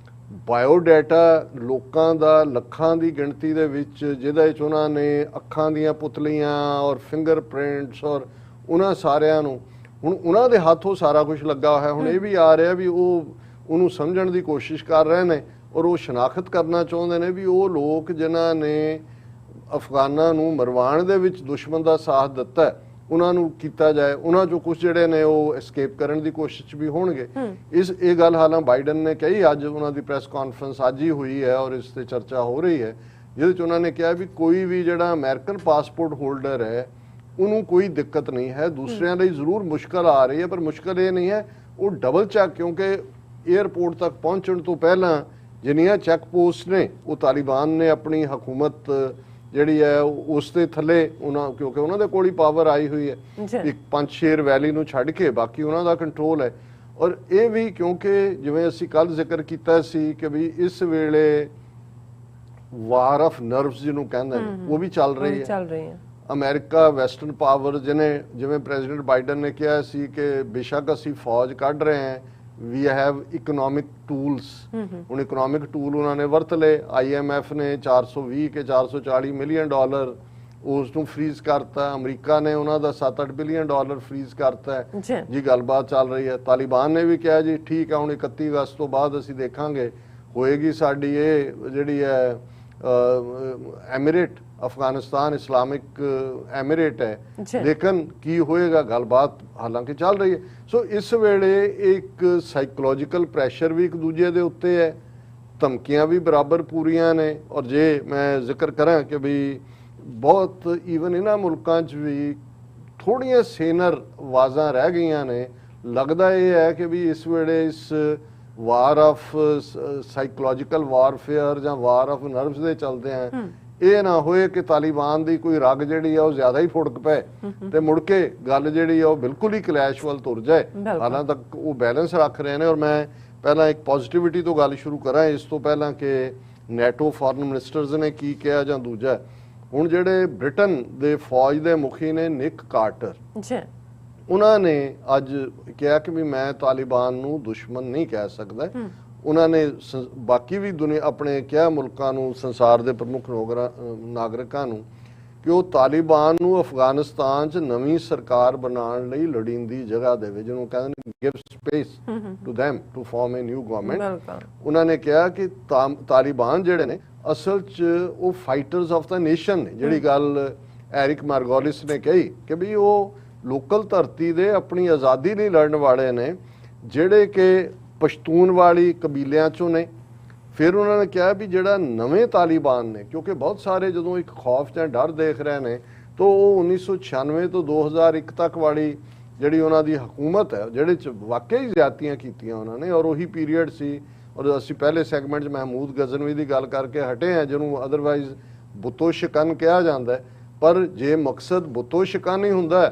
ਬਾਇਓਡਾਟਾ ਲੋਕਾਂ ਦਾ ਲੱਖਾਂ ਦੀ ਗਿਣਤੀ ਦੇ ਵਿੱਚ ਜਿਹਦੇ ਵਿੱਚ ਉਹਨਾਂ ਨੇ ਅੱਖਾਂ ਦੀਆਂ ਪੁਤਲੀਆਂ ਔਰ ਫਿੰਗਰਪ੍ਰਿੰਟਸ ਔਰ ਉਹਨਾਂ ਸਾਰਿਆਂ ਨੂੰ ਹੁਣ ਉਹਨਾਂ ਦੇ ਹੱਥੋਂ ਸਾਰਾ ਕੁਝ ਲੱਗਾ ਹੋਇਆ। ਹੁਣ ਇਹ ਵੀ ਆ ਰਿਹਾ ਵੀ ਉਹਨੂੰ ਸਮਝਣ ਦੀ ਕੋਸ਼ਿਸ਼ ਕਰ ਰਹੇ ਨੇ ਔਰ ਉਹ ਸ਼ਨਾਖਤ ਕਰਨਾ ਚਾਹੁੰਦੇ ਨੇ ਵੀ ਉਹ ਲੋਕ ਜਿਨ੍ਹਾਂ ਨੇ ਅਫਗਾਨਾਂ ਨੂੰ ਮਰਵਾਉਣ ਦੇ ਵਿੱਚ ਦੁਸ਼ਮਣ ਦਾ ਸਾਥ ਦਿੱਤਾ ਉਹਨਾਂ ਨੂੰ ਕੀਤਾ ਜਾਏ। ਉਹਨਾਂ ਚੋਂ ਕੁਝ ਜਿਹੜੇ ਨੇ ਉਹ ਐਸਕੇਪ ਕਰਨ ਦੀ ਕੋਸ਼ਿਸ਼ ਵੀ ਹੋਣਗੇ। ਇਹ ਗੱਲ ਹਾਲਾਂ ਬਾਈਡਨ ਨੇ ਕਹੀ, ਅੱਜ ਉਹਨਾਂ ਦੀ ਪ੍ਰੈਸ ਕਾਨਫਰੰਸ ਅੱਜ ਹੀ ਹੋਈ ਹੈ ਔਰ ਇਸ ਤੇ ਚਰਚਾ ਹੋ ਰਹੀ ਹੈ ਜਿਹਦੇ 'ਚ ਉਹਨਾਂ ਨੇ ਕਿਹਾ ਵੀ ਕੋਈ ਵੀ ਜਿਹੜਾ ਅਮਰੀਕਨ ਪਾਸਪੋਰਟ ਹੋਲਡਰ ਹੈ ਉਹਨੂੰ ਕੋਈ ਦਿੱਕਤ ਨਹੀਂ ਹੈ। ਦੂਸਰਿਆਂ ਲਈ ਜ਼ਰੂਰ ਮੁਸ਼ਕਲ ਆ ਰਹੀ ਹੈ ਪਰ ਮੁਸ਼ਕਲ ਇਹ ਨਹੀਂ ਹੈ ਉਹ ਡਬਲ ਚੈੱਕ ਕਿਉਂਕਿ 에ਅਰਪੋਰਟ ਤੱਕ ਪਹੁੰਚਣ ਤੋਂ ਪਹਿਲਾਂ ਜਿੰਨੀਆਂ ਚੈੱਕ ਪੋਸਟ ਨੇ ਉਹ ਤਾਲਿਬਾਨ ਨੇ ਆਪਣੀ ਹਕੂਮਤ ਜਿਹੜੀ ਹੈ ਉਸ ਦੇ ਥੱਲੇ ਉਹਨਾਂ ਕਿਉਂਕਿ ਉਹਨਾਂ ਦੇ ਕੋਲ ਹੀ ਪਾਵਰ ਆਈ ਹੋਈ ਹੈ ਇੱਕ ਪੰਜਸ਼ੇਰ ਵੈਲੀ ਨੂੰ ਛੱਡ ਕੇ ਬਾਕੀ ਉਹਨਾਂ ਦਾ ਕੰਟਰੋਲ ਹੈ। ਔਰ ਇਹ ਵੀ ਕਿਉਂਕਿ ਜਿਵੇਂ ਅਸੀਂ ਕੱਲ ਜ਼ਿਕਰ ਕੀਤਾ ਸੀ ਕਿ ਵੀ ਇਸ ਵੇਲੇ ਵਾਰ ਆਫ ਨਰਵਸ ਜਿਹਨੂੰ ਕਹਿੰਦੇ ਨੇ ਉਹ ਵੀ ਚੱਲ ਰਹੀ ਹੈ। ਅਮਰੀਕਾ ਵੈਸਟਰਨ ਪਾਵਰ ਜਿਵੇਂ ਪ੍ਰੈਜ਼ੀਡੈਂਟ ਬਾਈਡਨ ਨੇ ਕਿਹਾ ਸੀ ਕਿ ਬੇਸ਼ੱਕ ਅਸੀਂ ਫੌਜ ਕੱਢ ਰਹੇ ਹਾਂ ਵੀ ਹੈਵ ਇਕਨੋਮਿਕ ਟੂਲਸ। ਹੁਣ ਇਕਨੋਮਿਕ ਟੂਲ ਉਹਨਾਂ ਨੇ ਵਰਤ ਲਏ। IMF ਨੇ 420 ਕੇ 440 ਮਿਲੀਅਨ ਡਾਲਰ ਉਸ ਨੂੰ ਫਰੀਜ਼ ਕਰਤਾ। ਅਮਰੀਕਾ ਨੇ ਉਹਨਾਂ ਦਾ 7-8 ਬਿਲੀਅਨ ਡਾਲਰ ਫਰੀਜ਼ ਕਰਤਾ ਜੀ। ਗੱਲਬਾਤ ਚੱਲ ਰਹੀ ਹੈ। ਤਾਲਿਬਾਨ ਨੇ ਵੀ ਕਿਹਾ ਜੀ ਠੀਕ ਹੈ ਹੁਣ 31 ਅਗਸਤ ਤੋਂ ਬਾਅਦ ਅਸੀਂ ਦੇਖਾਂਗੇ ਹੋਏਗੀ ਸਾਡੀ ਇਹ ਜਿਹੜੀ ਹੈ ਐਮੀਰੇਟ ਅਫਗਾਨਿਸਤਾਨ ਇਸਲਾਮਿਕ ਐਮੀਰੇਟ ਹੈ ਲੇਕਿਨ ਕੀ ਹੋਏਗਾ ਗੱਲਬਾਤ ਹਾਲਾਂਕਿ ਚੱਲ ਰਹੀ ਹੈ। ਸੋ ਇਸ ਵੇਲੇ ਇੱਕ ਸਾਈਕੋਲੋਜੀਕਲ ਪ੍ਰੈਸ਼ਰ ਵੀ ਇੱਕ ਦੂਜੇ ਦੇ ਉੱਤੇ ਹੈ, ਧਮਕੀਆਂ ਵੀ ਬਰਾਬਰ ਪੂਰੀਆਂ ਨੇ। ਔਰ ਜੇ ਮੈਂ ਜ਼ਿਕਰ ਕਰਾਂ ਕਿ ਵੀ ਬਹੁਤ ਈਵਨ ਇਹਨਾਂ ਮੁਲਕਾਂ 'ਚ ਵੀ ਥੋੜ੍ਹੀਆਂ ਸੇਨਰ ਆਵਾਜ਼ਾਂ ਰਹਿ ਗਈਆਂ ਨੇ। ਲੱਗਦਾ ਇਹ ਹੈ ਕਿ ਵੀ ਇਸ ਵੇਲੇ ਇਸ ਵਾਰ ਆਫ ਸਾਈਕੋਲੋਜੀਕਲ ਵਾਰਫੇਅਰ ਜਾਂ ਵਾਰ ਆਫ ਨਰਵਸ ਦੇ ਚੱਲਦੇ ਆ ਇਹ ਨਾ ਹੋਏ ਕਿ ਤਾਲਿਬਾਨ ਦੀ ਕੋਈ ਰਗ ਜਿਹੜੀ ਆ ਉਹ ਜ਼ਿਆਦਾ ਹੀ ਫੁੜਕ ਪਏ ਤੇ ਮੁੜ ਕੇ ਗੱਲ ਜਿਹੜੀ ਆ ਉਹ ਬਿਲਕੁਲ ਹੀ ਕਲੈਸ਼ ਵੱਲ ਤੁਰ ਜਾਏ। ਹਾਲਾਂ ਤੱਕ ਉਹ ਬੈਲੈਂਸ ਰੱਖ ਰਹੇ ਨੇ। ਔਰ ਮੈਂ ਪਹਿਲਾਂ ਇੱਕ ਪੋਜ਼ਿਟਿਵਿਟੀ ਤੋਂ ਗੱਲ ਸ਼ੁਰੂ ਕਰਾਂ ਇਸ ਤੋਂ ਪਹਿਲਾਂ ਕਿ ਨੈਟੋ ਫੋਰਨ ਮਿਨਿਸਟਰਸ ਨੇ ਕੀ ਕਿਹਾ ਜਾਂ ਦੂਜਾ ਹੁਣ ਜਿਹੜੇ ਬ੍ਰਿਟਨ ਦੇ ਫੌਜ ਦੇ ਮੁਖੀ ਨੇ ਨਿਕ ਕਾਰਟਰ ਉਹਨਾਂ ਨੇ ਅੱਜ ਕਿਹਾ ਕਿ ਵੀ ਮੈਂ ਤਾਲਿਬਾਨ ਨੂੰ ਦੁਸ਼ਮਣ ਨਹੀਂ ਕਹਿ ਸਕਦਾ ਉਹਨਾਂ ਨੇ ਬਾਕੀ ਵੀ ਦੁਨੀਆ ਆਪਣੇ ਕਿਹਾ ਮੁਲਕਾਂ ਨੂੰ, ਸੰਸਾਰ ਦੇ ਪ੍ਰਮੁੱਖ ਨਾਗਰਿਕਾਂ ਨੂੰ ਕਿ ਉਹ ਤਾਲਿਬਾਨ ਨੂੰ ਅਫਗਾਨਿਸਤਾਨ 'ਚ ਨਵੀਂ ਸਰਕਾਰ ਬਣਾਉਣ ਲਈ ਲੋੜੀਂਦੀ ਜਗ੍ਹਾ ਦੇਵੇ, ਜਿਹਨੂੰ ਕਹਿੰਦੇ ਨੇ give space to them to form a new government. ਉਹਨਾਂ ਨੇ ਕਿਹਾ ਕਿ ਤਾਲਿਬਾਨ ਜਿਹੜੇ ਨੇ ਅਸਲ 'ਚ ਉਹ ਫਾਈਟਰਸ ਆਫ ਦਾ ਨੇਸ਼ਨ ਨੇ। ਜਿਹੜੀ ਗੱਲ ਐਰਿਕ ਮਾਰਗੋਲਿਸ ਨੇ ਕਹੀ ਕਿ ਵੀ ਉਹ ਲੋਕਲ ਧਰਤੀ ਦੇ ਆਪਣੀ ਆਜ਼ਾਦੀ ਲਈ ਲੜਨ ਵਾਲੇ ਨੇ, ਜਿਹੜੇ ਕਿ ਪਸ਼ਤੂਨ ਵਾਲੀ ਕਬੀਲਿਆਂ 'ਚੋਂ ਨੇ। ਫਿਰ ਉਹਨਾਂ ਨੇ ਕਿਹਾ ਵੀ ਜਿਹੜਾ ਨਵੇਂ ਤਾਲਿਬਾਨ ਨੇ, ਕਿਉਂਕਿ ਬਹੁਤ ਸਾਰੇ ਜਦੋਂ ਇੱਕ ਖੌਫ ਜਾਂ ਡਰ ਦੇਖ ਰਹੇ ਨੇ, ਤਾਂ ਉਹ 1996 ਤੋਂ 2001 ਤੱਕ ਵਾਲੀ ਜਿਹੜੀ ਉਹਨਾਂ ਦੀ ਹਕੂਮਤ ਹੈ, ਜਿਹੜੇ 'ਚ ਵਾਕਈ ਜ਼ਿਆਦਤੀਆਂ ਕੀਤੀਆਂ ਉਹਨਾਂ ਨੇ, ਔਰ ਉਹੀ ਪੀਰੀਅਡ ਸੀ। ਔਰ ਅਸੀਂ ਪਹਿਲੇ ਸੈਗਮੈਂਟ 'ਚ ਮਹਿਮੂਦ ਗਜ਼ਨਵੀ ਦੀ ਗੱਲ ਕਰਕੇ ਹਟੇ ਹਾਂ, ਜਿਹਨੂੰ ਅਦਰਵਾਈਜ਼ ਬੁੱਤੋ ਸ਼ਿਕਨ ਕਿਹਾ ਜਾਂਦਾ। ਪਰ ਜੇ ਮਕਸਦ ਬੁੱਤੋ ਸ਼ਿਕਨ ਹੀ ਹੁੰਦਾ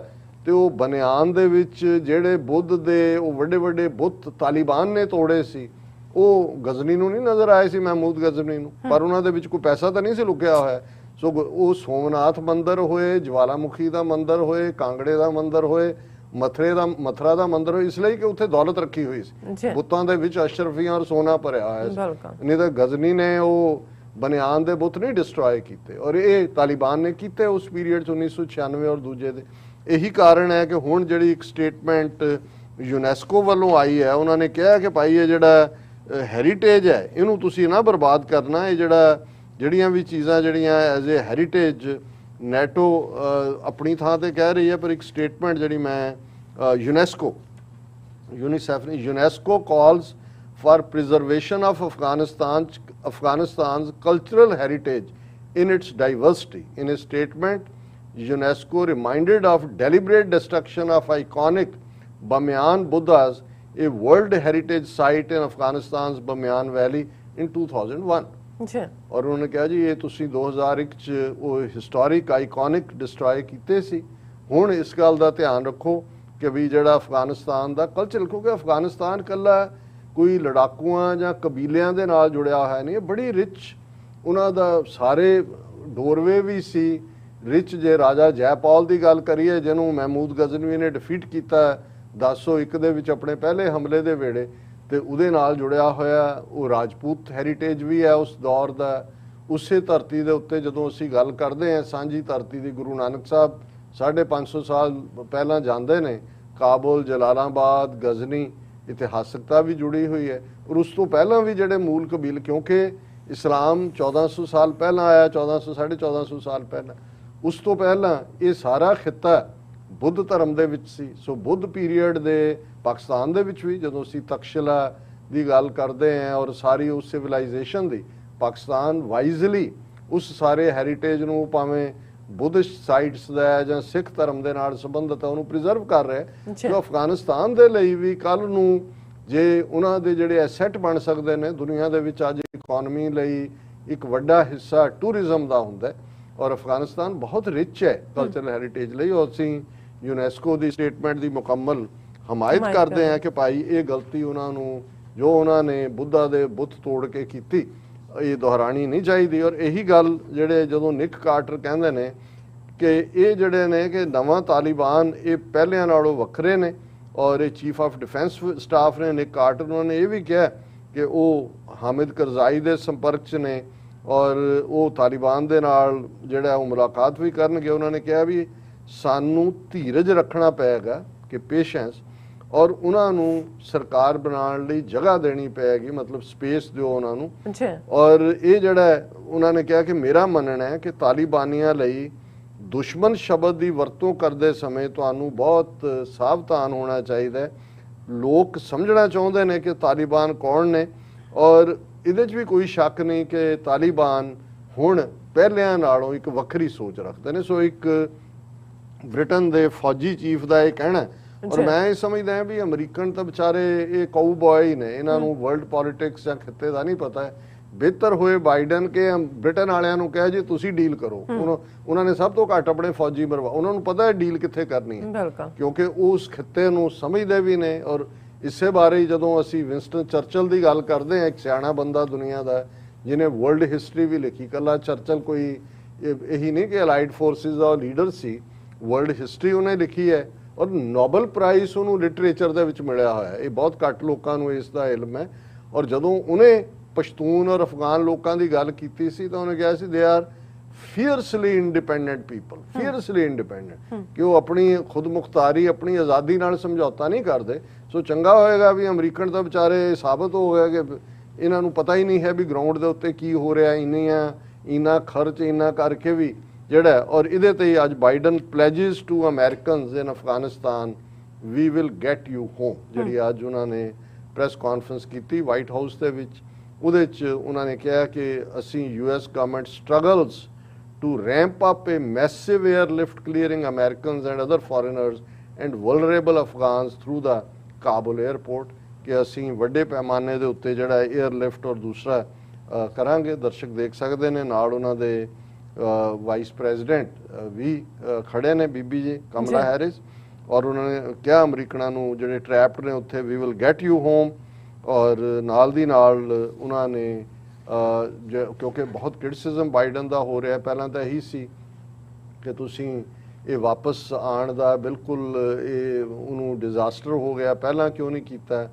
ਤੇ ਉਹ ਬਨਿਆਨ ਦੇ ਵਿੱਚ ਜਿਹੜੇ ਬੁੱਧ ਦੇ ਉਹ ਵੱਡੇ ਵੱਡੇ ਬੁੱਤ ਤਾਲਿਬਾਨ ਨੇ ਤੋੜੇ ਸੀ, ਉਹ ਗਜ਼ਨੀ ਨੂੰ ਨਹੀਂ ਨਜ਼ਰ ਆਏ ਸੀ, ਮਹਿਮੂਦ ਗਜ਼ਨੀ ਨੂੰ। ਪਰ ਉਹਨਾਂ ਦੇ ਵਿੱਚ ਕੋਈ ਪੈਸਾ ਤਾਂ ਨਹੀਂ ਸੀ ਲੁਕਿਆ ਹੋਇਆ। ਸੋ ਉਹ ਸੋਮਨਾਥ ਮੰਦਿਰ ਹੋਏ, ਜਵਾਲਾਮੁਖੀ ਦਾ ਮੰਦਿਰ ਹੋਏ, ਕਾਂਗੜੇ ਦਾ ਮੰਦਿਰ ਹੋਏ, ਮਥਰਾ ਦਾ ਮੰਦਿਰ ਹੋਏ, ਇਸ ਲਈ ਕਿ ਉੱਥੇ ਦੌਲਤ ਰੱਖੀ ਹੋਈ ਸੀ, ਬੁੱਤਾਂ ਦੇ ਵਿੱਚ ਅਸ਼ਰਫੀਆਂ ਔਰ ਸੋਨਾ ਭਰਿਆ ਹੋਇਆ ਸੀ। ਨਹੀਂ ਤਾਂ ਗਜ਼ਨੀ ਨੇ ਉਹ ਬਨਿਆਨ ਦੇ ਬੁੱਤ ਨਹੀਂ ਡਿਸਟਰੋਏ ਕੀਤੇ, ਔਰ ਇਹ ਤਾਲਿਬਾਨ ਨੇ ਕੀਤੇ ਉਸ ਪੀਰੀਅਡ 'ਚ 1996 ਔਰ ਦੂਜੇ ਦੇ। ਇਹੀ ਕਾਰਨ ਹੈ ਕਿ ਹੁਣ ਜਿਹੜੀ ਇੱਕ ਸਟੇਟਮੈਂਟ ਯੂਨੈਸਕੋ ਵੱਲੋਂ ਆਈ ਹੈ, ਉਹਨਾਂ ਨੇ ਕਿਹਾ ਕਿ ਭਾਈ ਇਹ ਜਿਹੜਾ ਹੈਰੀਟੇਜ ਹੈ ਇਹਨੂੰ ਤੁਸੀਂ ਨਾ ਬਰਬਾਦ ਕਰਨਾ। ਇਹ ਜਿਹੜੀਆਂ ਵੀ ਚੀਜ਼ਾਂ ਜਿਹੜੀਆਂ ਐਜ਼ ਏ ਹੈਰੀਟੇਜ ਨੈਟੋ ਆਪਣੀ ਥਾਂ ਤੇ ਕਹਿ ਰਹੀ ਹੈ, ਪਰ ਇੱਕ ਸਟੇਟਮੈਂਟ ਜਿਹੜੀ ਮੈਂ UNESCO calls for preservation of Afghanistan's cultural heritage in its diversity. In a statement, UNESCO reminded of deliberate destruction of iconic Bamyan Buddhas, a World Heritage Site in Afghanistan's Bamyan Valley in 2001. ਔਰ ਉਹਨਾਂ ਨੇ ਕਿਹਾ ਜੀ ਇਹ ਤੁਸੀਂ 2001 'ਚ ਉਹ historic iconic destroy ਕੀਤੇ ਸੀ। ਹੁਣ ਇਸ ਗੱਲ ਦਾ ਧਿਆਨ ਰੱਖੋ ਕਿ ਵੀ ਜਿਹੜਾ ਅਫਗਾਨਿਸਤਾਨ ਦਾ ਕਲਚਰ, ਕਿਉਂਕਿ ਅਫਗਾਨਿਸਤਾਨ ਇਕੱਲਾ ਕੋਈ ਲੜਾਕੂਆਂ ਜਾਂ ਕਬੀਲਿਆਂ ਦੇ ਨਾਲ ਜੁੜਿਆ ਹੋਇਆ ਨਹੀਂ, ਬੜੀ ਰਿਚ ਉਹਨਾਂ ਦਾ ਸਾਰੇ ਡੋਰਵੇ ਵੀ ਸੀ ਰਿਚ। ਜੇ ਰਾਜਾ ਜੈਪਾਲ ਦੀ ਗੱਲ ਕਰੀਏ, ਜਿਹਨੂੰ ਮਹਿਮੂਦ ਗਜ਼ਨਵੀ ਨੇ ਡਿਫੀਟ ਕੀਤਾ 1001 ਦੇ ਵਿੱਚ ਆਪਣੇ ਪਹਿਲੇ ਹਮਲੇ ਦੇ ਵੇੜੇ, ਤੇ ਉਹਦੇ ਨਾਲ ਜੁੜਿਆ ਹੋਇਆ ਉਹ ਰਾਜਪੂਤ ਹੈਰੀਟੇਜ ਵੀ ਹੈ ਉਸ ਦੌਰ ਦਾ। ਉਸੇ ਧਰਤੀ ਦੇ ਉੱਤੇ ਜਦੋਂ ਅਸੀਂ ਗੱਲ ਕਰਦੇ ਹਾਂ ਸਾਂਝੀ ਧਰਤੀ ਦੀ, ਗੁਰੂ ਨਾਨਕ ਸਾਹਿਬ 550 ਸਾਲ ਪਹਿਲਾਂ ਜਾਂਦੇ ਨੇ, ਕਾਬੁਲ, ਜਲਾਲਾਬਾਦ, ਗਜ਼ਨੀ, ਇਤਿਹਾਸਕਤਾ ਵੀ ਜੁੜੀ ਹੋਈ ਹੈ। ਔਰ ਉਸ ਤੋਂ ਪਹਿਲਾਂ ਵੀ ਜਿਹੜੇ ਮੂਲ ਕਬੀਲ, ਕਿਉਂਕਿ ਇਸਲਾਮ 1400 ਸਾਲ ਪਹਿਲਾਂ ਆਇਆ, 1400 ਸਾਲ ਪਹਿਲਾਂ, ਉਸ ਤੋਂ ਪਹਿਲਾਂ ਇਹ ਸਾਰਾ ਖਿੱਤਾ ਬੁੱਧ ਧਰਮ ਦੇ ਵਿੱਚ ਸੀ। ਸੋ ਬੁੱਧ ਪੀਰੀਅਡ ਦੇ ਪਾਕਿਸਤਾਨ ਦੇ ਵਿੱਚ ਵੀ ਜਦੋਂ ਅਸੀਂ ਤਕਸ਼ਲਾ ਦੀ ਗੱਲ ਕਰਦੇ ਹਾਂ ਔਰ ਸਾਰੀ ਉਸ ਸਿਵਲਾਈਜੇਸ਼ਨ ਦੀ, ਪਾਕਿਸਤਾਨ ਵਾਈਜ਼ਲੀ ਉਸ ਸਾਰੇ ਹੈਰੀਟੇਜ ਨੂੰ, ਭਾਵੇਂ ਬੁੱਧਿਸਟ ਸਾਈਟਸ ਦਾ ਜਾਂ ਸਿੱਖ ਧਰਮ ਦੇ ਨਾਲ ਸੰਬੰਧਿਤ ਹੈ, ਉਹਨੂੰ ਪ੍ਰੀਜ਼ਰਵ ਕਰ ਰਿਹਾ। ਜੋ ਅਫਗਾਨਿਸਤਾਨ ਦੇ ਲਈ ਵੀ ਕੱਲ ਨੂੰ ਜੇ ਉਹਨਾਂ ਦੇ ਜਿਹੜੇ ਐਸੈਟ ਬਣ ਸਕਦੇ ਨੇ ਦੁਨੀਆ ਦੇ ਵਿੱਚ, ਅੱਜ ਇਕਨੋਮੀ ਲਈ ਇੱਕ ਵੱਡਾ ਹਿੱਸਾ ਟੂਰਿਜ਼ਮ ਦਾ ਹੁੰਦਾ, ਔਰ ਅਫਗਾਨਿਸਤਾਨ ਬਹੁਤ ਰਿਚ ਹੈ ਕਲਚਰਲ ਹੈਰੀਟੇਜ ਲਈ। ਔਰ ਅਸੀਂ ਯੂਨੈਸਕੋ ਦੀ ਸਟੇਟਮੈਂਟ ਦੀ ਮੁਕੰਮਲ ਹਮਾਇਤ ਕਰਦੇ ਹਾਂ ਕਿ ਭਾਈ ਇਹ ਗਲਤੀ ਉਹਨਾਂ ਨੂੰ ਜੋ ਉਹਨਾਂ ਨੇ ਬੁੱਧਾ ਦੇ ਬੁੱਤ ਤੋੜ ਕੇ ਕੀਤੀ, ਇਹ ਦੁਹਰਾਣੀ ਨਹੀਂ ਚਾਹੀਦੀ। ਔਰ ਇਹੀ ਗੱਲ ਜਿਹੜੇ ਜਦੋਂ ਨਿਕ ਕਾਰਟਰ ਕਹਿੰਦੇ ਨੇ ਕਿ ਇਹ ਜਿਹੜੇ ਨੇ ਕਿ ਨਵਾਂ ਤਾਲਿਬਾਨ ਇਹ ਪਹਿਲਿਆਂ ਨਾਲੋਂ ਵੱਖਰੇ ਨੇ, ਔਰ ਇਹ ਚੀਫ ਆਫ ਡਿਫੈਂਸ ਸਟਾਫ ਨੇ ਨਿਕ ਕਾਰਟਰ, ਉਹਨਾਂ ਨੇ ਇਹ ਵੀ ਕਿਹਾ ਕਿ ਉਹ ਹਾਮਿਦ ਕਰਜ਼ਾਈ ਦੇ ਸੰਪਰਕ 'ਚ ਨੇ ਔਰ ਉਹ ਤਾਲਿਬਾਨ ਦੇ ਨਾਲ ਜਿਹੜਾ ਉਹ ਮੁਲਾਕਾਤ ਵੀ ਕਰਨਗੇ। ਉਹਨਾਂ ਨੇ ਕਿਹਾ ਵੀ ਸਾਨੂੰ ਧੀਰਜ ਰੱਖਣਾ ਪਏਗਾ ਕਿ ਪੇਸ਼ੈਂਸ, ਔਰ ਉਹਨਾਂ ਨੂੰ ਸਰਕਾਰ ਬਣਾਉਣ ਲਈ ਜਗ੍ਹਾ ਦੇਣੀ ਪਏਗੀ, ਮਤਲਬ ਸਪੇਸ ਦਿਓ ਉਹਨਾਂ ਨੂੰ। ਔਰ ਇਹ ਜਿਹੜਾ ਉਹਨਾਂ ਨੇ ਕਿਹਾ ਕਿ ਮੇਰਾ ਮੰਨਣਾ ਹੈ ਕਿ ਤਾਲਿਬਾਨੀਆਂ ਲਈ ਦੁਸ਼ਮਣ ਸ਼ਬਦ ਦੀ ਵਰਤੋਂ ਕਰਦੇ ਸਮੇਂ ਤੁਹਾਨੂੰ ਬਹੁਤ ਸਾਵਧਾਨ ਹੋਣਾ ਚਾਹੀਦਾ ਹੈ। ਲੋਕ ਸਮਝਣਾ ਚਾਹੁੰਦੇ ਨੇ ਕਿ ਤਾਲਿਬਾਨ ਕੌਣ ਨੇ, ਔਰ ਇਹਦੇ 'ਚ ਵੀ ਕੋਈ ਸ਼ੱਕ ਨਹੀਂ ਕਿ ਤਾਲਿਬਾਨ ਹੁਣ ਪਹਿਲਿਆਂ ਨਾਲੋਂ ਇੱਕ ਵੱਖਰੀ ਸੋਚ ਰੱਖਦੇ ਨੇ। ਸੋ ਇੱਕ ਬ੍ਰਿਟਨ ਦੇ ਫੌਜੀ ਚੀਫ ਦਾ ਇਹ ਕਹਿਣਾ, ਔਰ ਮੈਂ ਇਹ ਸਮਝਦਾ ਵੀ ਅਮਰੀਕਨ ਤਾਂ ਵਿਚਾਰੇ ਇਹ ਕਾਊਬॉय ਹੀ ਨੇ, ਇਹਨਾਂ ਨੂੰ ਵਰਲਡ ਪੋਲਿਟਿਕਸ ਜਾਂ ਖਿੱਤੇ ਦਾ ਨਹੀਂ ਪਤਾ ਹੈ। ਬਿਹਤਰ ਹੋਏ ਬਾਈਡਨ ਕੇ ਬ੍ਰਿਟਨ ਵਾਲਿਆਂ ਨੂੰ ਕਹੇ ਜੀ ਤੁਸੀਂ ਡੀਲ ਕਰੋ। ਉਹਨਾਂ ਨੇ ਸਭ ਤੋਂ ਘੱਟ ਆਪਣੇ ਫੌਜੀ ਮਰਵਾ, ਉਹਨਾਂ ਨੂੰ ਪਤਾ ਹੈ ਡੀਲ ਕਿੱਥੇ ਕਰਨੀ ਹੈ, ਕਿਉਂਕਿ ਉਸ ਖਿੱਤੇ ਨੂੰ ਸਮਝਦੇ ਵੀ ਨੇ। ਔਰ ਇਸੇ ਬਾਰੇ ਜਦੋਂ ਅਸੀਂ ਵਿੰਸਟਨ ਚਰਚਲ ਦੀ ਗੱਲ ਕਰਦੇ ਹਾਂ, ਇੱਕ ਸਿਆਣਾ ਬੰਦਾ ਦੁਨੀਆ ਦਾ ਜਿਹਨੇ ਵਰਲਡ ਹਿਸਟਰੀ ਵੀ ਲਿਖੀ, ਕੱਲਾ ਚਰਚਲ ਕੋਈ ਇਹੀ ਨਹੀਂ ਕਿ ਅਲਾਈਡ ਫੋਰਸਿਸ ਦਾ ਲੀਡਰ ਸੀ, ਵਰਲਡ ਹਿਸਟਰੀ ਉਹਨੇ ਲਿਖੀ ਹੈ ਔਰ ਨੋਬਲ ਪ੍ਰਾਈਜ਼ ਉਹਨੂੰ ਲਿਟਰੇਚਰ ਦੇ ਵਿੱਚ ਮਿਲਿਆ ਹੋਇਆ। ਇਹ ਬਹੁਤ ਘੱਟ ਲੋਕਾਂ ਨੂੰ ਇਸ ਦਾ ਇਲਮ ਹੈ। ਔਰ ਜਦੋਂ ਉਹਨੇ ਪਸ਼ਤੂਨ ਔਰ ਅਫਗਾਨ ਲੋਕਾਂ ਦੀ ਗੱਲ ਕੀਤੀ ਸੀ ਤਾਂ ਉਹਨੇ ਕਿਹਾ ਸੀ they are fearlessly independent people, fearlessly independent, ਕਿ ਉਹ ਆਪਣੀ ਖੁਦ ਮੁਖਤਾਰੀ ਆਪਣੀ ਆਜ਼ਾਦੀ ਨਾਲ ਸਮਝੌਤਾ ਨਹੀਂ ਕਰਦੇ। ਸੋ ਚੰਗਾ ਹੋਏਗਾ ਵੀ ਅਮਰੀਕਨ ਤਾਂ ਵਿਚਾਰੇ ਸਾਬਤ ਹੋ ਗਿਆ ਕਿ ਇਹਨਾਂ ਨੂੰ ਪਤਾ ਹੀ ਨਹੀਂ ਹੈ ਵੀ ਗਰਾਊਂਡ ਦੇ ਉੱਤੇ ਕੀ ਹੋ ਰਿਹਾ, ਇੰਨਾ ਖਰਚ ਇੰਨਾ ਕਰਕੇ ਵੀ ਜਿਹੜਾ। ਔਰ ਇਹਦੇ ਤੇ ਅੱਜ Biden pledges to Americans in Afghanistan we will get you home, ਜਿਹੜੀ ਅੱਜ ਉਹਨਾਂ ਨੇ ਪ੍ਰੈਸ ਕਾਨਫਰੰਸ ਕੀਤੀ ਵਾਈਟ ਹਾਊਸ ਦੇ ਵਿੱਚ। ਉਹਦੇ 'ਚ ਉਹਨਾਂ ਨੇ ਕਿਹਾ ਕਿ ਅਸੀਂ US government struggles to ramp up a massive airlift clearing Americans and other foreigners and vulnerable Afghans through the Kabul airport, ਕਿ ਅਸੀਂ ਵੱਡੇ ਪੈਮਾਨੇ ਦੇ ਉੱਤੇ ਜਿਹੜਾ 에ਅਰਲਿਫਟ ਔਰ ਦੂਸਰਾ ਕਰਾਂਗੇ। ਦਰਸ਼ਕ ਦੇਖ ਸਕਦੇ ਨੇ ਨਾਲ ਉਹਨਾਂ ਦੇ ਵਾਈਸ ਪ੍ਰੈਜ਼ੀਡੈਂਟ ਵੀ ਖੜੇ ਨੇ, ਬੀਬੀ ਜੀ ਕਮਲਾ ਹੈਰਿਸ, ਔਰ ਉਹਨਾਂ ਨੇ ਕਿਹਾ ਅਮਰੀਕਨਾਂ ਨੂੰ ਜਿਹੜੇ ਟ੍ਰੈਪਡ ਨੇ ਉੱਥੇ we will get you home. ਔਰ ਨਾਲ ਦੀ ਨਾਲ ਉਹਨਾਂ ਨੇ ਕਿਉਂਕਿ ਬਹੁਤ ਕ੍ਰਿਟਿਸਿਜ਼ਮ ਬਾਈਡਨ ਦਾ ਹੋ ਰਿਹਾ, ਪਹਿਲਾਂ ਤਾਂ ਇਹੀ ਸੀ ਕਿ ਤੁਸੀਂ ਇਹ ਵਾਪਸ ਆਉਣ ਦਾ ਬਿਲਕੁਲ ਇਹ ਉਹਨੂੰ ਡਿਜ਼ਾਸਟਰ ਹੋ ਗਿਆ, ਪਹਿਲਾਂ ਕਿਉਂ ਨਹੀਂ ਕੀਤਾ।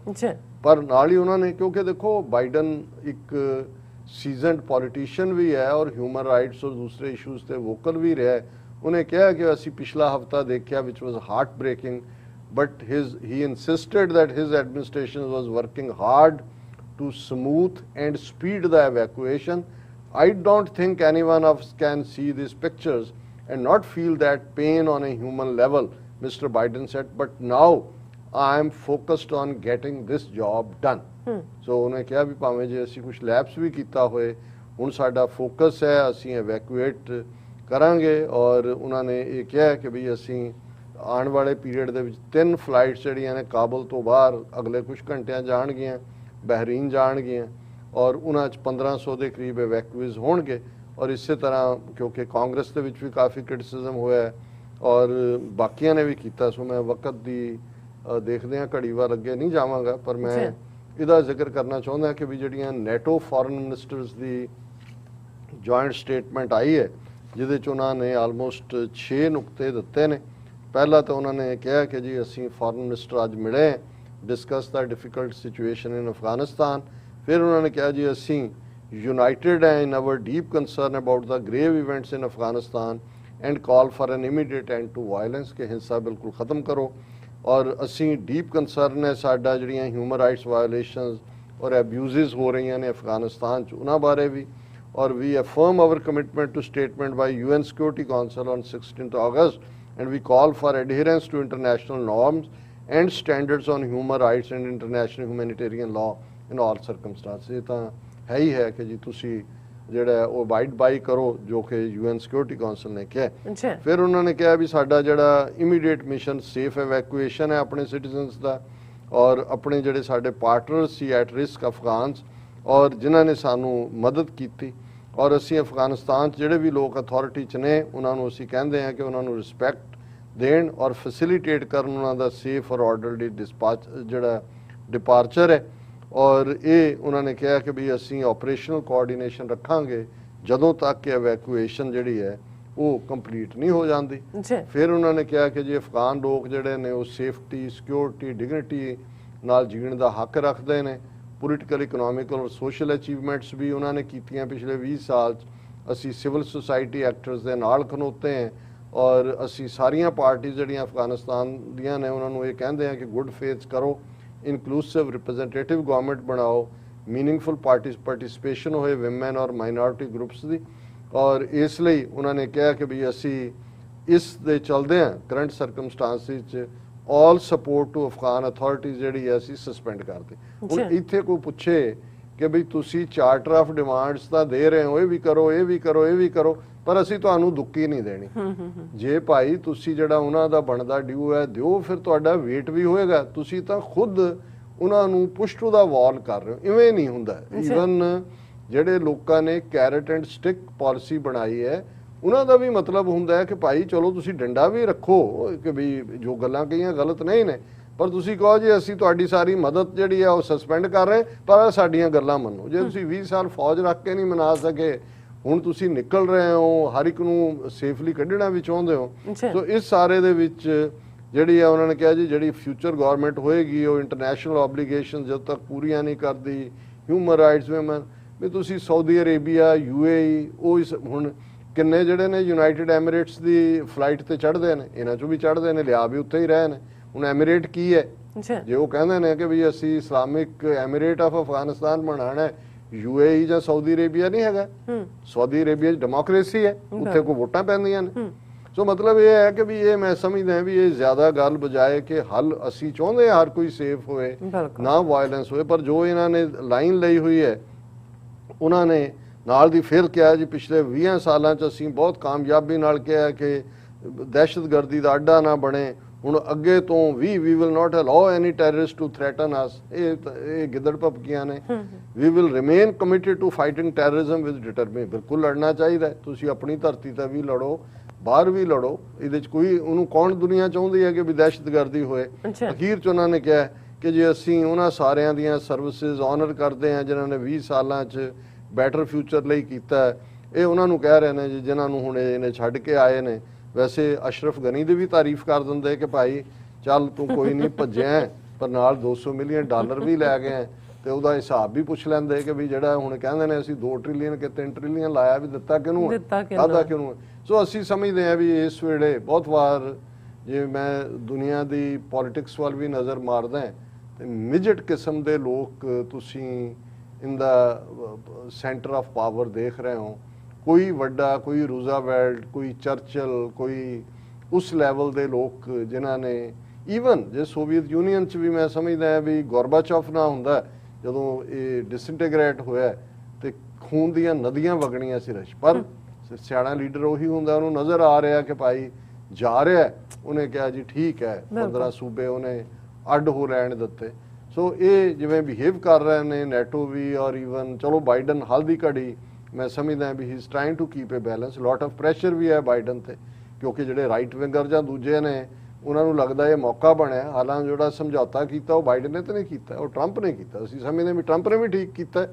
ਪਰ ਨਾਲ ਹੀ ਉਹਨਾਂ ਨੇ, ਕਿਉਂਕਿ ਦੇਖੋ ਬਾਈਡਨ ਇੱਕ ਸੀਜ਼ਨਡ ਪੋਲੀਟੀਸ਼ੀਅਨ ਵੀ ਹੈ ਔਰ ਹਿਊਮਨ ਰਾਈਟਸ ਔਰ ਦੂਸਰੇ ਇਸ਼ੂਜ਼ ਤੇ ਵੋਕਲ ਵੀ ਰਿਹਾ। ਉਹਨੇ ਕਿਹਾ ਕਿ ਅਸੀਂ ਪਿਛਲਾ ਹਫਤਾ ਦੇਖਿਆ ਵਿਚ ਵਾਸ ਹਾਰਟ ਬ੍ਰੇਕਿੰਗ, but he insisted that his administration was working hard to smooth and speed the evacuation. I don't think anyone of us can see these pictures and not feel that pain on a human level, Mr. Biden said, but now I am focused on getting this job done. So ਉਹਨੇ ਕਿਹਾ ਵੀ ਭਾਵੇਂ ਜੇ ਅਸੀਂ ਕੁਝ lapse ਵੀ ਕੀਤਾ ਹੋਏ, ਹੁਣ ਸਾਡਾ ਫੋਕਸ ਹੈ ਅਸੀਂ evacuate ਕਰਾਂਗੇ। ਔਰ ਉਹਨਾਂ ਨੇ ਇਹ ਕਿਹਾ ਕਿ ਵੀ ਅਸੀਂ ਆਉਣ ਵਾਲੇ ਪੀਰੀਅਡ ਦੇ ਵਿੱਚ 3 ਫਲਾਈਟਸ ਜਿਹੜੀਆਂ ਨੇ ਕਾਬਲ ਤੋਂ ਬਾਹਰ ਅਗਲੇ ਕੁਝ ਘੰਟਿਆਂ ਜਾਣਗੀਆਂ, ਬਹਿਰੀਨ ਜਾਣਗੀਆਂ, ਔਰ ਉਹਨਾਂ 'ਚ 1500 ਦੇ ਕਰੀਬ ਐਵੈਕੂਏਜ਼ ਹੋਣਗੇ। ਔਰ ਇਸੇ ਤਰ੍ਹਾਂ ਕਿਉਂਕਿ ਕਾਂਗਰਸ ਦੇ ਵਿੱਚ ਵੀ ਕਾਫੀ ਕ੍ਰਿਟਿਸਿਜ਼ਮ ਹੋਇਆ ਔਰ ਬਾਕੀਆਂ ਨੇ ਵੀ ਕੀਤਾ। ਸੋ ਮੈਂ ਵਕਤ ਦੀ ਦੇਖਦੇ ਹਾਂ, ਘੜੀ ਵਾਰ ਅੱਗੇ ਨਹੀਂ ਜਾਵਾਂਗਾ, ਪਰ ਮੈਂ ਇਹਦਾ ਜ਼ਿਕਰ ਕਰਨਾ ਚਾਹੁੰਦਾ ਕਿ ਵੀ ਜਿਹੜੀਆਂ ਨੈਟੋ ਫੋਰਨ ਮਿਨਿਸਟਰਸ ਦੀ ਜੁਆਇੰਟ ਸਟੇਟਮੈਂਟ ਆਈ ਹੈ, ਜਿਹਦੇ 'ਚ ਉਹਨਾਂ ਨੇ ਆਲਮੋਸਟ 6 ਨੁਕਤੇ ਦਿੱਤੇ ਨੇ। ਪਹਿਲਾ ਤਾਂ ਉਹਨਾਂ ਨੇ ਕਿਹਾ ਕਿ ਜੀ ਅਸੀਂ ਫੋਰਨ ਮਿਨਿਸਟਰ ਅੱਜ ਮਿਲੇ, discuss the difficult situation in Afghanistan. ਫਿਰ ਉਹਨਾਂ ਨੇ ਕਿਹਾ ਜੀ ਅਸੀਂ ਯੂਨਾਈਟਿਡ ਹੈ in our deep concern about the grave events in Afghanistan and call for an immediate end to violence, ਕਿ ਹਿੰਸਾ ਬਿਲਕੁਲ ਖਤਮ ਕਰੋ। ਔਰ ਅਸੀਂ ਡੀਪ ਕੰਸਰਨ ਹੈ ਸਾਡਾ ਜਿਹੜੀਆਂ ਹਿਊਮਨ ਰਾਈਟਸ ਵਾਇਓਲੇਸ਼ਨਸ ਔਰ ਐਬਿਊਜ਼ਸ ਹੋ ਰਹੀਆਂ ਨੇ ਅਫਗਾਨਿਸਤਾਨ 'ਚ, ਉਹਨਾਂ ਬਾਰੇ ਵੀ। ਔਰ we affirm our commitment to statement by UN security council on 16 August and we call for adherence to international norms and standards on human rights and international humanitarian law in all circumstances। ਇਹ ਤਾਂ ਹੈ ਹੀ ਹੈ ਕਿ ਜੀ ਤੁਸੀਂ ਜਿਹੜਾ ਉਹ ਅਬਾਈਡ ਬਾਈ ਕਰੋ ਜੋ ਕਿ UN ਸਿਕਿਉਰਿਟੀ ਕਾਉਂਸਲ ਨੇ ਕਿਹਾ। ਫਿਰ ਉਹਨਾਂ ਨੇ ਕਿਹਾ ਵੀ ਸਾਡਾ ਜਿਹੜਾ ਇਮੀਡੀਏਟ ਮਿਸ਼ਨ ਸੇਫ ਐਵੈਕੂਏਸ਼ਨ ਹੈ ਆਪਣੇ ਸਿਟੀਜ਼ਨਸ ਦਾ, ਔਰ ਆਪਣੇ ਜਿਹੜੇ ਸਾਡੇ ਪਾਰਟਨਰਸ ਸੀ ਐਟ ਰਿਸਕ ਅਫਗਾਨਸ ਔਰ ਜਿਨ੍ਹਾਂ ਨੇ ਸਾਨੂੰ ਮਦਦ ਕੀਤੀ। ਔਰ ਅਸੀਂ ਅਫਗਾਨਿਸਤਾਨ 'ਚ ਜਿਹੜੇ ਵੀ ਲੋਕ ਅਥਾਰਟੀ 'ਚ ਨੇ ਉਹਨਾਂ ਨੂੰ ਅਸੀਂ ਕਹਿੰਦੇ ਹਾਂ ਕਿ ਉਹਨਾਂ ਨੂੰ ਰਿਸਪੈਕਟ ਦੇਣ ਔਰ ਫੈਸਿਲੀਟੇਟ ਕਰਨ ਉਹਨਾਂ ਦਾ ਸੇਫ ਔਰ ਆਰਡਰਲੀ ਜਿਹੜਾ ਡਿਪਾਰਚਰ ਹੈ। ਔਰ ਇਹ ਉਹਨਾਂ ਨੇ ਕਿਹਾ ਕਿ ਵੀ ਅਸੀਂ ਆਪਰੇਸ਼ਨਲ ਕੋਆਰਡੀਨੇਸ਼ਨ ਰੱਖਾਂਗੇ ਜਦੋਂ ਤੱਕ ਕਿ ਐਵੈਕੂਏਸ਼ਨ ਜਿਹੜੀ ਹੈ ਉਹ ਕੰਪਲੀਟ ਨਹੀਂ ਹੋ ਜਾਂਦੀ। ਫਿਰ ਉਹਨਾਂ ਨੇ ਕਿਹਾ ਕਿ ਜੀ ਅਫਗਾਨ ਲੋਕ ਜਿਹੜੇ ਨੇ ਉਹ ਸੇਫਟੀ, ਸਿਕਿਉਰਿਟੀ, ਡਿਗਨਿਟੀ ਨਾਲ ਜੀਣ ਦਾ ਹੱਕ ਰੱਖਦੇ ਨੇ। ਪੋਲੀਟੀਕਲ, ਇਕਨੋਮਿਕਲ ਔਰ ਸੋਸ਼ਲ ਅਚੀਵਮੈਂਟਸ ਵੀ ਉਹਨਾਂ ਨੇ ਕੀਤੀਆਂ ਪਿਛਲੇ 20 ਸਾਲ 'ਚ। ਅਸੀਂ ਸਿਵਲ ਸੁਸਾਇਟੀ ਐਕਟਰਸ ਦੇ ਨਾਲ ਖਲੋਤੇ ਹਾਂ ਔਰ ਅਸੀਂ ਸਾਰੀਆਂ ਪਾਰਟੀਆਂ ਜਿਹੜੀਆਂ ਅਫਗਾਨਿਸਤਾਨ ਦੀਆਂ ਨੇ ਉਹਨਾਂ ਨੂੰ ਇਹ ਕਹਿੰਦੇ ਹਾਂ ਕਿ ਗੁੱਡ ਫੇਥ ਕਰੋ, ਇਨਕਲੂਸਿਵ ਰਿਪਰੈਜ਼ੈਂਟੇਟਿਵ ਗਵਰਨਮੈਂਟ ਬਣਾਓ, ਮੀਨਿੰਗਫੁਲ ਪਾਰਟਿਸਿਪੇਸ਼ਨ ਹੋਏ ਵਿਮਨ ਔਰ ਮਾਈਨੋਰਿਟੀ ਗਰੁੱਪਸ ਦੀ। ਔਰ ਇਸ ਲਈ ਉਹਨਾਂ ਨੇ ਕਿਹਾ ਕਿ ਵੀ ਅਸੀਂ ਇਸ ਦੇ ਚਲਦੇ ਹਾਂ ਕਰੰਟ ਸਰਕਮਸਟਾਂਸਿਸ 'ਚ ਆਲ ਸਪੋਰਟ ਟੂ ਅਫਗਾਨ ਅਥਾਰਟੀਜ਼ ਜਿਹੜੀ ਹੈ ਅਸੀਂ ਸਸਪੈਂਡ ਕਰਦੇ। ਹੁਣ ਇੱਥੇ ਕੋਈ ਪੁੱਛੇ ਕਿ ਵੀ ਤੁਸੀਂ ਚਾਰਟਰ ਆਫ ਡਿਮਾਂਡਸ ਤਾਂ ਦੇ ਰਹੇ ਹੋ, ਇਹ ਵੀ ਕਰੋ, ਇਹ ਵੀ ਕਰੋ, ਇਹ ਵੀ ਕਰੋ, ਪਰ ਅਸੀਂ ਤੁਹਾਨੂੰ ਦੁੱਕੀ ਨਹੀਂ ਦੇਣੀ। ਜੇ ਭਾਈ ਤੁਸੀਂ ਜਿਹੜਾ ਉਹਨਾਂ ਦਾ ਬਣਦਾ ਡਿਊ ਹੈ ਦਿਓ, ਫਿਰ ਤੁਹਾਡਾ ਵੇਟ ਵੀ ਹੋਏਗਾ। ਤੁਸੀਂ ਤਾਂ ਖੁਦ ਉਹਨਾਂ ਨੂੰ ਪੁਸ਼ ਟੂ ਦਾ ਵਾਲ ਕਰ ਰਹੇ ਹੋ, ਇਵੇਂ ਨਹੀਂ ਹੁੰਦਾ। ਈਵਨ ਜਿਹੜੇ ਲੋਕਾਂ ਨੇ ਕੈਰਟ ਐਂਡ ਸਟਿਕ ਪਾਲਿਸੀ ਬਣਾਈ ਹੈ ਉਹਨਾਂ ਦਾ ਵੀ ਮਤਲਬ ਹੁੰਦਾ ਹੈ ਕਿ ਭਾਈ ਚਲੋ ਤੁਸੀਂ ਡੰਡਾ ਵੀ ਰੱਖੋ ਕਿ ਵੀ ਜੋ ਗੱਲਾਂ ਕਹੀਆਂ ਗਲਤ ਨਹੀਂ ਨੇ, ਪਰ ਤੁਸੀਂ ਕਹੋ ਜੀ ਅਸੀਂ ਤੁਹਾਡੀ ਸਾਰੀ ਮਦਦ ਜਿਹੜੀ ਹੈ ਉਹ ਸਸਪੈਂਡ ਕਰ ਰਹੇ, ਪਰ ਸਾਡੀਆਂ ਗੱਲਾਂ ਮੰਨੋ। ਜੇ ਤੁਸੀਂ 20 ਸਾਲ ਫੌਜ ਰੱਖ ਕੇ ਨਹੀਂ ਮਨਾ ਸਕੇ, ਹੁਣ ਤੁਸੀਂ ਨਿਕਲ ਰਹੇ ਹੋ, ਹਰ ਇੱਕ ਨੂੰ ਸੇਫਲੀ ਕੱਢਣਾ ਵੀ ਚਾਹੁੰਦੇ ਹੋ। ਸੋ ਇਸ ਸਾਰੇ ਦੇ ਵਿੱਚ ਜਿਹੜੀ ਹੈ ਉਹਨਾਂ ਨੇ ਕਿਹਾ ਜੀ ਜਿਹੜੀ ਫਿਊਚਰ ਗਵਰਨਮੈਂਟ ਹੋਏਗੀ ਉਹ ਇੰਟਰਨੈਸ਼ਨਲ ਆਬਲੀਗੇਸ਼ਨ ਜਦੋਂ ਤੱਕ ਪੂਰੀਆਂ ਨਹੀਂ ਕਰਦੀ, ਹਿਊਮਨ ਰਾਈਟਸ ਵੂਮਨ ਵੀ ਤੁਸੀਂ ਸਾਊਦੀ ਅਰੇਬੀਆ UAE ਉਹ ਹੁਣ ਕਿੰਨੇ ਜਿਹੜੇ ਨੇ ਯੂਨਾਈਟਿਡ ਐਮੀਰੇਟਸ ਦੀ ਫਲਾਈਟ ਤੇ ਚੜ੍ਹਦੇ ਨੇ, ਇਹਨਾਂ 'ਚੋਂ ਵੀ ਚੜ੍ਹਦੇ ਨੇ, ਲਿਆ ਵੀ ਉੱਥੇ ਹੀ ਰਹੇ ਨੇ। ਹੁਣ ਐਮੀਰੇਟ ਕੀ ਹੈ? ਜੇ ਉਹ ਕਹਿੰਦੇ ਨੇ ਕਿ ਵੀ ਅਸੀਂ ਇਸਲਾਮਿਕ ਐਮੀਰੇਟ ਆਫ ਅਫਗਾਨਿਸਤਾਨ ਬਣਾਉਣਾ ਹੈ, UAE ਜਾਂ ਸਾਊਦੀ ਅਰੇਬੀਆ ਨਹੀਂ ਹੈਗਾ। ਸਾਊਦੀ ਅਰੇਬੀਆ 'ਚ ਡੈਮੋਕ੍ਰੇਸੀ ਹੈ, ਉੱਥੇ ਕੋਈ ਵੋਟਾਂ ਪੈਂਦੀਆਂ ਨੇ। ਸੋ ਮਤਲਬ ਇਹ ਹੈ ਕਿ ਵੀ ਇਹ ਮੈਂ ਸਮਝਦਾ ਵੀ ਇਹ ਜ਼ਿਆਦਾ ਗੱਲ ਬਜਾਏ ਕਿ ਹੱਲ ਅਸੀਂ ਚਾਹੁੰਦੇ ਹਾਂ ਹਰ ਕੋਈ ਸੇਫ ਹੋਏ, ਨਾ ਵਾਇਲੈਂਸ ਹੋਏ, ਪਰ ਜੋ ਇਹਨਾਂ ਨੇ ਲਾਈਨ ਲਈ ਹੋਈ ਹੈ ਉਹਨਾਂ ਨੇ ਨਾਲ ਦੀ ਫਿਰ ਕਿਹਾ ਜੀ ਪਿਛਲੇ 20 ਸਾਲਾਂ 'ਚ ਅਸੀਂ ਬਹੁਤ ਕਾਮਯਾਬੀ ਨਾਲ ਕਿਹਾ ਕਿ ਦਹਿਸ਼ਤਗਰਦੀ ਦਾ ਅੱਡਾ ਨਾ ਬਣੇ। ਹੁਣ ਅੱਗੇ ਤੋਂ we will not allow any terrorist to threaten us. ਇਹ ਗਿੱਦੜ ਭਪਕੀਆਂ ਨੇ। We will remain committed to fighting terrorism with determine. ਬਿਲਕੁਲ ਲੜਨਾ ਚਾਹੀਦਾ, ਤੁਸੀਂ ਆਪਣੀ ਧਰਤੀ ਤੇ ਵੀ ਲੜੋ, ਬਾਹਰ ਵੀ ਲੜੋ, ਇਹਦੇ 'ਚ ਕੋਈ ਉਹਨੂੰ ਕੌਣ ਦੁਨੀਆ ਚਾਹੁੰਦੀ ਹੈ ਕਿ ਵੀ ਦਹਿਸ਼ਤਗਰਦੀ ਹੋਏ। ਅਖੀਰ 'ਚ ਉਹਨਾਂ ਨੇ ਕਿਹਾ ਕਿ ਜੇ ਅਸੀਂ ਉਹਨਾਂ ਸਾਰਿਆਂ ਦੀਆਂ ਸਰਵਿਸਿਜ਼ ਆਨਰ ਕਰਦੇ ਹਾਂ ਜਿਨ੍ਹਾਂ ਨੇ 20 ਸਾਲਾਂ 'ਚ ਬੈਟਰ ਫਿਊਚਰ ਲਈ ਕੀਤਾ, ਇਹ ਉਹਨਾਂ ਨੂੰ ਕਹਿ ਰਹੇ ਨੇ ਜੀ ਜਿਨ੍ਹਾਂ ਨੂੰ ਹੁਣ ਇਹਨੇ ਛੱਡ ਕੇ ਆਏ ਨੇ। ਵੈਸੇ ਅਸ਼ਰਫ ਗਨੀ ਦੀ ਵੀ ਤਾਰੀਫ ਕਰ ਦਿੰਦੇ ਕਿ ਭਾਈ ਚੱਲ ਤੂੰ ਕੋਈ ਨਹੀਂ ਭੱਜਿਆ, ਪਰ ਨਾਲ $200 ਮਿਲੀਅਨ ਵੀ ਲੈ ਗਏ, ਤੇ ਉਹਦਾ ਹਿਸਾਬ ਵੀ ਪੁੱਛ ਲੈਂਦੇ ਕਿ ਵੀ ਜਿਹੜਾ ਹੁਣ ਕਹਿੰਦੇ ਨੇ ਅਸੀਂ 2 ਟ੍ਰਿਲੀਅਨ ਕਿ 3 ਟ੍ਰਿਲੀਅਨ ਲਾਇਆ, ਵੀ ਦਿੱਤਾ ਕਿਹਨੂੰ, ਖਾਧਾ ਕਿਹਨੂੰ। ਸੋ ਅਸੀਂ ਸਮਝਦੇ ਹਾਂ ਵੀ ਇਸ ਵੇਲੇ ਬਹੁਤ ਵਾਰ ਜੇ ਮੈਂ ਦੁਨੀਆ ਦੀ ਪੋਲਿਟਿਕਸ ਵੱਲ ਵੀ ਨਜ਼ਰ ਮਾਰਦਾ ਤੇ ਮਿਜਟ ਕਿਸਮ ਦੇ ਲੋਕ ਤੁਸੀਂ ਇਨ ਦਾ ਸੈਂਟਰ ਆਫ ਪਾਵਰ ਦੇਖ ਰਹੇ ਹੋ। ਕੋਈ ਵੱਡਾ, ਕੋਈ ਰੂਜ਼ਾਵੈਲਟ, ਕੋਈ ਚਰਚਲ, ਕੋਈ ਉਸ ਲੈਵਲ ਦੇ ਲੋਕ ਜਿਨ੍ਹਾਂ ਨੇ ਈਵਨ ਜੇ ਸੋਵੀਅਤ ਯੂਨੀਅਨ 'ਚ ਵੀ ਮੈਂ ਸਮਝਦਾ ਵੀ ਗੋਰਬਾਚੋਫ ਨਾ ਹੁੰਦਾ ਜਦੋਂ ਇਹ ਡਿਸਇੰਟੀਗ੍ਰੇਟ ਹੋਇਆ ਤੇ ਖੂਨ ਦੀਆਂ ਨਦੀਆਂ ਵਗਣੀਆਂ ਸੀ ਰਸ਼, ਪਰ ਸਿਆਣਾ ਲੀਡਰ ਉਹੀ ਹੁੰਦਾ, ਉਹਨੂੰ ਨਜ਼ਰ ਆ ਰਿਹਾ ਕਿ ਭਾਈ ਜਾ ਰਿਹਾ, ਉਹਨੇ ਕਿਹਾ ਜੀ ਠੀਕ ਹੈ 15 ਸੂਬੇ ਉਹਨੇ ਅੱਡ ਹੋ ਰਹਿਣ ਦਿੱਤੇ। ਸੋ ਇਹ ਜਿਵੇਂ ਬਿਹੇਵ ਕਰ ਰਹੇ ਨੇ ਨੈਟੋ ਵੀ, ਔਰ ਈਵਨ ਚਲੋ ਬਾਈਡਨ ਹਾਲ ਦੀ ਘੜੀ ਮੈਂ ਸਮਝਦਾ ਵੀ he is trying to keep a balance. Lot of pressure ਵੀ ਹੈ ਬਾਈਡਨ ਤੇ, ਕਿਉਂਕਿ ਜਿਹੜੇ ਰਾਈਟ ਵਿੰਗਰ ਜਾਂ ਦੂਜੇ ਨੇ ਉਹਨਾਂ ਨੂੰ ਲੱਗਦਾ ਇਹ ਮੌਕਾ ਬਣਿਆ। ਹਾਲਾਂਕਿ ਜਿਹੜਾ ਸਮਝੌਤਾ ਕੀਤਾ ਉਹ ਬਾਈਡਨ ਨੇ ਤਾਂ ਨਹੀਂ ਕੀਤਾ, ਉਹ ਟਰੰਪ ਨੇ ਕੀਤਾ। ਅਸੀਂ ਸਮਝਦੇ ਵੀ ਟਰੰਪ ਨੇ ਵੀ ਠੀਕ ਕੀਤਾ,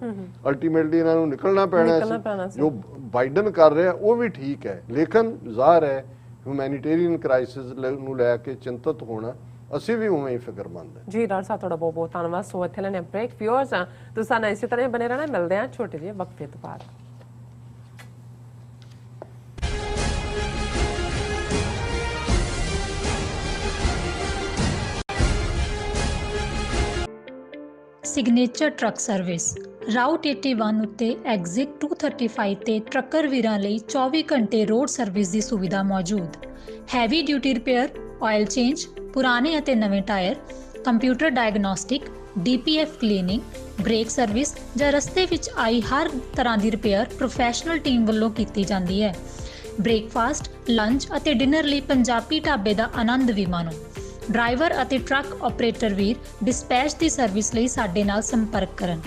ਅਲਟੀਮੇਟਲੀ ਇਹਨਾਂ ਨੂੰ ਨਿਕਲਣਾ ਪੈਣਾ ਸੀ। ਜੋ ਬਾਈਡਨ ਕਰ ਰਿਹਾ ਉਹ ਵੀ ਠੀਕ ਹੈ, ਲੇਕਿਨ ਜ਼ਾਹਰ ਹੈ ਹਿਊਮੈਨਿਟੇਰੀਅਨ ਕ੍ਰਾਈਸਿਸ ਨੂੰ ਲੈ ਕੇ ਚਿੰਤਤ ਹੋਣਾ ਅਸੀਂ ਵੀ ਉਵੇਂ ਹੀ ਫਿਕਰਮੰਦ ਹਾਂ। ਜੀ ਡਾਕਟਰ ਸਾਹਿਬ ਤੁਹਾਡਾ ਬਹੁਤ ਬਹੁਤ ਧੰਨਵਾਦ। ਸੋ ਇੱਥੇ ਲੈਣੇ ਬ੍ਰੇਕ। ਵਿਊਅਰਸ ਤੁਸੀਂ ਨਾਲ ਇਸੇ ਤਰ੍ਹਾਂ ਬਣੇ ਰਹਿਣਾ, ਮਿਲਦੇ ਹਾਂ ਛੋਟੇ ਜਿਹੇ ਵਕਫੇ ਤੋਂ ਬਾਅਦ। ਸਿਗਨੇਚਰ ਟਰੱਕ ਸਰਵਿਸ ਰਾਊਟ 81 ਉੱਤੇ ਐਗਜ਼ਿਟ 235 ਤੇ ਟਰੱਕਰ ਵੀਰਾਂ ਲਈ 24 ਘੰਟੇ ਰੋਡ ਸਰਵਿਸ ਦੀ ਸੁਵਿਧਾ ਮੌਜੂਦ। Heavy duty repair, oil change, ਪੁਰਾਣੇ ਅਤੇ ਨਵੇਂ tyre, computer diagnostic, DPF cleaning, brake service ਜਾਂ ਰਸਤੇ ਵਿੱਚ ਆਈ ਹਰ ਤਰ੍ਹਾਂ ਦੀ ਰਿਪੇਅਰ ਪ੍ਰੋਫੈਸ਼ਨਲ ਟੀਮ ਵੱਲੋਂ ਕੀਤੀ ਜਾਂਦੀ ਹੈ। ਬ੍ਰੇਕਫਾਸਟ, ਲੰਚ ਅਤੇ ਡਿਨਰ ਲਈ ਪੰਜਾਬੀ ਢਾਬੇ ਦਾ ਆਨੰਦ ਵੀ ਮਾਣੋ। ਡਰਾਈਵਰ ਅਤੇ ਟਰੱਕ ਆਪਰੇਟਰ ਵੀਰ ਡਿਸਪੈਚ ਦੀ ਸਰਵਿਸ ਲਈ ਸਾਡੇ ਨਾਲ ਸੰਪਰਕ ਕਰਨ।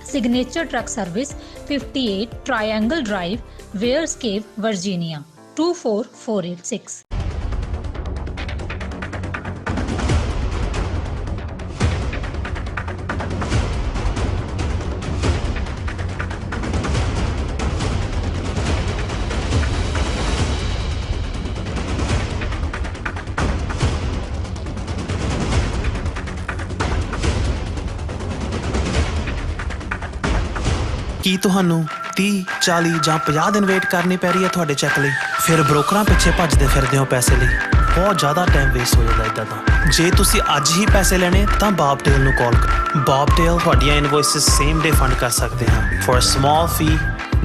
Signature truck service 58 triangle drive, Weyers Cave, Virginia 24486। ਕੀ ਤੁਹਾਨੂੰ 30, 40 ਜਾਂ 50 ਦਿਨ ਵੇਟ ਕਰਨੀ ਪੈ ਰਹੀ ਹੈ ਤੁਹਾਡੇ ਚੈੱਕ ਲਈ? ਫਿਰ ਬ੍ਰੋਕਰਾਂ ਪਿੱਛੇ ਭੱਜਦੇ ਫਿਰਦੇ ਹੋ ਪੈਸੇ ਲਈ, ਬਹੁਤ ਜ਼ਿਆਦਾ ਟਾਈਮ ਵੇਸਟ ਹੋ ਜਾਂਦਾ ਇੱਦਾਂ ਤਾਂ। ਜੇ ਤੁਸੀਂ ਅੱਜ ਹੀ ਪੈਸੇ ਲੈਣੇ ਤਾਂ ਬਾਬ ਟੇਲ ਨੂੰ ਕਾਲ ਕਰੋ। ਬਾਬ ਟੇਲ ਤੁਹਾਡੀਆਂ ਇਨਵੋਇਸਿਸ ਸੇਮ ਡੇ ਫੰਡ ਕਰ ਸਕਦੇ ਹਨ for a small fee,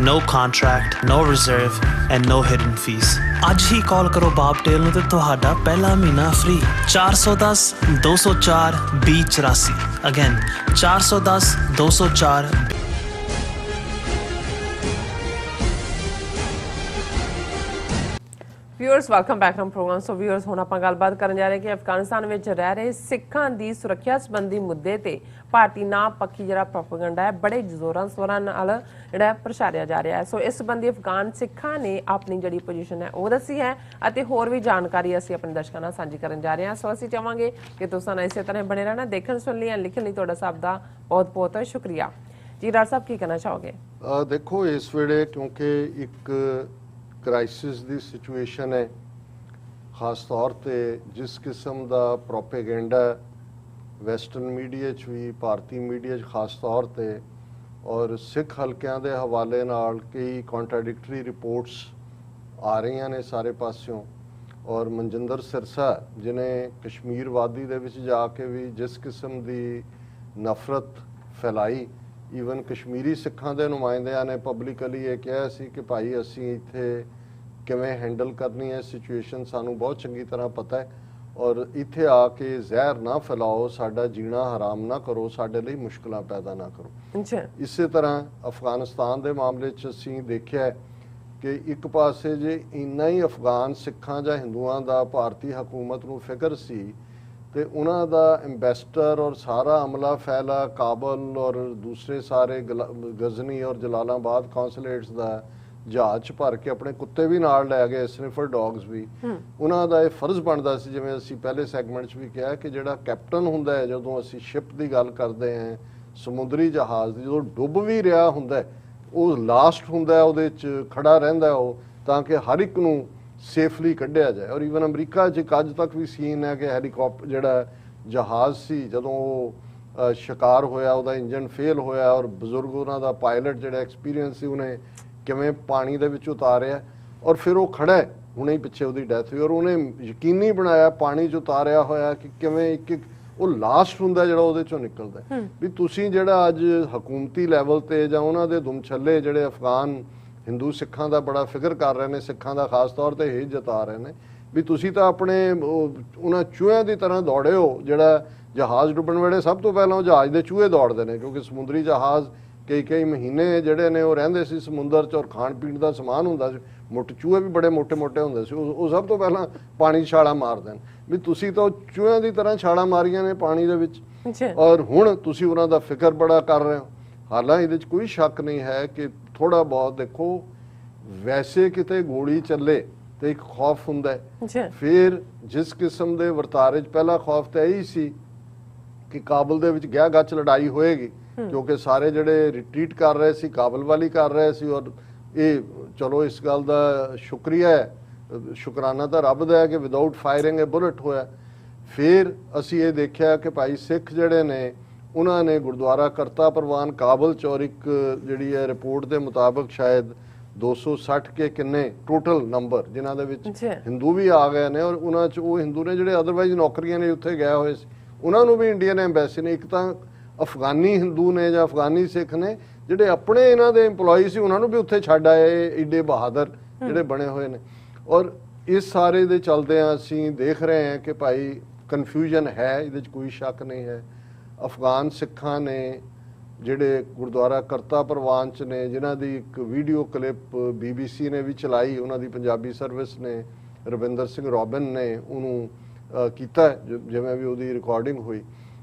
no contract, no reserve and no hidden fees। ਅੱਜ ਹੀ ਕਾਲ ਕਰੋ ਬਾਬ ਟੇਲ ਨੂੰ ਤੇ ਤੁਹਾਡਾ ਪਹਿਲਾ ਮਹੀਨਾ free. 410 204 2084। Again 410 204। Viewers welcome back to programme. So viewers ਹੁਣ ਆਪਾਂ ਗੱਲਬਾਤ ਕਰਨ ਜਾ ਰਹੇ ਕਿ ਅਫਗਾਨਿਸਤਾਨ ਵਿੱਚ ਰਹਿ ਰਹੇ ਸਿੱਖਾਂ ਦੀ ਸੁਰੱਖਿਆ ਸੰਬੰਧੀ ਮੁੱਦੇ ਤੇ ਭਾਰਤੀ ਨਾ ਪੱਖੀ ਜਿਹੜਾ ਪ੍ਰੋਪਗੈਂਡਾ ਹੈ ਬੜੇ ਜ਼ੋਰਾਂ ਸ਼ੋਰਾਂ ਨਾਲ ਜਿਹੜਾ ਪ੍ਰਚਾਰਿਆ ਜਾ ਰਿਹਾ ਹੈ। ਸੋ ਇਸ ਸੰਬੰਧੀ ਅਫਗਾਨ ਸਿੱਖਾਂ ਨੇ ਆਪਣੀ ਜਿਹੜੀ ਪੋਜੀਸ਼ਨ ਹੈ ਉਹ ਦੱਸੀ ਹੈ ਅਤੇ ਹੋਰ ਵੀ ਜਾਣਕਾਰੀ ਅਸੀਂ ਆਪਣੇ ਦਰਸ਼ਕਾਂ ਨਾਲ ਸਾਂਝੀ ਕਰਨ ਜਾ ਰਹੇ ਹਾਂ। ਸੋ ਅਸੀਂ ਚਾਹਾਂਗੇ ਕਿ ਤੁਸੀਂ ਨਾਲ ਇਸੇ ਤਰ੍ਹਾਂ ਬਣੇ ਰਹਿਣਾ। ਦੇਖਣ, ਸੁਣ ਲਈ, ਲਿਖਣ ਲਈ ਤੁਹਾਡਾ ਸਭ ਦਾ ਬਹੁਤ ਬਹੁਤ ਸ਼ੁਕਰੀਆ। ਜੀ ਡਾਕਟਰ ਸਾਹਿਬ ਕੀ ਕਹਿਣਾ ਚਾਹੋਗੇ? ਦੇਖੋ ਇਸ ਵੇਲੇ ਕਿਉਂਕਿ ਇੱਕ ਕ੍ਰਾਈਸਿਸ ਦੀ ਸਿਚੁਏਸ਼ਨ ਹੈ, ਖਾਸ ਤੌਰ ਤੇ ਜਿਸ ਕਿਸਮ ਦਾ ਪ੍ਰੋਪੇਗੈਂਡਾ ਵੈਸਟਰਨ ਮੀਡੀਆ 'ਚ ਵੀ, ਭਾਰਤੀ ਮੀਡੀਆ 'ਚ ਖਾਸ ਤੌਰ ਤੇ ਔਰ ਸਿੱਖ ਹਲਕਿਆਂ ਦੇ ਹਵਾਲੇ ਨਾਲ ਕਈ ਕੰਟਰਾਡਿਕਟਰੀ ਰਿਪੋਰਟਸ ਆ ਰਹੀਆਂ ਨੇ ਸਾਰੇ ਪਾਸਿਓਂ। ਔਰ ਮਨਜਿੰਦਰ ਸਿਰਸਾ ਜਿਨੇ ਕਸ਼ਮੀਰ ਵਾਦੀ ਦੇ ਵਿੱਚ ਜਾ ਕੇ ਵੀ ਜਿਸ ਕਿਸਮ ਦੀ ਨਫ਼ਰਤ ਫੈਲਾਈ, ਈਵਨ ਕਸ਼ਮੀਰੀ ਸਿੱਖਾਂ ਦੇ ਨੁਮਾਇੰਦਿਆਂ ਨੇ ਪਬਲਿਕਲੀ ਇਹ ਕਿਹਾ ਸੀ ਕਿ ਭਾਈ ਅਸੀਂ ਇੱਥੇ ਕਿਵੇਂ ਹੈਂਡਲ ਕਰਨੀ ਹੈ ਸਿਚੁਏਸ਼ਨ ਸਾਨੂੰ ਬਹੁਤ ਚੰਗੀ ਤਰ੍ਹਾਂ ਪਤਾ ਹੈ, ਔਰ ਇੱਥੇ ਆ ਕੇ ਜ਼ਹਿਰ ਨਾ ਫੈਲਾਓ, ਸਾਡਾ ਜੀਣਾ ਹਰਾਮ ਨਾ ਕਰੋ, ਸਾਡੇ ਲਈ ਮੁਸ਼ਕਲਾਂ ਪੈਦਾ ਨਾ ਕਰੋ। ਇਸੇ ਤਰ੍ਹਾਂ ਅਫਗਾਨਿਸਤਾਨ ਦੇ ਮਾਮਲੇ 'ਚ ਅਸੀਂ ਦੇਖਿਆ ਕਿ ਇੱਕ ਪਾਸੇ ਜੇ ਇੰਨਾ ਹੀ ਅਫਗਾਨ ਸਿੱਖਾਂ ਜਾਂ ਹਿੰਦੂਆਂ ਦਾ ਭਾਰਤੀ ਹਕੂਮਤ ਨੂੰ ਫਿਕਰ ਸੀ ਤੇ ਉਹਨਾਂ ਦਾ ਐਂਬੈਸਡਰ ਔਰ ਸਾਰਾ ਅਮਲਾ ਫੈਲਾ ਕਾਬਲ ਔਰ ਦੂਸਰੇ ਸਾਰੇ ਗਜ਼ਨੀ ਔਰ ਜਲਾਲਾਬਾਦ ਕੌਂਸੂਲੇਟਸ ਦਾ ਜਹਾਜ਼ 'ਚ ਭਰ ਕੇ ਆਪਣੇ ਕੁੱਤੇ ਵੀ ਨਾਲ ਲੈ ਗਏ, ਸਨਿਫਰ ਡੌਗਸ ਵੀ। ਉਹਨਾਂ ਦਾ ਇਹ ਫਰਜ਼ ਬਣਦਾ ਸੀ, ਜਿਵੇਂ ਅਸੀਂ ਪਹਿਲੇ ਸੈਗਮੈਂਟ 'ਚ ਵੀ ਕਿਹਾ, ਕਿ ਜਿਹੜਾ ਕੈਪਟਨ ਹੁੰਦਾ ਹੈ ਜਦੋਂ ਅਸੀਂ ਸ਼ਿਪ ਦੀ ਗੱਲ ਕਰਦੇ ਹਾਂ, ਸਮੁੰਦਰੀ ਜਹਾਜ਼ ਦੀ, ਜਦੋਂ ਡੁੱਬ ਵੀ ਰਿਹਾ ਹੁੰਦਾ ਉਹ ਲਾਸਟ ਹੁੰਦਾ ਉਹਦੇ 'ਚ ਖੜਾ ਰਹਿੰਦਾ ਉਹ, ਤਾਂ ਕਿ ਹਰ ਇੱਕ ਨੂੰ ਸੇਫਲੀ ਕੱਢਿਆ ਜਾਏ। ਔਰ ਈਵਨ ਅਮਰੀਕਾ 'ਚ ਅੱਜ ਤੱਕ ਵੀ ਸੀਨ ਹੈ ਕਿ ਹੈਲੀਕਾਪਟਰ ਜਿਹੜਾ ਜਹਾਜ਼ ਸੀ ਜਦੋਂ ਉਹ ਸ਼ਿਕਾਰ ਹੋਇਆ, ਉਹਦਾ ਇੰਜਨ ਫੇਲ ਹੋਇਆ ਔਰ ਬਜ਼ੁਰਗ ਉਹਨਾਂ ਦਾ ਪਾਇਲਟ ਜਿਹੜਾ ਐਕਸਪੀਰੀਅੰਸ ਸੀ ਉਹਨੇ ਕਿਵੇਂ ਪਾਣੀ ਦੇ ਵਿੱਚ ਉਤਾਰਿਆ ਔਰ ਫਿਰ ਉਹ ਖੜਾ ਹੈ, ਹੁਣੇ ਹੀ ਪਿੱਛੇ ਉਹਦੀ ਡੈਥ ਹੋਈ, ਔਰ ਉਹਨੇ ਯਕੀਨੀ ਬਣਾਇਆ ਪਾਣੀ 'ਚ ਉਤਾਰਿਆ ਹੋਇਆ ਕਿ ਕਿਵੇਂ ਇੱਕ ਉਹ ਲਾਸਟ ਹੁੰਦਾ ਜਿਹੜਾ ਉਹਦੇ 'ਚੋਂ ਨਿਕਲਦਾ। ਵੀ ਤੁਸੀਂ ਜਿਹੜਾ ਅੱਜ ਹਕੂਮਤੀ ਲੈਵਲ ਤੇ ਜਾਂ ਉਹਨਾਂ ਦੇ ਦੁਮਛੱਲੇ ਜਿਹੜੇ ਅਫਗਾਨ ਹਿੰਦੂ ਸਿੱਖਾਂ ਦਾ ਬੜਾ ਫਿਕਰ ਕਰ ਰਹੇ ਨੇ, ਸਿੱਖਾਂ ਦਾ ਖਾਸ ਤੌਰ ਤੇ ਇਹ ਜਤਾ ਰਹੇ ਨੇ ਵੀ ਤੁਸੀਂ ਤਾਂ ਆਪਣੇ ਉਹਨਾਂ ਚੂਹਿਆਂ ਦੀ ਤਰ੍ਹਾਂ ਦੌੜੇ ਹੋ। ਜਿਹੜਾ ਜਹਾਜ਼ ਡੁੱਬਣ ਵੇਲੇ ਸਭ ਤੋਂ ਪਹਿਲਾਂ ਉਹ ਜਹਾਜ਼ ਦੇ ਚੂਹੇ ਦੌੜਦੇ ਨੇ, ਕਿਉਂਕਿ ਸਮੁੰਦਰੀ ਜਹਾਜ਼ ਕਈ ਮਹੀਨੇ ਜਿਹੜੇ ਨੇ ਉਹ ਰਹਿੰਦੇ ਸੀ ਸਮੁੰਦਰ 'ਚ, ਔਰ ਖਾਣ ਪੀਣ ਦਾ ਸਮਾਨ ਹੁੰਦਾ ਸੀ, ਚੂਹੇ ਵੀ ਬੜੇ ਮੋਟੇ ਹੁੰਦੇ ਸੀ, ਉਹ ਸਭ ਤੋਂ ਪਹਿਲਾਂ ਪਾਣੀ 'ਚ ਛਾਲਾਂ ਮਾਰਦੇ ਨੇ। ਵੀ ਤੁਸੀਂ ਤਾਂ ਚੂਹਿਆਂ ਦੀ ਤਰ੍ਹਾਂ ਛਾਲਾਂ ਮਾਰੀਆਂ ਨੇ ਪਾਣੀ ਦੇ ਵਿੱਚ, ਔਰ ਹੁਣ ਤੁਸੀਂ ਉਹਨਾਂ ਦਾ ਫਿਕਰ ਬੜਾ ਕਰ ਰਹੇ ਹੋ। ਹਾਲਾਂਕਿ ਇਹਦੇ 'ਚ ਕੋਈ ਸ਼ੱਕ ਨਹੀਂ ਹੈ ਕਿ ਥੋੜਾ ਬਹੁਤ ਦੇਖੋ, ਵੈਸੇ ਕਿਤੇ ਗੋਲੀ ਚੱਲੇ ਤੇ ਇੱਕ ਖੌਫ ਹੁੰਦਾ ਹੈ, ਫਿਰ ਜਿਸ ਕਿਸਮ ਦੇ ਵਰਤਾਰੇ 'ਚ ਪਹਿਲਾ ਖੌਫ ਤਾਂ ਇਹੀ ਸੀ ਕਿ ਕਾਬਲ ਦੇ ਵਿੱਚ ਗਿਆ ਗੱਚ ਲੜਾਈ ਹੋਏਗੀ, ਕਿਉਂਕਿ ਸਾਰੇ ਜਿਹੜੇ ਰਿਟਰੀਟ ਕਰ ਰਹੇ ਸੀ ਕਾਬਲ ਵਾਲੀ ਕਰ ਰਹੇ ਸੀ। ਔਰ ਇਹ ਚਲੋ ਇਸ ਗੱਲ ਦਾ ਸ਼ੁਕਰੀਆ ਹੈ, ਸ਼ੁਕਰਾਨਾ ਤਾਂ ਰੱਬ ਦਾ ਹੈ ਕਿ ਵਿਦਆਊਟ ਫਾਇਰਿੰਗ ਇਹ ਬੁਲਟ ਹੋਇਆ। ਫਿਰ ਅਸੀਂ ਇਹ ਦੇਖਿਆ ਕਿ ਭਾਈ ਸਿੱਖ ਜਿਹੜੇ ਨੇ ਉਹਨਾਂ ਨੇ ਗੁਰਦੁਆਰਾ ਕਰਤਾ ਪ੍ਰਵਾਨ ਕਾਬਲ 'ਚ, ਔਰ ਇੱਕ ਜਿਹੜੀ ਹੈ ਰਿਪੋਰਟ ਦੇ ਮੁਤਾਬਕ ਸ਼ਾਇਦ 260 ਕੇ ਕਿੰਨੇ ਟੋਟਲ ਨੰਬਰ ਜਿਨ੍ਹਾਂ ਦੇ ਵਿੱਚ ਹਿੰਦੂ ਵੀ ਆ ਗਏ ਨੇ, ਔਰ ਉਹਨਾਂ 'ਚ ਉਹ ਹਿੰਦੂ ਨੇ ਜਿਹੜੇ ਅਦਰਵਾਈਜ਼ ਨੌਕਰੀਆਂ ਨੇ ਉੱਥੇ ਗਏ ਹੋਏ ਸੀ, ਉਹਨਾਂ ਨੂੰ ਵੀ ਇੰਡੀਅਨ ਐਮਬੈਸੀ ਨੇ, ਇੱਕ ਤਾਂ ਅਫਗਾਨੀ ਹਿੰਦੂ ਨੇ ਜਾਂ ਅਫਗਾਨੀ ਸਿੱਖ ਨੇ ਜਿਹੜੇ ਆਪਣੇ ਇਹਨਾਂ ਦੇ EMPLOYEE ਸੀ ਉਹਨਾਂ ਨੂੰ ਵੀ ਉੱਥੇ ਛੱਡ ਆਏ, ਏਡੇ ਬਹਾਦਰ ਜਿਹੜੇ ਬਣੇ ਹੋਏ ਨੇ। ਔਰ ਇਸ ਸਾਰੇ ਦੇ ਚਲਦਿਆਂ ਅਸੀਂ ਦੇਖ ਰਹੇ ਹਾਂ ਕਿ ਭਾਈ ਕਨਫਿਊਜ਼ਨ ਹੈ, ਇਹਦੇ 'ਚ ਕੋਈ ਸ਼ੱਕ ਨਹੀਂ ਹੈ। ਅਫਗਾਨ ਸਿੱਖਾਂ ਨੇ ਜਿਹੜੇ ਗੁਰਦੁਆਰਾ ਕਰਤਾ ਪ੍ਰਵਾਨ 'ਚ ਨੇ, ਜਿਨ੍ਹਾਂ ਦੀ ਇੱਕ ਵੀਡੀਓ ਕਲਿੱਪ BBC ਨੇ ਵੀ ਚਲਾਈ, ਉਹਨਾਂ ਦੀ ਪੰਜਾਬੀ ਸਰਵਿਸ ਨੇ, ਰਵਿੰਦਰ ਸਿੰਘ ਰੋਬਿਨ ਨੇ ਉਹਨੂੰ ਕੀਤਾ ਜਿਵੇਂ ਵੀ ਉਹਦੀ ਰਿਕਾਰਡਿੰਗ ਹੋਈ,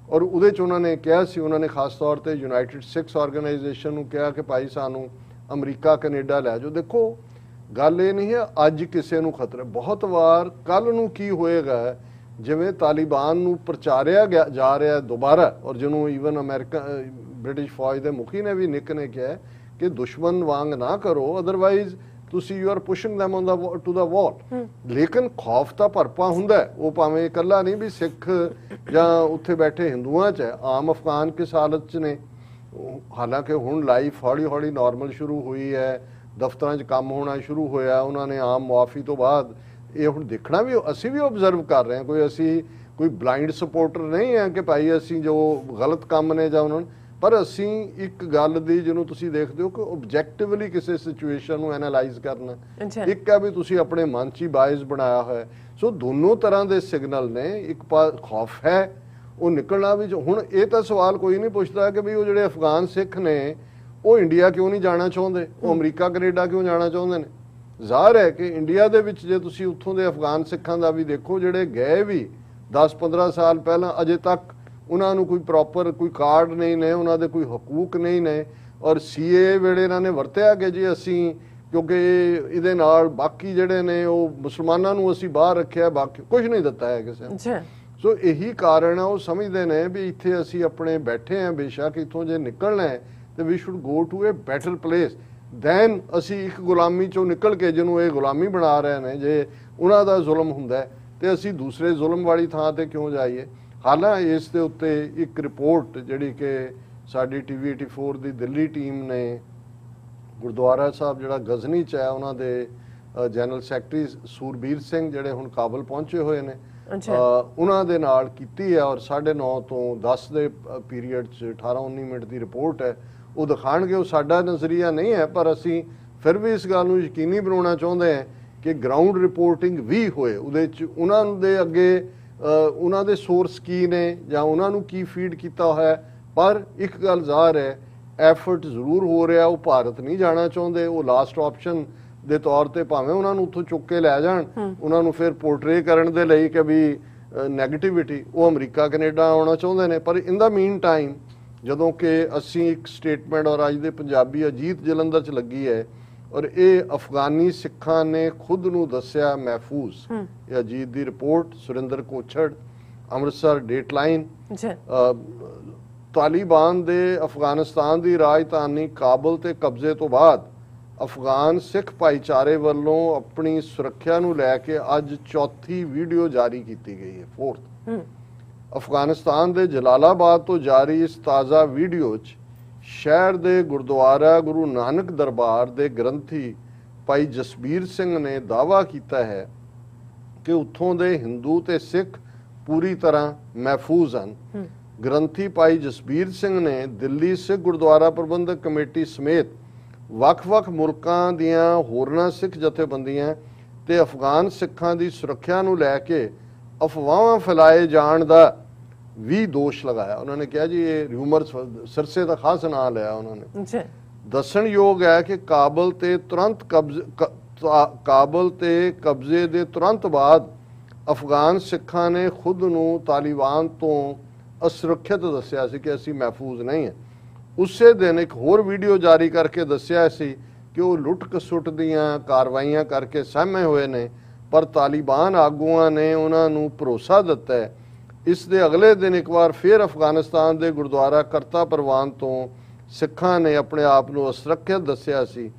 ਔਰ ਉਹਦੇ 'ਚ ਉਹਨਾਂ ਨੇ ਕਿਹਾ ਸੀ, ਉਹਨਾਂ ਨੇ ਖਾਸ ਤੌਰ ਤੇ ਯੂਨਾਈਟਿਡ ਸਿੱਖਸ ਆਰਗੇਨਾਈਜੇਸ਼ਨ ਨੂੰ ਕਿਹਾ ਕਿ ਭਾਈ ਸਾਨੂੰ ਅਮਰੀਕਾ ਕੈਨੇਡਾ ਲੈ ਜਾਓ। ਦੇਖੋ ਗੱਲ ਇਹ ਨਹੀਂ ਹੈ ਅੱਜ ਕਿਸੇ ਨੂੰ ਖਤਰਾ, ਬਹੁਤ ਵਾਰ ਕੱਲ ਨੂੰ ਕੀ ਹੋਏਗਾ, ਜਿਵੇਂ ਤਾਲਿਬਾਨ ਨੂੰ ਪ੍ਰਚਾਰਿਆ ਜਾ ਰਿਹਾ ਦੁਬਾਰਾ, ਔਰ ਜਿਹਨੂੰ ਈਵਨ ਅਮਰੀਕਾ ਬ੍ਰਿਟਿਸ਼ ਫੌਜ ਦੇ ਮੁਖੀ ਨੇ ਵੀ ਨਿੱਕ ਨੇ ਕਿਹਾ ਕਿ ਦੁਸ਼ਮਣ ਵਾਂਗ ਨਾ ਕਰੋ, ਅਦਰਵਾਈਜ਼ ਤੁਸੀਂ you are pushing them to the wall. ਲੇਕਿਨ ਖੌਫ ਤਾਂ ਭਰਪਾ ਹੁੰਦਾ, ਉਹ ਭਾਵੇਂ ਇਕੱਲਾ ਨਹੀਂ ਵੀ ਸਿੱਖ ਜਾਂ ਉੱਥੇ ਬੈਠੇ ਹਿੰਦੂਆਂ 'ਚ ਹੈ, ਆਮ ਅਫਗਾਨ ਕਿਸ ਹਾਲਤ 'ਚ ਨੇ। ਹਾਲਾਂਕਿ ਹੁਣ ਲਾਈਫ ਹੌਲੀ ਹੌਲੀ ਨਾਰਮਲ ਸ਼ੁਰੂ ਹੋਈ ਹੈ, ਦਫ਼ਤਰਾਂ 'ਚ ਕੰਮ ਹੋਣਾ ਸ਼ੁਰੂ ਹੋਇਆ, ਉਹਨਾਂ ਨੇ ਆਮ ਮੁਆਫੀ ਤੋਂ ਬਾਅਦ ਇਹ ਹੁਣ ਦੇਖਣਾ ਵੀ ਅਸੀਂ ਵੀ ਓਬਜ਼ਰਵ ਕਰ ਰਹੇ ਹਾਂ, ਅਸੀਂ ਕੋਈ ਬਲਾਈਂਡ ਸਪੋਰਟਰ ਨਹੀਂ ਹੈ ਕਿ ਭਾਈ ਅਸੀਂ ਜੋ ਗਲਤ ਕੰਮ ਨੇ ਜਾਂ ਉਹਨਾਂ ਨੂੰ, ਪਰ ਅਸੀਂ ਇੱਕ ਗੱਲ ਦੀ ਜਿਹਨੂੰ ਤੁਸੀਂ ਦੇਖਦੇ ਹੋ ਕਿ ਓਬਜੈਕਟਿਵਲੀ ਕਿਸੇ ਸਿਚੁਏਸ਼ਨ ਨੂੰ ਐਨਾਲਾਈਜ਼ ਕਰਨਾ, ਇੱਕ ਹੈ ਵੀ ਤੁਸੀਂ ਆਪਣੇ ਮਨ 'ਚ ਹੀ ਬਾਇਸ ਬਣਾਇਆ ਹੋਇਆ। ਸੋ ਦੋਨੋਂ ਤਰ੍ਹਾਂ ਦੇ ਸਿਗਨਲ ਨੇ, ਇੱਕ ਖੌਫ ਹੈ ਉਹ ਨਿਕਲਣਾ ਵੀ। ਹੁਣ ਇਹ ਤਾਂ ਸਵਾਲ ਕੋਈ ਨਹੀਂ ਪੁੱਛਦਾ ਕਿ ਵੀ ਉਹ ਜਿਹੜੇ ਅਫਗਾਨ ਸਿੱਖ ਨੇ ਉਹ ਇੰਡੀਆ ਕਿਉਂ ਨਹੀਂ ਜਾਣਾ ਚਾਹੁੰਦੇ, ਉਹ ਅਮਰੀਕਾ ਕੈਨੇਡਾ ਕਿਉਂ ਜਾਣਾ ਚਾਹੁੰਦੇ ਨੇ। ਜ਼ਾਹਰ ਹੈ ਕਿ ਇੰਡੀਆ ਦੇ ਵਿੱਚ ਜੇ ਤੁਸੀਂ ਉੱਥੋਂ ਦੇ ਅਫਗਾਨ ਸਿੱਖਾਂ ਦਾ ਵੀ ਦੇਖੋ, ਜਿਹੜੇ ਗਏ ਵੀ 10-15 ਸਾਲ ਪਹਿਲਾਂ, ਅਜੇ ਤੱਕ ਉਹਨਾਂ ਨੂੰ ਕੋਈ ਪ੍ਰੋਪਰ ਕੋਈ ਕਾਰਡ ਨਹੀਂ ਨੇ, ਉਹਨਾਂ ਦੇ ਕੋਈ ਹਕੂਕ ਨਹੀਂ ਨੇ, ਔਰ CAA ਵੇਲੇ ਇਹਨਾਂ ਨੇ ਵਰਤਿਆ ਕਿ ਜੀ ਅਸੀਂ ਕਿਉਂਕਿ ਇਹਦੇ ਨਾਲ ਬਾਕੀ ਜਿਹੜੇ ਨੇ ਉਹ ਮੁਸਲਮਾਨਾਂ ਨੂੰ ਅਸੀਂ ਬਾਹਰ ਰੱਖਿਆ, ਬਾਕੀ ਕੁਝ ਨਹੀਂ ਦਿੱਤਾ ਹੈ ਕਿਸੇ ਨੂੰ। ਸੋ ਇਹੀ ਕਾਰਨ ਆ, ਉਹ ਸਮਝਦੇ ਨੇ ਵੀ ਇੱਥੇ ਅਸੀਂ ਆਪਣੇ ਬੈਠੇ ਹਾਂ, ਬੇਸ਼ੱਕ ਇੱਥੋਂ ਜੇ ਨਿਕਲਣਾ ਹੈ ਤੇ we should go to a better place than ਅਸੀਂ ਇੱਕ ਗੁਲਾਮੀ ਚੋਂ ਨਿਕਲ ਕੇ ਜਿਹਨੂੰ ਇਹ ਗੁਲਾਮੀ ਬਣਾ ਰਹੇ ਨੇ, ਜੇ ਉਹਨਾਂ ਦਾ ਜ਼ੁਲਮ ਹੁੰਦਾ ਤੇ ਅਸੀਂ ਦੂਸਰੇ ਜ਼ੁਲਮ ਵਾਲੀ ਥਾਂ ਤੇ ਕਿਉਂ ਜਾਈਏ। ਹਾਲਾਂਕਿ ਇਸ ਦੇ ਉੱਤੇ ਇੱਕ ਰਿਪੋਰਟ ਜਿਹੜੀ ਕਿ ਸਾਡੀ ਟੀਵੀ 84 ਦੀ ਦਿੱਲੀ ਟੀਮ ਨੇ ਗੁਰਦੁਆਰਾ ਸਾਹਿਬ ਜਿਹੜਾ ਗਜ਼ਨੀ 'ਚ ਹੈ ਉਹਨਾਂ ਦੇ ਜਨਰਲ ਸੈਕਟਰੀ ਸੂਰਬੀਰ ਸਿੰਘ ਜਿਹੜੇ ਹੁਣ ਕਾਬਲ ਪਹੁੰਚੇ ਹੋਏ ਨੇ ਉਹਨਾਂ ਦੇ ਨਾਲ ਕੀਤੀ ਹੈ ਔਰ 9:30 ਤੋਂ 10 ਦੇ ਪੀਰੀਅਡ 'ਚ 18-19 ਮਿੰਟ ਦੀ ਰਿਪੋਰਟ ਹੈ ਉਹ ਦਿਖਾਣਗੇ। ਉਹ ਸਾਡਾ ਨਜ਼ਰੀਆ ਨਹੀਂ ਹੈ ਪਰ ਅਸੀਂ ਫਿਰ ਵੀ ਇਸ ਗੱਲ ਨੂੰ ਯਕੀਨੀ ਬਣਾਉਣਾ ਚਾਹੁੰਦੇ ਹਾਂ ਕਿ ਗਰਾਊਂਡ ਰਿਪੋਰਟਿੰਗ ਵੀ ਹੋਏ, ਉਹਦੇ 'ਚ ਉਹਨਾਂ ਦੇ ਅੱਗੇ ਉਹਨਾਂ ਦੇ ਸੋਰਸ ਕੀ ਨੇ ਜਾਂ ਉਹਨਾਂ ਨੂੰ ਕੀ ਫੀਡ ਕੀਤਾ ਹੋਇਆ। ਪਰ ਇੱਕ ਗੱਲ ਜ਼ਾਹਰ ਹੈ ਐਫਰਟ ਜ਼ਰੂਰ ਹੋ ਰਿਹਾ, ਉਹ ਭਾਰਤ ਨਹੀਂ ਜਾਣਾ ਚਾਹੁੰਦੇ। ਉਹ ਲਾਸਟ ਆਪਸ਼ਨ ਦੇ ਤੌਰ ਤੇ ਭਾਵੇਂ ਉਹਨਾਂ ਨੂੰ ਉੱਥੋਂ ਚੁੱਕ ਕੇ ਲੈ ਜਾਣ, ਉਹਨਾਂ ਨੂੰ ਫਿਰ ਪੋਰਟਰੇ ਕਰਨ ਦੇ ਲਈ ਕਿ ਵੀ ਨੈਗੇਟਿਵਿਟੀ, ਉਹ ਅਮਰੀਕਾ ਕੈਨੇਡਾ ਆਉਣਾ ਚਾਹੁੰਦੇ ਨੇ। ਪਰ ਇਨ ਦਾ ਮੀਨ ਟਾਈਮ ਜਦੋਂ ਕਿ ਅਸੀਂ ਇੱਕ ਸਟੇਟਮੈਂਟ ਔਰ ਅੱਜ ਦੇ ਪੰਜਾਬੀ ਅਜੀਤ ਜਲੰਧਰ 'ਚ ਲੱਗੀ ਹੈ ਔਰ ਇਹ ਅਫਗਾਨੀ ਸਿੱਖਾਂ ਨੇ ਖੁਦ ਨੂੰ ਦੱਸਿਆ ਮਹਿਫੂਜ਼, ਇਹ ਅਜੀਤ ਦੀ ਰਿਪੋਰਟ, ਸੁਰਿੰਦਰ ਕੋਛੜ, ਅੰਮ੍ਰਿਤਸਰ ਡੇਟਲਾਈਨ। ਤਾਲਿਬਾਨ ਦੇ ਅਫਗਾਨਿਸਤਾਨ ਦੀ ਰਾਜਧਾਨੀ ਕਾਬਲ ਤੇ ਕਬਜ਼ੇ ਤੋਂ ਬਾਅਦ ਅਫਗਾਨ ਸਿੱਖ ਭਾਈਚਾਰੇ ਵੱਲੋਂ ਆਪਣੀ ਸੁਰੱਖਿਆ ਨੂੰ ਲੈ ਕੇ ਅੱਜ ਚੌਥੀ ਵੀਡੀਓ ਜਾਰੀ ਕੀਤੀ ਗਈ ਹੈ, 4th। ਅਫਗਾਨਿਸਤਾਨ ਦੇ ਜਲਾਲਾਬਾਦ ਤੋਂ ਜਾਰੀ ਇਸ ਤਾਜ਼ਾ ਵੀਡੀਓ 'ਚ ਸ਼ਹਿਰ ਦੇ ਗੁਰਦੁਆਰਾ ਗੁਰੂ ਨਾਨਕ ਦਰਬਾਰ ਦੇ ਗ੍ਰੰਥੀ ਭਾਈ ਜਸਬੀਰ ਸਿੰਘ ਨੇ ਦਾਅਵਾ ਕੀਤਾ ਹੈ ਕਿ ਉੱਥੋਂ ਦੇ ਹਿੰਦੂ ਤੇ ਸਿੱਖ ਪੂਰੀ ਤਰ੍ਹਾਂ ਮਹਿਫੂਜ਼ ਹਨ। ਗ੍ਰੰਥੀ ਭਾਈ ਜਸਬੀਰ ਸਿੰਘ ਨੇ ਦਿੱਲੀ ਸਿੱਖ ਗੁਰਦੁਆਰਾ ਪ੍ਰਬੰਧਕ ਕਮੇਟੀ ਸਮੇਤ ਵੱਖ-ਵੱਖ ਮੁਲਕਾਂ ਦੀਆਂ ਹੋਰਨਾਂ ਸਿੱਖ ਜਥੇਬੰਦੀਆਂ ਤੇ ਅਫਗਾਨ ਸਿੱਖਾਂ ਦੀ ਸੁਰੱਖਿਆ ਨੂੰ ਲੈ ਕੇ ਅਫਵਾਹਾਂ ਫੈਲਾਏ ਜਾਣ ਦਾ ਵੀ ਦੋਸ਼ ਲਗਾਇਆ। ਉਹਨਾਂ ਨੇ ਕਿਹਾ ਜੀ ਇਹ ਰਿਊਮਰ, ਸਰਸੇ ਦਾ ਖਾਸ ਨਾਂ ਲਿਆ ਉਹਨਾਂ ਨੇ। ਦੱਸਣਯੋਗ ਹੈ ਕਿ ਕਾਬਲ ਤੇ ਕਬਜ਼ੇ ਦੇ ਤੁਰੰਤ ਬਾਅਦ ਅਫਗਾਨ ਸਿੱਖਾਂ ਨੇ ਖੁਦ ਨੂੰ ਤਾਲਿਬਾਨ ਤੋਂ ਅਸੁਰੱਖਿਅਤ ਦੱਸਿਆ ਸੀ ਕਿ ਅਸੀਂ ਮਹਿਫੂਜ਼ ਨਹੀਂ ਹਾਂ। ਉਸੇ ਦਿਨ ਇੱਕ ਹੋਰ ਵੀਡੀਓ ਜਾਰੀ ਕਰਕੇ ਦੱਸਿਆ ਸੀ ਕਿ ਉਹ ਲੁੱਟ ਖਸੁੱਟ ਦੀਆਂ ਕਾਰਵਾਈਆਂ ਕਰਕੇ ਸਹਿਮੇ ਹੋਏ ਨੇ, ਪਰ ਤਾਲਿਬਾਨ ਆਗੂਆਂ ਨੇ ਉਹਨਾਂ ਨੂੰ ਭਰੋਸਾ ਦਿੱਤਾ ਹੈ। ਇਸ ਦੇ ਅਗਲੇ ਦਿਨ ਇੱਕ ਵਾਰ ਫਿਰ ਅਫਗਾਨਿਸਤਾਨ ਦੇ ਗੁਰਦੁਆਰਾ ਕਰਤਾ ਪ੍ਰਵਾਨ ਤੋਂ ਸਿੱਖਾਂ ਨੇ ਆਪਣੇ ਆਪ ਨੂੰ ਅਸੁਰੱਖਿਅਤ ਦੱਸਿਆ ਸੀ।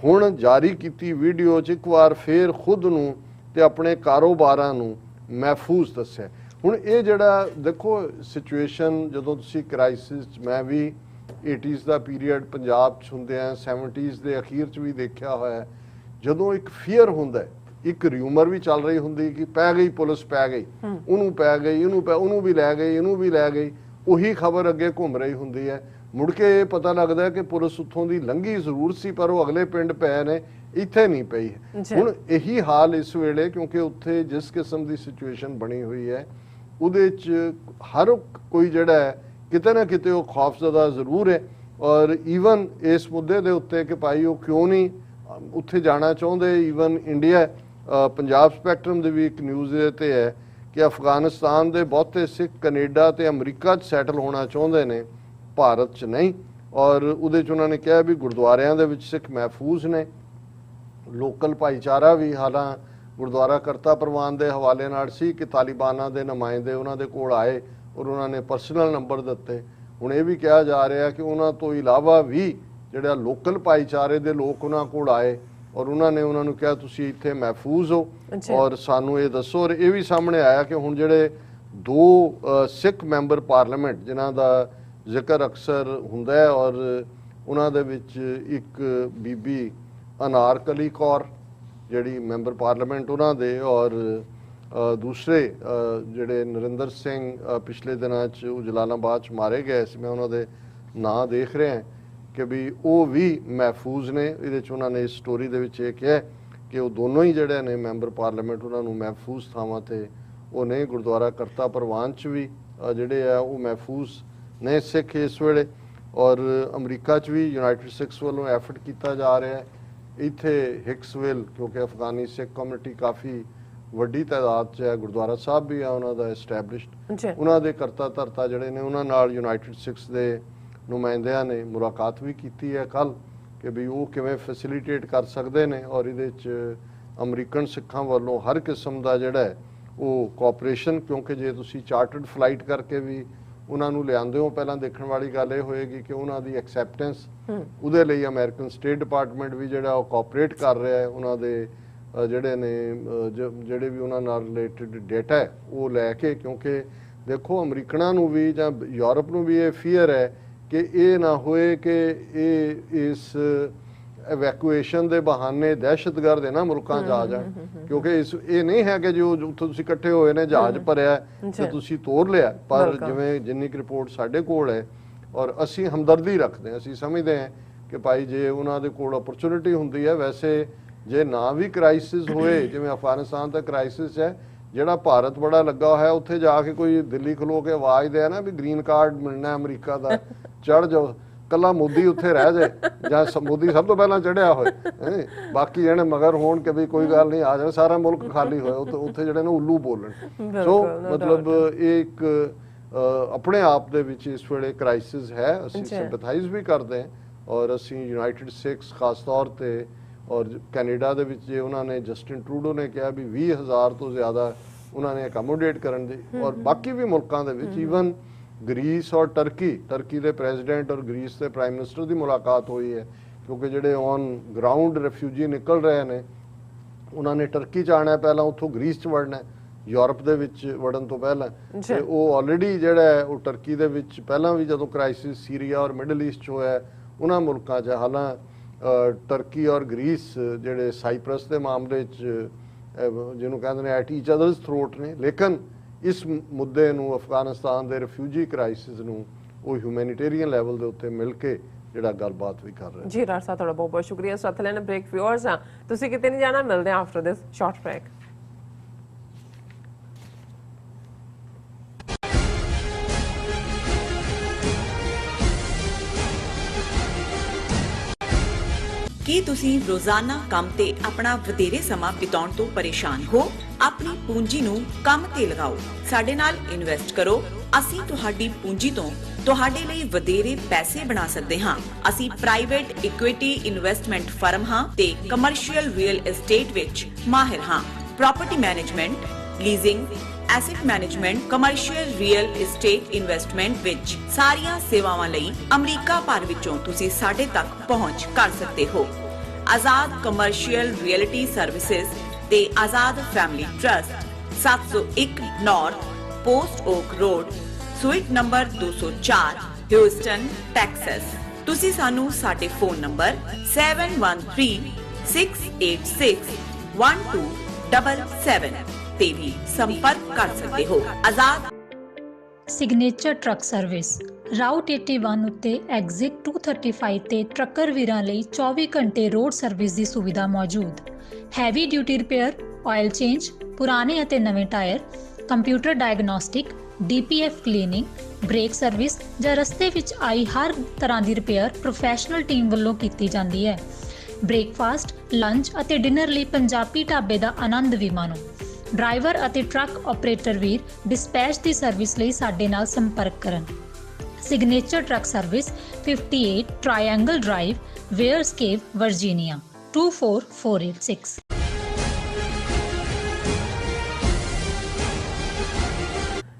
ਹੁਣ ਜਾਰੀ ਕੀਤੀ ਵੀਡੀਓ 'ਚ ਇੱਕ ਵਾਰ ਫਿਰ ਖੁਦ ਨੂੰ ਤੇ ਆਪਣੇ ਕਾਰੋਬਾਰਾਂ ਨੂੰ ਮਹਿਫੂਜ਼ ਦੱਸਿਆ। ਹੁਣ ਇਹ ਜਿਹੜਾ ਦੇਖੋ ਸਿਚੁਏਸ਼ਨ, ਜਦੋਂ ਤੁਸੀਂ ਕ੍ਰਾਈਸਿਸ 'ਚ, ਮੈਂ ਵੀ 80s ਦਾ ਪੀਰੀਅਡ ਪੰਜਾਬ 'ਚ ਹੁੰਦੇ ਆ, 70s ਦੇ ਅਖੀਰ 'ਚ ਵੀ ਦੇਖਿਆ ਹੋਇਆ, ਜਦੋਂ ਇੱਕ ਫੀਅਰ ਹੁੰਦਾ, ਇੱਕ ਰਿਊਮਰ ਵੀ ਚੱਲ ਰਹੀ ਹੁੰਦੀ ਕਿ ਪੈ ਗਈ ਪੁਲਿਸ, ਪੈ ਗਈ, ਉਹਨੂੰ ਪੈ ਗਈ, ਉਹਨੂੰ ਵੀ ਲੈ ਗਈ, ਇਹਨੂੰ ਵੀ ਲੈ ਗਈ, ਉਹੀ ਖਬਰ ਅੱਗੇ ਘੁੰਮ ਰਹੀ ਹੁੰਦੀ ਹੈ। ਮੁੜ ਕੇ ਇਹ ਪਤਾ ਲੱਗਦਾ ਕਿ ਪੁਲਿਸ ਉੱਥੋਂ ਦੀ ਲੰਘੀ ਜ਼ਰੂਰ ਸੀ ਪਰ ਉਹ ਅਗਲੇ ਪਿੰਡ ਪਏ ਨੇ, ਇੱਥੇ ਨਹੀਂ ਪਈ। ਹੁਣ ਇਹੀ ਹਾਲ ਇਸ ਵੇਲੇ, ਕਿਉਂਕਿ ਉੱਥੇ ਜਿਸ ਕਿਸਮ ਦੀ ਸਿਚੁਏਸ਼ਨ ਬਣੀ ਹੋਈ ਹੈ ਉਹਦੇ 'ਚ ਹਰ ਕੋਈ ਜਿਹੜਾ ਹੈ ਕਿਤੇ ਨਾ ਕਿਤੇ ਉਹ ਖੌਫਜ਼ਦਾ ਜ਼ਰੂਰ ਹੈ। ਔਰ ਈਵਨ ਇਸ ਮੁੱਦੇ ਦੇ ਉੱਤੇ ਕਿ ਭਾਈ ਉਹ ਕਿਉਂ ਨਹੀਂ ਉੱਥੇ ਜਾਣਾ ਚਾਹੁੰਦੇ, ਈਵਨ ਇੰਡੀਆ, ਪੰਜਾਬ ਸਪੈਕਟਰਮ ਦੇ ਵੀ ਇੱਕ ਨਿਊਜ਼ ਦੇ ਤੇ ਹੈ ਕਿ ਅਫਗਾਨਿਸਤਾਨ ਦੇ ਬਹੁਤੇ ਸਿੱਖ ਕੈਨੇਡਾ ਤੇ ਅਮਰੀਕਾ 'ਚ ਸੈਟਲ ਹੋਣਾ ਚਾਹੁੰਦੇ ਨੇ, ਭਾਰਤ 'ਚ ਨਹੀਂ। ਔਰ ਉਹਦੇ 'ਚ ਉਹਨਾਂ ਨੇ ਕਿਹਾ ਵੀ ਗੁਰਦੁਆਰਿਆਂ ਦੇ ਵਿੱਚ ਸਿੱਖ ਮਹਿਫੂਜ਼ ਨੇ। ਲੋਕਲ ਭਾਈਚਾਰਾ ਵੀ ਹਾਲਾਂ ਗੁਰਦੁਆਰਾ ਕਰਤਾ ਪ੍ਰਵਾਨ ਦੇ ਹਵਾਲੇ ਨਾਲ ਸੀ ਕਿ ਤਾਲਿਬਾਨਾਂ ਦੇ ਨੁਮਾਇੰਦੇ ਉਹਨਾਂ ਦੇ ਕੋਲ ਆਏ ਔਰ ਉਹਨਾਂ ਨੇ ਪਰਸਨਲ ਨੰਬਰ ਦਿੱਤੇ। ਹੁਣ ਇਹ ਵੀ ਕਿਹਾ ਜਾ ਰਿਹਾ ਕਿ ਉਹਨਾਂ ਤੋਂ ਇਲਾਵਾ ਵੀ ਜਿਹੜਾ ਲੋਕਲ ਭਾਈਚਾਰੇ ਦੇ ਲੋਕ ਉਹਨਾਂ ਕੋਲ ਆਏ ਔਰ ਉਹਨਾਂ ਨੇ ਉਹਨਾਂ ਨੂੰ ਕਿਹਾ ਤੁਸੀਂ ਇੱਥੇ ਮਹਿਫੂਜ਼ ਹੋ ਔਰ ਸਾਨੂੰ ਇਹ ਦੱਸੋ। ਔਰ ਇਹ ਵੀ ਸਾਹਮਣੇ ਆਇਆ ਕਿ ਹੁਣ ਜਿਹੜੇ 2 ਸਿੱਖ ਮੈਂਬਰ ਪਾਰਲੀਮੈਂਟ ਜਿਨ੍ਹਾਂ ਦਾ ਜ਼ਿਕਰ ਅਕਸਰ ਹੁੰਦਾ ਹੈ ਔਰ ਉਹਨਾਂ ਦੇ ਵਿੱਚ ਇੱਕ ਬੀਬੀ ਅਨਾਰਕਲੀ ਕੌਰ ਜਿਹੜੀ ਮੈਂਬਰ ਪਾਰਲੀਮੈਂਟ ਉਹਨਾਂ ਦੇ, ਔਰ ਦੂਸਰੇ ਜਿਹੜੇ ਨਰਿੰਦਰ ਸਿੰਘ ਪਿਛਲੇ ਦਿਨਾਂ 'ਚ ਉਹ ਜਲਾਲਾਬਾਦ 'ਚ ਮਾਰੇ ਗਏ ਸੀ, ਮੈਂ ਉਹਨਾਂ ਦੇ ਨਾਂ ਦੇਖ ਰਿਹਾ ਕਿ ਵੀ ਉਹ ਵੀ ਮਹਿਫੂਜ਼ ਨੇ। ਇਹਦੇ 'ਚ ਉਹਨਾਂ ਨੇ ਇਸ ਸਟੋਰੀ ਦੇ ਵਿੱਚ ਇਹ ਕਿਹਾ ਕਿ ਉਹ ਦੋਨੋਂ ਹੀ ਜਿਹੜੇ ਨੇ ਮੈਂਬਰ ਪਾਰਲੀਮੈਂਟ ਉਹਨਾਂ ਨੂੰ ਮਹਿਫੂਜ਼ ਥਾਵਾਂ 'ਤੇ ਉਹ ਨੇ। ਗੁਰਦੁਆਰਾ ਕਰਤਾ ਪ੍ਰਵਾਨ 'ਚ ਵੀ ਜਿਹੜੇ ਆ ਉਹ ਮਹਿਫੂਜ਼ ਨੇ ਸਿੱਖ ਇਸ ਵੇਲੇ। ਔਰ ਅਮਰੀਕਾ 'ਚ ਵੀ ਯੂਨਾਈਟਿਡ ਸਿੱਖਸ ਵੱਲੋਂ ਐਫਰਟ ਕੀਤਾ ਜਾ ਰਿਹਾ ਹੈ। ਇੱਥੇ ਹਿਕਸਵਿਲ, ਕਿਉਂਕਿ ਅਫਗਾਨੀ ਸਿੱਖ ਕਮਿਊਨਿਟੀ ਕਾਫੀ ਵੱਡੀ ਤਾਦਾਦ 'ਚ ਹੈ, ਗੁਰਦੁਆਰਾ ਸਾਹਿਬ ਵੀ ਆ ਉਹਨਾਂ ਦਾ ਐਸਟੈਬਲਿਸ਼ਡ, ਉਹਨਾਂ ਦੇ ਕਰਤਾ ਧਰਤਾ ਜਿਹੜੇ ਨੇ ਉਹਨਾਂ ਨਾਲ ਯੂਨਾਈਟਿਡ ਸਿੱਖਸ ਦੇ ਨੁਮਾਇੰਦਿਆਂ ਨੇ ਮੁਲਾਕਾਤ ਵੀ ਕੀਤੀ ਹੈ ਕੱਲ ਕਿ ਵੀ ਉਹ ਕਿਵੇਂ ਫੈਸਿਲੀਟੇਟ ਕਰ ਸਕਦੇ ਨੇ। ਔਰ ਇਹਦੇ 'ਚ ਅਮਰੀਕਨ ਸਿੱਖਾਂ ਵੱਲੋਂ ਹਰ ਕਿਸਮ ਦਾ ਜਿਹੜਾ ਹੈ ਉਹ ਕੋਆਪਰੇਸ਼ਨ, ਕਿਉਂਕਿ ਜੇ ਤੁਸੀਂ ਚਾਰਟਰਡ ਫਲਾਈਟ ਕਰਕੇ ਵੀ ਉਹਨਾਂ ਨੂੰ ਲਿਆਉਂਦੇ ਹੋ, ਪਹਿਲਾਂ ਦੇਖਣ ਵਾਲੀ ਗੱਲ ਇਹ ਹੋਏਗੀ ਕਿ ਉਹਨਾਂ ਦੀ ਐਕਸੈਪਟੈਂਸ, ਉਹਦੇ ਲਈ ਅਮਰੀਕਨ ਸਟੇਟ ਡਿਪਾਰਟਮੈਂਟ ਵੀ ਜਿਹੜਾ ਉਹ ਕੋਆਪਰੇਟ ਕਰ ਰਿਹਾ ਹੈ। ਉਹਨਾਂ ਦੇ ਜਿਹੜੇ ਨੇ ਜਿਹੜੇ ਵੀ ਉਹਨਾਂ ਨਾਲ ਰਿਲੇਟਡ ਡੇਟਾ ਹੈ ਉਹ ਲੈ ਕੇ, ਕਿਉਂਕਿ ਦੇਖੋ ਅਮਰੀਕਨਾਂ ਨੂੰ ਵੀ ਜਾਂ ਯੂਰਪ ਨੂੰ ਵੀ ਇਹ ਫੀਅਰ ਹੈ ਕਿ ਇਹ ਨਾ ਹੋਏ ਕਿ ਇਹ ਇਸ ਐਵੈਕੂਏਸ਼ਨ ਦੇ ਬਹਾਨੇ ਦਹਿਸ਼ਤਗਰਦ ਇਹਨਾਂ ਮੁਲਕਾਂ 'ਚ ਆ ਜਾਣ, ਕਿਉਂਕਿ ਇਹ ਨਹੀਂ ਹੈ ਕਿ ਜੋ ਉੱਥੋਂ ਤੁਸੀਂ ਇਕੱਠੇ ਹੋਏ ਨੇ ਜਹਾਜ਼ ਭਰਿਆ ਤੇ ਤੁਸੀਂ ਤੋੜ ਲਿਆ। ਪਰ ਜਿਵੇਂ ਜਿੰਨੀ ਕੁ ਰਿਪੋਰਟ ਸਾਡੇ ਕੋਲ ਹੈ ਔਰ ਅਸੀਂ ਹਮਦਰਦੀ ਰੱਖਦੇ ਹਾਂ, ਅਸੀਂ ਸਮਝਦੇ ਹਾਂ ਕਿ ਭਾਈ ਜੇ ਉਹਨਾਂ ਦੇ ਕੋਲ ਅਪਰਚੁਨਿਟੀ ਹੁੰਦੀ ਹੈ, ਵੈਸੇ ਜੇ ਨਾ ਵੀ ਕ੍ਰਾਈਸਿਸ ਹੋਏ ਜਿਵੇਂ ਅਫਗਾਨਿਸਤਾਨ ਦਾ ਕ੍ਰਾਈਸਿਸ ਹੈ, ਜਿਹੜਾ ਭਾਰਤ ਬੜਾ ਲੱਗਾ ਹੋਇਆ ਉੱਥੇ ਜਾ ਕੇ ਕੋਈ ਦਿੱਲੀ ਖਲੋ ਕੇ ਆਵਾਜ਼ ਦੇ ਨਾ ਵੀ ਗ੍ਰੀਨ ਕਾਰਡ ਮਿਲਣਾ ਅਮਰੀਕਾ ਦਾ, ਚੜ ਜਾਓ, ਕੱਲਾ ਮੋਦੀ ਉੱਥੇ ਰਹਿ ਜਾਏ ਜਾਂ ਮੋਦੀ ਸਭ ਤੋਂ ਪਹਿਲਾਂ ਚੜਿਆ ਹੋਏ, ਬਾਕੀ ਜਿਹੜੇ ਮਗਰ ਹੋਣ ਕਿ ਵੀ ਕੋਈ ਗੱਲ ਨਹੀਂ ਆ ਜਾਣ, ਸਾਰਾ ਮੁਲਕ ਖਾਲੀ ਹੋਇਆ, ਉੱਥੇ ਜਿਹੜੇ ਨੇ ਉੱਲੂ ਬੋਲਣ। ਸੋ ਮਤਲਬ ਇਹ ਇੱਕ ਆਪਣੇ ਆਪ ਦੇ ਵਿੱਚ ਇਸ ਵੇਲੇ ਕ੍ਰਾਈਸਿਸ ਹੈ, ਅਸੀਂ ਸਿੰਪੈਥਾਈਜ਼ ਵੀ ਕਰਦੇ ਹਾਂ ਔਰ ਅਸੀਂ ਯੂਨਾਈਟਿਡ ਸਟੇਟਸ ਖਾਸ ਤੌਰ ਤੇ ਔਰ ਕੈਨੇਡਾ ਦੇ ਵਿੱਚ ਜੇ ਉਹਨਾਂ ਨੇ ਜਸਟਿਨ ਟਰੂਡੋ ਨੇ ਕਿਹਾ ਵੀ 20,000 ਤੋਂ ਜ਼ਿਆਦਾ ਉਹਨਾਂ ਨੇ ਅਕਮੋਡੇਟ ਕਰਨ ਦੀ, ਔਰ ਬਾਕੀ ਵੀ ਮੁਲਕਾਂ ਦੇ ਵਿੱਚ ਈਵਨ ਗ੍ਰੀਸ ਔਰ ਟਰਕੀ ਦੇ ਪ੍ਰੈਜ਼ੀਡੈਂਟ ਔਰ ਗ੍ਰੀਸ ਦੇ ਪ੍ਰਾਈਮ ਮਿਨਿਸਟਰ ਦੀ ਮੁਲਾਕਾਤ ਹੋਈ ਹੈ, ਕਿਉਂਕਿ ਜਿਹੜੇ ਔਨ ਗਰਾਊਂਡ ਰੈਫਿਊਜੀ ਨਿਕਲ ਰਹੇ ਨੇ ਉਹਨਾਂ ਨੇ ਟਰਕੀ 'ਚ ਆਉਣਾ, ਪਹਿਲਾਂ ਉੱਥੋਂ ਗ੍ਰੀਸ 'ਚ ਵੜਨਾ ਯੂਰਪ ਦੇ ਵਿੱਚ ਵੜਨ ਤੋਂ ਪਹਿਲਾਂ, ਤੇ ਉਹ ਆਲਰੇਡੀ ਜਿਹੜਾ ਉਹ ਟਰਕੀ ਦੇ ਵਿੱਚ ਪਹਿਲਾਂ ਵੀ ਜਦੋਂ ਕ੍ਰਾਈਸਿਸ ਸੀਰੀਆ ਔਰ ਮਿਡਲ ਈਸਟ 'ਚ ਹੋਇਆ ਉਹਨਾਂ ਮੁਲਕਾਂ 'ਚ, ਹਾਲਾਂ ਟਰਕੀ ਔਰ ਗ੍ਰੀਸ ਜਿਹੜੇ ਸਾਈਪਰਸ ਦੇ ਮਾਮਲੇ 'ਚ ਜਿਹਨੂੰ ਕਹਿੰਦੇ ਨੇ ਐਟ ਈਚ ਅਦਰਸ ਥਰੋਟ ਨੇ, ਲੇਕਿਨ ਇਸ ਮੁੱਦੇ ਨੂੰ ਅਫਗਾਨਿਸਤਾਨ ਦੇ ਰਿਫਿਊਜੀ ਕ੍ਰਾਈਸਿਸ ਨੂੰ ਉਹ ਹਿਊਮੈਨਿਟੇਰੀਅਨ ਲੈਵਲ ਦੇ ਉੱਤੇ ਮਿਲ ਕੇ ਜਿਹੜਾ ਗੱਲਬਾਤ ਵੀ ਕਰ ਰਹੇ ਜੀ। ਰਾਜ ਸਾਹਿਬ ਤੁਹਾਡਾ ਬਹੁਤ ਬਹੁਤ ਸ਼ੁਕਰੀਆ। ਸਾਥ ਲੈਣ ਬ੍ਰੇਕ ਵਿਊਅਰਸ ਆ, ਤੁਸੀਂ ਕਿਤੇ ਨਹੀਂ ਜਾਣਾ, ਮਿਲਦੇ ਆ ਆਫਟਰ ਦਿਸ ਸ਼ਾਰਟ ਬ੍ਰੇਕ। ਕੀ ਤੁਸੀਂ ਰੋਜ਼ਾਨਾ ਕੰਮ ਤੇ ਆਪਣਾ ਵਧੇਰੇ ਸਮਾਂ ਬਿਤਾਉਣ ਤੋਂ ਪਰੇਸ਼ਾਨ ਹੋ? ਆਪਣੀ ਪੂੰਜੀ ਨੂੰ ਕੰਮ ਤੇ ਲਗਾਓ, ਸਾਡੇ ਨਾਲ ਇਨਵੈਸਟ ਕਰੋ। ਅਸੀਂ ਤੁਹਾਡੀ ਪੂੰਜੀ ਤੋਂ ਤੁਹਾਡੇ ਲਈ ਵਧੇਰੇ ਪੈਸੇ ਬਣਾ ਸਕਦੇ ਹਾਂ। ਅਸੀਂ ਪ੍ਰਾਈਵੇਟ ਇਕੁਇਟੀ ਇਨਵੈਸਟਮੈਂਟ ਫਰਮ ਹਾਂ ਤੇ ਕਮਰਸ਼ੀਅਲ ਰੀਅਲ ਏਸਟੇਟ ਵਿੱਚ ਮਾਹਿਰ ਹਾਂ। Property management, leasing, asset management, commercial real estate investment ਵਿੱਚ ਸਾਰੀਆਂ ਸੇਵਾਵਾਂ ਲਈ ਅਮਰੀਕਾ ਭਰ ਵਿੱਚੋਂ ਤੁਸੀਂ ਸਾਡੇ ਤੱਕ ਪਹੁੰਚ ਕਰ ਸਕਦੇ ਹੋ। ਆਜ਼ਾਦ ਕਮਰਸ਼ੀਅਲ ਰੀਅਲਟੀ ਸਰਵਿਸਿਜ਼ ਤੇ Azad family trust, 701 North Post Oak Road, suite number 204, Houston, Texas. ਤੁਸੀਂ ਸਾਨੂੰ ਸਾਡੇ ਫੋਨ ਨੰਬਰ 7136861277 ਤੇ ਵੀ ਸੰਪਰਕ ਕਰ ਸਕਦੇ ਹੋ। ਆਜ਼ਾਦ ਸਿਗਨੇਚਰ ਟਰੱਕ ਸਰਵਿਸ ਰਾਊਟ 81 ਉੱਤੇ ਐਗਜ਼ਿਟ 235 ਤੇ ਟਰੱਕਰ ਵੀਰਾਂ ਲਈ 24 ਘੰਟੇ ਰੋਡ ਸਰਵਿਸ ਦੀ ਸੁਵਿਧਾ ਮੌਜੂਦ। Heavy duty repair, oil change, ਪੁਰਾਣੇ ਅਤੇ ਨਵੇਂ tyre, computer diagnostic, DPF cleaning, brake service ਜਾਂ ਰਸਤੇ ਵਿੱਚ ਆਈ ਹਰ ਤਰ੍ਹਾਂ ਦੀ ਰਿਪੇਅਰ ਪ੍ਰੋਫੈਸ਼ਨਲ ਟੀਮ ਵੱਲੋਂ ਕੀਤੀ ਜਾਂਦੀ ਹੈ। ਬ੍ਰੇਕਫਾਸਟ, ਲੰਚ ਅਤੇ ਡਿਨਰ ਲਈ ਪੰਜਾਬੀ ਢਾਬੇ ਦਾ ਆਨੰਦ ਵੀ ਮਾਣੋ। ਡਰਾਈਵਰ ਅਤੇ ਟਰੱਕ ਆਪਰੇਟਰ ਵੀਰ ਡਿਸਪੈਚ ਦੀ ਸਰਵਿਸ ਲਈ ਸਾਡੇ ਨਾਲ ਸੰਪਰਕ ਕਰਨ। Signature truck service 58 triangle drive, Weyers Cave, Virginia 24486।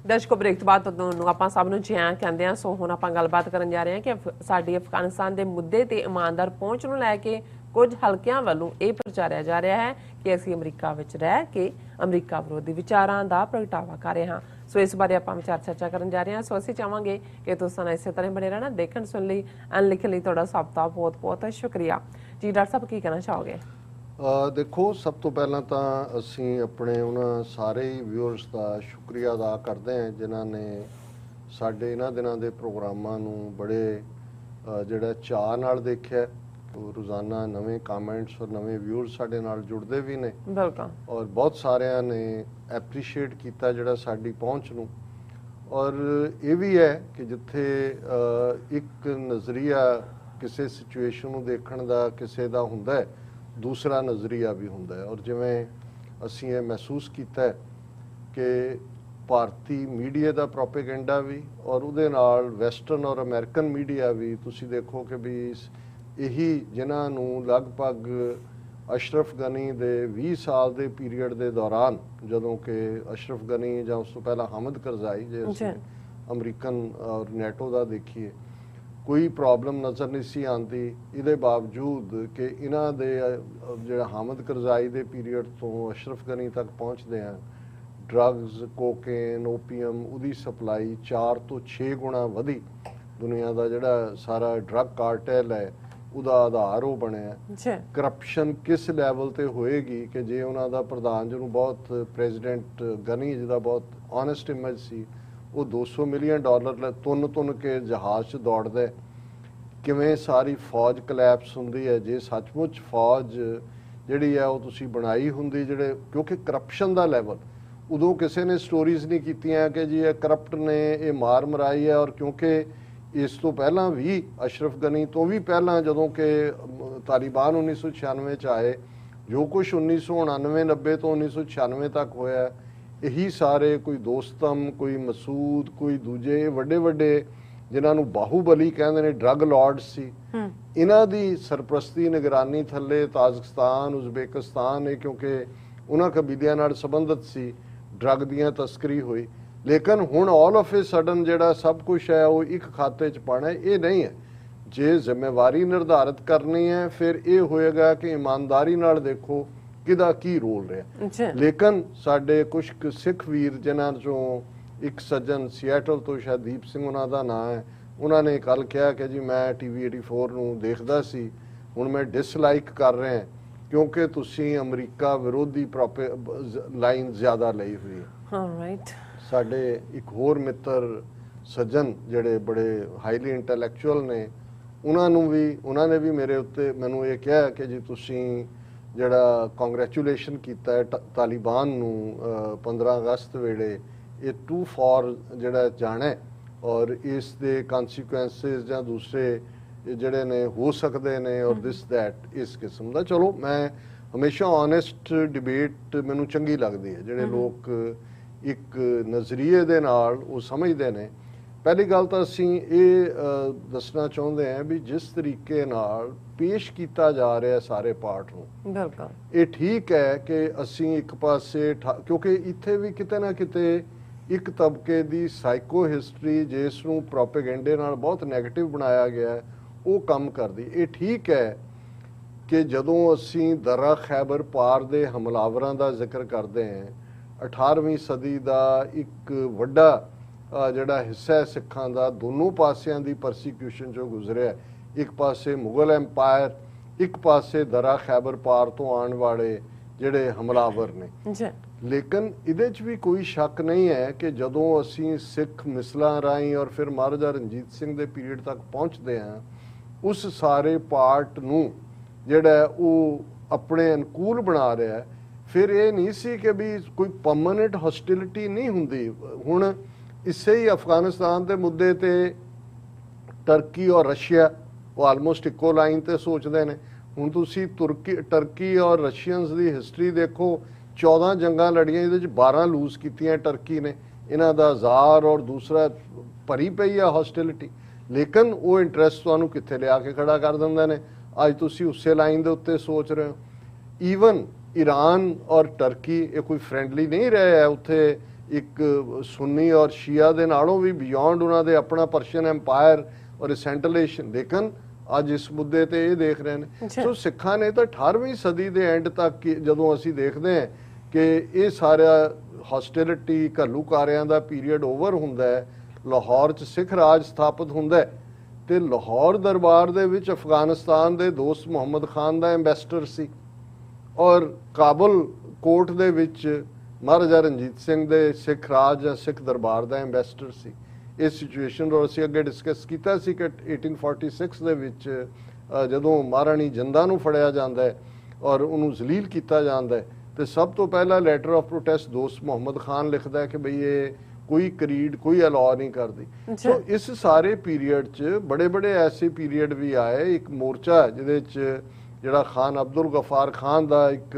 ਦਰਸ਼ਕੋ, ਬ੍ਰੇਕ ਤੋਂ ਬਾਅਦ ਤੁਹਾਨੂੰ ਆਪਾਂ ਸਭ ਨੂੰ ਜੀ ਆਇਆਂ ਕਹਿੰਦੇ ਆ। ਸੋ ਹੁਣ ਆਪਾਂ ਗੱਲਬਾਤ ਕਰਨ ਜਾ ਰਹੇ ਹਾਂ ਕਿ ਸਾਡੀ ਅਫਗਾਨਿਸਤਾਨ ਦੇ ਮੁੱਦੇ ਤੇ ਇਮਾਨਦਾਰ ਪਹੁੰਚ ਨੂੰ ਲੈ ਕੇ ਕੁਝ ਹਲਕਿਆਂ ਵੱਲੋਂ ਇਹ ਪ੍ਰਚਾਰਿਆ ਜਾ ਰਿਹਾ ਹੈ ਕਿ ਅਸੀਂ ਅਮਰੀਕਾ ਵਿੱਚ ਰਹਿ ਕੇ ਅਮਰੀਕਾ ਵਿਰੋਧੀ ਵਿਚਾਰਾਂ ਦਾ ਪ੍ਰਗਟਾਵਾ ਕਰ ਰਹੇ ਹਾਂ। ਸੋ ਇਸ ਬਾਰੇ ਆਪਾਂ ਵਿਚਾਰ ਚਰਚਾ ਕਰਨ ਜਾ ਰਹੇ ਹਾਂ। ਸੋ ਅਸੀਂ ਚਾਹਾਂਗੇ ਕਿ ਤੁਸੀਂ ਨਾਲ ਇਸੇ ਤਰ੍ਹਾਂ ਬਣੇ ਰਹਿਣਾ। ਦੇਖਣ ਸੁਣ ਲਈ ਐਂਡ ਲਿਖਣ ਲਈ ਤੁਹਾਡਾ ਸਭ ਦਾ ਬਹੁਤ ਬਹੁਤ ਸ਼ੁਕਰੀਆ ਜੀ। ਡਾਕਟਰ ਸਾਹਿਬ ਕੀ ਕਹਿਣਾ ਚਾਹੋਗੇ? ਦੇਖੋ, ਸਭ ਤੋਂ ਪਹਿਲਾਂ ਤਾਂ ਅਸੀਂ ਆਪਣੇ ਉਹਨਾਂ ਸਾਰੇ ਹੀ ਵਿਊਅਰਸ ਦਾ ਸ਼ੁਕਰੀਆ ਅਦਾ ਕਰਦੇ ਹਾਂ ਜਿਨ੍ਹਾਂ ਨੇ ਸਾਡੇ ਇਹਨਾਂ ਦਿਨਾਂ ਦੇ ਪ੍ਰੋਗਰਾਮਾਂ ਨੂੰ ਬੜੇ ਜਿਹੜਾ ਚਾਅ ਨਾਲ ਦੇਖਿਆ। ਰੋਜ਼ਾਨਾ ਨਵੇਂ ਕਮੈਂਟਸ ਔਰ ਨਵੇਂ ਵਿਊਅਰਸ ਸਾਡੇ ਨਾਲ ਜੁੜਦੇ ਵੀ ਨੇ, ਬਿਲਕੁਲ, ਔਰ ਬਹੁਤ ਸਾਰਿਆਂ ਨੇ ਐਪਰੀਸ਼ੀਏਟ ਕੀਤਾ ਜਿਹੜਾ ਸਾਡੀ ਪਹੁੰਚ ਨੂੰ। ਔਰ ਇਹ ਵੀ ਹੈ ਕਿ ਜਿੱਥੇ ਇੱਕ ਨਜ਼ਰੀਆ ਕਿਸੇ ਸਿਚੁਏਸ਼ਨ ਨੂੰ ਦੇਖਣ ਦਾ ਕਿਸੇ ਦਾ ਹੁੰਦਾ ਹੈ, ਦੂਸਰਾ ਨਜ਼ਰੀਆ ਵੀ ਹੁੰਦਾ ਹੈ। ਔਰ ਜਿਵੇਂ ਅਸੀਂ ਇਹ ਮਹਿਸੂਸ ਕੀਤਾ ਕਿ ਭਾਰਤੀ ਮੀਡੀਆ ਦਾ ਪ੍ਰੋਪੇਗੈਂਡਾ ਵੀ ਔਰ ਉਹਦੇ ਨਾਲ ਵੈਸਟਰਨ ਔਰ ਅਮਰੀਕਨ ਮੀਡੀਆ ਵੀ, ਤੁਸੀਂ ਦੇਖੋ ਕਿ ਵੀ ਇਹੀ ਜਿਨ੍ਹਾਂ ਨੂੰ ਲਗਭਗ ਅਸ਼ਰਫ ਗਨੀ ਦੇ 20 ਸਾਲ ਦੇ ਪੀਰੀਅਡ ਦੇ ਦੌਰਾਨ, ਜਦੋਂ ਕਿ ਅਸ਼ਰਫ ਗਨੀ ਜਾਂ ਉਸ ਤੋਂ ਪਹਿਲਾਂ ਹਾਮਿਦ ਕਰਜ਼ਾਈ, ਜੇ ਅਸੀਂ ਅਮਰੀਕਨ ਔਰ ਨੈਟੋ ਦਾ ਦੇਖੀਏ, ਕੋਈ ਪ੍ਰੋਬਲਮ ਨਜ਼ਰ ਨਹੀਂ ਸੀ ਆਉਂਦੀ। ਇਹਦੇ ਬਾਵਜੂਦ ਕਿ ਇਹਨਾਂ ਦੇ ਜਿਹੜਾ ਹਾਮਿਦ ਕਰਜ਼ਾਈ ਦੇ ਪੀਰੀਅਡ ਤੋਂ ਅਸ਼ਰਫ ਗਨੀ ਤੱਕ ਪਹੁੰਚਦੇ ਆ, ਡਰੱਗਸ, ਕੋਕੇਨ, ਓਪੀਅਮ, ਉਹਦੀ ਸਪਲਾਈ 4 ਤੋਂ 6 ਗੁਣਾ ਵਧੀ। ਦੁਨੀਆ ਦਾ ਜਿਹੜਾ ਸਾਰਾ ਡਰੱਗ ਕਾਰਟੈਲ ਹੈ ਉਹਦਾ ਆਧਾਰ ਉਹ ਬਣਿਆ। ਜੀ ਕਰਪਸ਼ਨ ਕਿਸ ਲੈਵਲ ਤੇ ਹੋਏਗੀ ਕਿ ਜੇ ਉਹਨਾਂ ਦਾ ਪ੍ਰਧਾਨ ਜਿਹਨੂੰ ਬਹੁਤ ਪ੍ਰੈਜ਼ੀਡੈਂਟ ਗਨੀ ਜਿਹਦਾ ਬਹੁਤ ਓਨੈਸਟ ਇਮੇਜ ਸੀ, ਉਹ $200 ਮਿਲੀਅਨ ਤੁੰਨ ਕੇ ਜਹਾਜ਼ 'ਚ ਦੌੜਦਾ ਹੈ, ਕਿਵੇਂ ਸਾਰੀ ਫੌਜ ਕਲੈਪਸ ਹੁੰਦੀ ਹੈ। ਜੇ ਸੱਚਮੁੱਚ ਫੌਜ ਜਿਹੜੀ ਹੈ ਉਹ ਤੁਸੀਂ ਬਣਾਈ ਹੁੰਦੀ, ਜਿਹੜੇ ਕਿਉਂਕਿ ਕਰਪਸ਼ਨ ਦਾ ਲੈਵਲ ਉਦੋਂ ਕਿਸੇ ਨੇ ਸਟੋਰੀਜ਼ ਨਹੀਂ ਕੀਤੀਆਂ ਕਿ ਜੀ ਇਹ ਕਰਪਟ ਨੇ ਇਹ ਮਾਰ ਮਰਾਈ ਹੈ। ਔਰ ਕਿਉਂਕਿ ਇਸ ਤੋਂ ਪਹਿਲਾਂ ਵੀ ਅਸ਼ਰਫ ਗਨੀ ਤੋਂ ਵੀ ਪਹਿਲਾਂ ਜਦੋਂ ਕਿ ਤਾਲਿਬਾਨ 1996 'ਚ ਆਏ, ਜੋ ਕੁਛ 1999-90 ਤੋਂ 1996 ਤੱਕ ਹੋਇਆ, ਇਹੀ ਸਾਰੇ ਕੋਈ ਦੋਸਤਮ, ਕੋਈ ਮਸੂਦ, ਕੋਈ ਦੂਜੇ ਵੱਡੇ ਵੱਡੇ ਜਿਨ੍ਹਾਂ ਨੂੰ ਬਾਹੂਬਲੀ ਕਹਿੰਦੇ ਨੇ, ਡਰੱਗ ਲਾਰਡ ਸੀ, ਇਹਨਾਂ ਦੀ ਸਰਪ੍ਰਸਤੀ ਨਿਗਰਾਨੀ ਥੱਲੇ ਤਾਜ਼ਿਕਸਤਾਨ, ਉਜ਼ਬੇਕਿਸਤਾਨ ਇਹ ਕਿਉਂਕਿ ਉਹਨਾਂ ਕਬੀਲਿਆਂ ਨਾਲ ਸੰਬੰਧਿਤ ਸੀ, ਡਰੱਗ ਦੀਆਂ ਤਸਕਰੀ ਹੋਈ। ਲੇਕਿਨ ਹੁਣ ਆਲ ਆਫ ਏ ਸਡਨ ਜਿਹੜਾ ਸਭ ਕੁਝ ਹੈ ਉਹ ਇੱਕ ਖਾਤੇ 'ਚ ਪਾਉਣਾ, ਇਹ ਨਹੀਂ ਹੈ। ਜੇ ਜ਼ਿੰਮੇਵਾਰੀ ਨਿਰਧਾਰਿਤ ਕਰਨੀ ਹੈ ਫਿਰ ਇਹ ਹੋਏਗਾ ਕਿ ਇਮਾਨਦਾਰੀ ਨਾਲ ਦੇਖੋ ਕਿਹਦਾ ਕੀ ਰੋਲ ਰਿਹਾ। ਲੇਕਿਨ ਸਾਡੇ ਕੁਝ ਸਿੱਖ ਵੀਰ ਜਿਨ੍ਹਾਂ 'ਚੋਂ ਇੱਕ ਸੱਜਣ ਸਿਐਟਲ ਤੋਂ ਸ਼ਾਦੀਪ ਸਿੰਘ ਉਹਨਾਂ ਦਾ ਨਾਂ ਹੈ, ਉਹਨਾਂ ਨੇ ਕੱਲ ਕਿਹਾ ਕਿ ਜੀ ਮੈਂ TV 84 ਨੂੰ ਦੇਖਦਾ ਸੀ, ਹੁਣ ਮੈਂ ਡਿਸਲਾਈਕ ਕਰ ਰਿਹਾ ਕਿਉਂਕਿ ਤੁਸੀਂ ਅਮਰੀਕਾ ਵਿਰੋਧੀ ਲਾਈਨ ਜ਼ਿਆਦਾ ਲਈ ਹੋਈ ਹੈ। ਆਲਰਾਈਟ। ਸਾਡੇ ਇੱਕ ਹੋਰ ਮਿੱਤਰ ਸੱਜਣ ਜਿਹੜੇ ਬੜੇ ਹਾਈਲੀ ਇੰਟੈਲੈਕਚੁਅਲ ਨੇ, ਉਹਨਾਂ ਨੇ ਵੀ ਮੇਰੇ ਉੱਤੇ ਮੈਨੂੰ ਇਹ ਕਿਹਾ ਕਿ ਜੀ ਤੁਸੀਂ ਜਿਹੜਾ ਕੰਗ੍ਰੈਚੁਲੇਸ਼ਨ ਕੀਤਾ ਹੈ ਤਾਲਿਬਾਨ ਨੂੰ 15 ਅਗਸਤ ਵੇਲੇ, ਇਹ ਟੂ ਫਾਰ ਜਿਹੜਾ ਜਾਣਾ ਔਰ ਇਸ ਦੇ ਕਨਸੀਕੁਐਂਸਿਸ ਜਾਂ ਦੂਸਰੇ ਜਿਹੜੇ ਨੇ ਹੋ ਸਕਦੇ ਨੇ ਔਰ ਦਿਸ ਦੈਟ ਇਸ ਕਿਸਮ ਦਾ। ਚਲੋ ਮੈਂ ਹਮੇਸ਼ਾ ਓਨੈਸਟ ਡਿਬੇਟ ਮੈਨੂੰ ਚੰਗੀ ਲੱਗਦੀ ਹੈ, ਜਿਹੜੇ ਲੋਕ ਇੱਕ ਨਜ਼ਰੀਏ ਦੇ ਨਾਲ ਉਹ ਸਮਝਦੇ ਨੇ। ਪਹਿਲੀ ਗੱਲ ਤਾਂ ਅਸੀਂ ਇਹ ਦੱਸਣਾ ਚਾਹੁੰਦੇ ਹਾਂ ਵੀ ਜਿਸ ਤਰੀਕੇ ਨਾਲ ਪੇਸ਼ ਕੀਤਾ ਜਾ ਰਿਹਾ ਸਾਰੇ ਪਾਰਟ ਨੂੰ, ਬਿਲਕੁਲ ਇਹ ਠੀਕ ਹੈ ਕਿ ਅਸੀਂ ਇੱਕ ਪਾਸੇ ਕਿਉਂਕਿ ਇੱਥੇ ਵੀ ਕਿਤੇ ਨਾ ਕਿਤੇ ਇੱਕ ਤਬਕੇ ਦੀ ਸਾਈਕੋ ਹਿਸਟਰੀ ਜਿਸ ਨੂੰ ਪ੍ਰੋਪੇਗੈਂਡੇ ਨਾਲ ਬਹੁਤ ਨੈਗੇਟਿਵ ਬਣਾਇਆ ਗਿਆ ਉਹ ਕੰਮ ਕਰਦੀ। ਇਹ ਠੀਕ ਹੈ ਕਿ ਜਦੋਂ ਅਸੀਂ ਦਰਾ ਖੈਬਰ ਪਾਰ ਦੇ ਹਮਲਾਵਰਾਂ ਦਾ ਜ਼ਿਕਰ ਕਰਦੇ ਹਾਂ, 18ਵੀਂ ਸਦੀ ਦਾ ਇੱਕ ਵੱਡਾ ਜਿਹੜਾ ਹਿੱਸਾ ਹੈ ਸਿੱਖਾਂ ਦਾ, ਦੋਨੋਂ ਪਾਸਿਆਂ ਦੀ ਪਰਸੀਕਿਊਸ਼ਨ 'ਚੋਂ ਗੁਜ਼ਰਿਆ। ਇੱਕ ਪਾਸੇ ਮੁਗਲ ਐਮਪਾਇਰ, ਇੱਕ ਪਾਸੇ ਦਰਾ ਖੈਬਰ ਪਾਰ ਤੋਂ ਆਉਣ ਵਾਲੇ ਜਿਹੜੇ ਹਮਲਾਵਰ ਨੇ। ਲੇਕਿਨ ਇਹਦੇ 'ਚ ਵੀ ਕੋਈ ਸ਼ੱਕ ਨਹੀਂ ਹੈ ਕਿ ਜਦੋਂ ਅਸੀਂ ਸਿੱਖ ਮਿਸਲਾਂ ਰਾਹੀਂ ਔਰ ਫਿਰ ਮਹਾਰਾਜਾ ਰਣਜੀਤ ਸਿੰਘ ਦੇ ਪੀਰੀਅਡ ਤੱਕ ਪਹੁੰਚਦੇ ਹਾਂ, ਉਸ ਸਾਰੇ ਪਾਰਟ ਨੂੰ ਜਿਹੜਾ ਉਹ ਆਪਣੇ ਅਨੁਕੂਲ ਬਣਾ ਰਿਹਾ। ਫਿਰ ਇਹ ਨਹੀਂ ਸੀ ਕਿ ਵੀ ਕੋਈ ਪਰਮਾਨੈਂਟ ਹੌਸਟਿਲਿਟੀ ਨਹੀਂ ਹੁੰਦੀ। ਹੁਣ ਇਸੇ ਹੀ ਅਫਗਾਨਿਸਤਾਨ ਦੇ ਮੁੱਦੇ ਤੇ ਟਰਕੀ ਔਰ ਰਸ਼ੀਆ ਉਹ ਆਲਮੋਸਟ ਇੱਕੋ ਲਾਈਨ ਤੇ ਸੋਚਦੇ ਨੇ। ਹੁਣ ਤੁਸੀਂ ਟਰਕੀ ਔਰ ਰਸ਼ੀਅਨਸ ਦੀ ਹਿਸਟਰੀ ਦੇਖੋ, 14 ਜੰਗਾਂ ਲੜੀਆਂ, ਇਹਦੇ 'ਚ 12 ਲੂਜ਼ ਕੀਤੀਆਂ ਟਰਕੀ ਨੇ। ਇਹਨਾਂ ਦਾ ਜ਼ਾਰ ਔਰ ਦੂਸਰਾ ਭਰੀ ਪਈ ਆ ਹੌਸਟਿਲਿਟੀ, ਲੇਕਿਨ ਉਹ ਇੰਟਰਸਟ ਤੁਹਾਨੂੰ ਕਿੱਥੇ ਲਿਆ ਕੇ ਖੜਾ ਕਰ ਦਿੰਦੇ ਨੇ। ਅੱਜ ਤੁਸੀਂ ਉਸੇ ਲਾਈਨ ਦੇ ਉੱਤੇ ਸੋਚ ਰਹੇ ਹੋ। ਈਵਨ ਈਰਾਨ ਔਰ ਟਰਕੀ ਇਹ ਕੋਈ ਫਰੈਂਡਲੀ ਨਹੀਂ ਰਹੇ ਹੈ। ਉੱਥੇ ਇੱਕ ਸੁੰਨੀ ਔਰ ਸ਼ੀਆ ਦੇ ਨਾਲੋਂ ਵੀ ਬਿਯੋਂਡ ਉਹਨਾਂ ਦੇ ਆਪਣਾ ਪਰਸ਼ੀਅਨ ਐਮਪਾਇਰ ਔਰ ਸੈਂਟਰਲੇਸ਼ਨ, ਲੇਕਿਨ ਅੱਜ ਇਸ ਮੁੱਦੇ ਤੇ ਇਹ ਦੇਖ ਰਹੇ ਨੇ। ਸੋ ਸਿੱਖਾਂ ਨੇ ਤਾਂ 18ਵੀਂ ਸਦੀ ਦੇ ਐਂਡ ਤੱਕ ਜਦੋਂ ਅਸੀਂ ਦੇਖਦੇ ਹਾਂ ਕਿ ਇਹ ਸਾਰਾ ਹੌਸਟਿਲਿਟੀ ਘੱਲੂਕਾਰਿਆਂ ਦਾ ਪੀਰੀਅਡ ਓਵਰ ਹੁੰਦਾ ਹੈ, ਲਾਹੌਰ 'ਚ ਸਿੱਖ ਰਾਜ ਸਥਾਪਿਤ ਹੁੰਦਾ ਹੈ ਤੇ ਲਾਹੌਰ ਦਰਬਾਰ ਦੇ ਵਿੱਚ ਅਫਗਾਨਿਸਤਾਨ ਦੇ ਦੋਸਤ ਮੁਹੰਮਦ ਖਾਨ ਦਾ ਐਂਬੈਸਡਰ ਸੀ ਔਰ ਕਾਬਲ ਕੋਰਟ ਦੇ ਵਿੱਚ ਮਹਾਰਾਜਾ ਰਣਜੀਤ ਸਿੰਘ ਦੇ ਸਿੱਖ ਰਾਜ ਜਾਂ ਸਿੱਖ ਦਰਬਾਰ ਦਾ ਐਂਬੈਸਡਰ ਸੀ। ਇਸ ਸਿਚੁਏਸ਼ਨ ਨੂੰ ਅਸੀਂ ਅੱਗੇ ਡਿਸਕਸ ਕੀਤਾ ਸੀ ਕਿ 1846 ਦੇ ਵਿੱਚ ਜਦੋਂ ਮਹਾਰਾਣੀ ਜਿੰਦਾ ਨੂੰ ਫੜਿਆ ਜਾਂਦਾ ਹੈ ਔਰ ਉਹਨੂੰ ਜ਼ਲੀਲ ਕੀਤਾ ਜਾਂਦਾ ਹੈ ਤੇ ਸਭ ਤੋਂ ਪਹਿਲਾਂ ਲੈਟਰ ਆਫ ਪ੍ਰੋਟੈਸਟ ਦੋਸਤ ਮੁਹੰਮਦ ਖਾਨ ਲਿਖਦਾ ਹੈ ਕਿ ਬਈ ਇਹ ਕੋਈ ਕਰੀਡ ਕੋਈ ਅਲਾਅ ਨਹੀਂ ਕਰਦੀ। ਸੋ ਇਸ ਸਾਰੇ ਪੀਰੀਅਡ 'ਚ ਬੜੇ ਬੜੇ ਐਸੇ ਪੀਰੀਅਡ ਵੀ ਆਏ। ਇੱਕ ਮੋਰਚਾ ਜਿਹਦੇ 'ਚ ਜਿਹੜਾ ਖਾਨ ਅਬਦੁਲ ਗਫਾਰ ਖਾਨ ਦਾ ਇੱਕ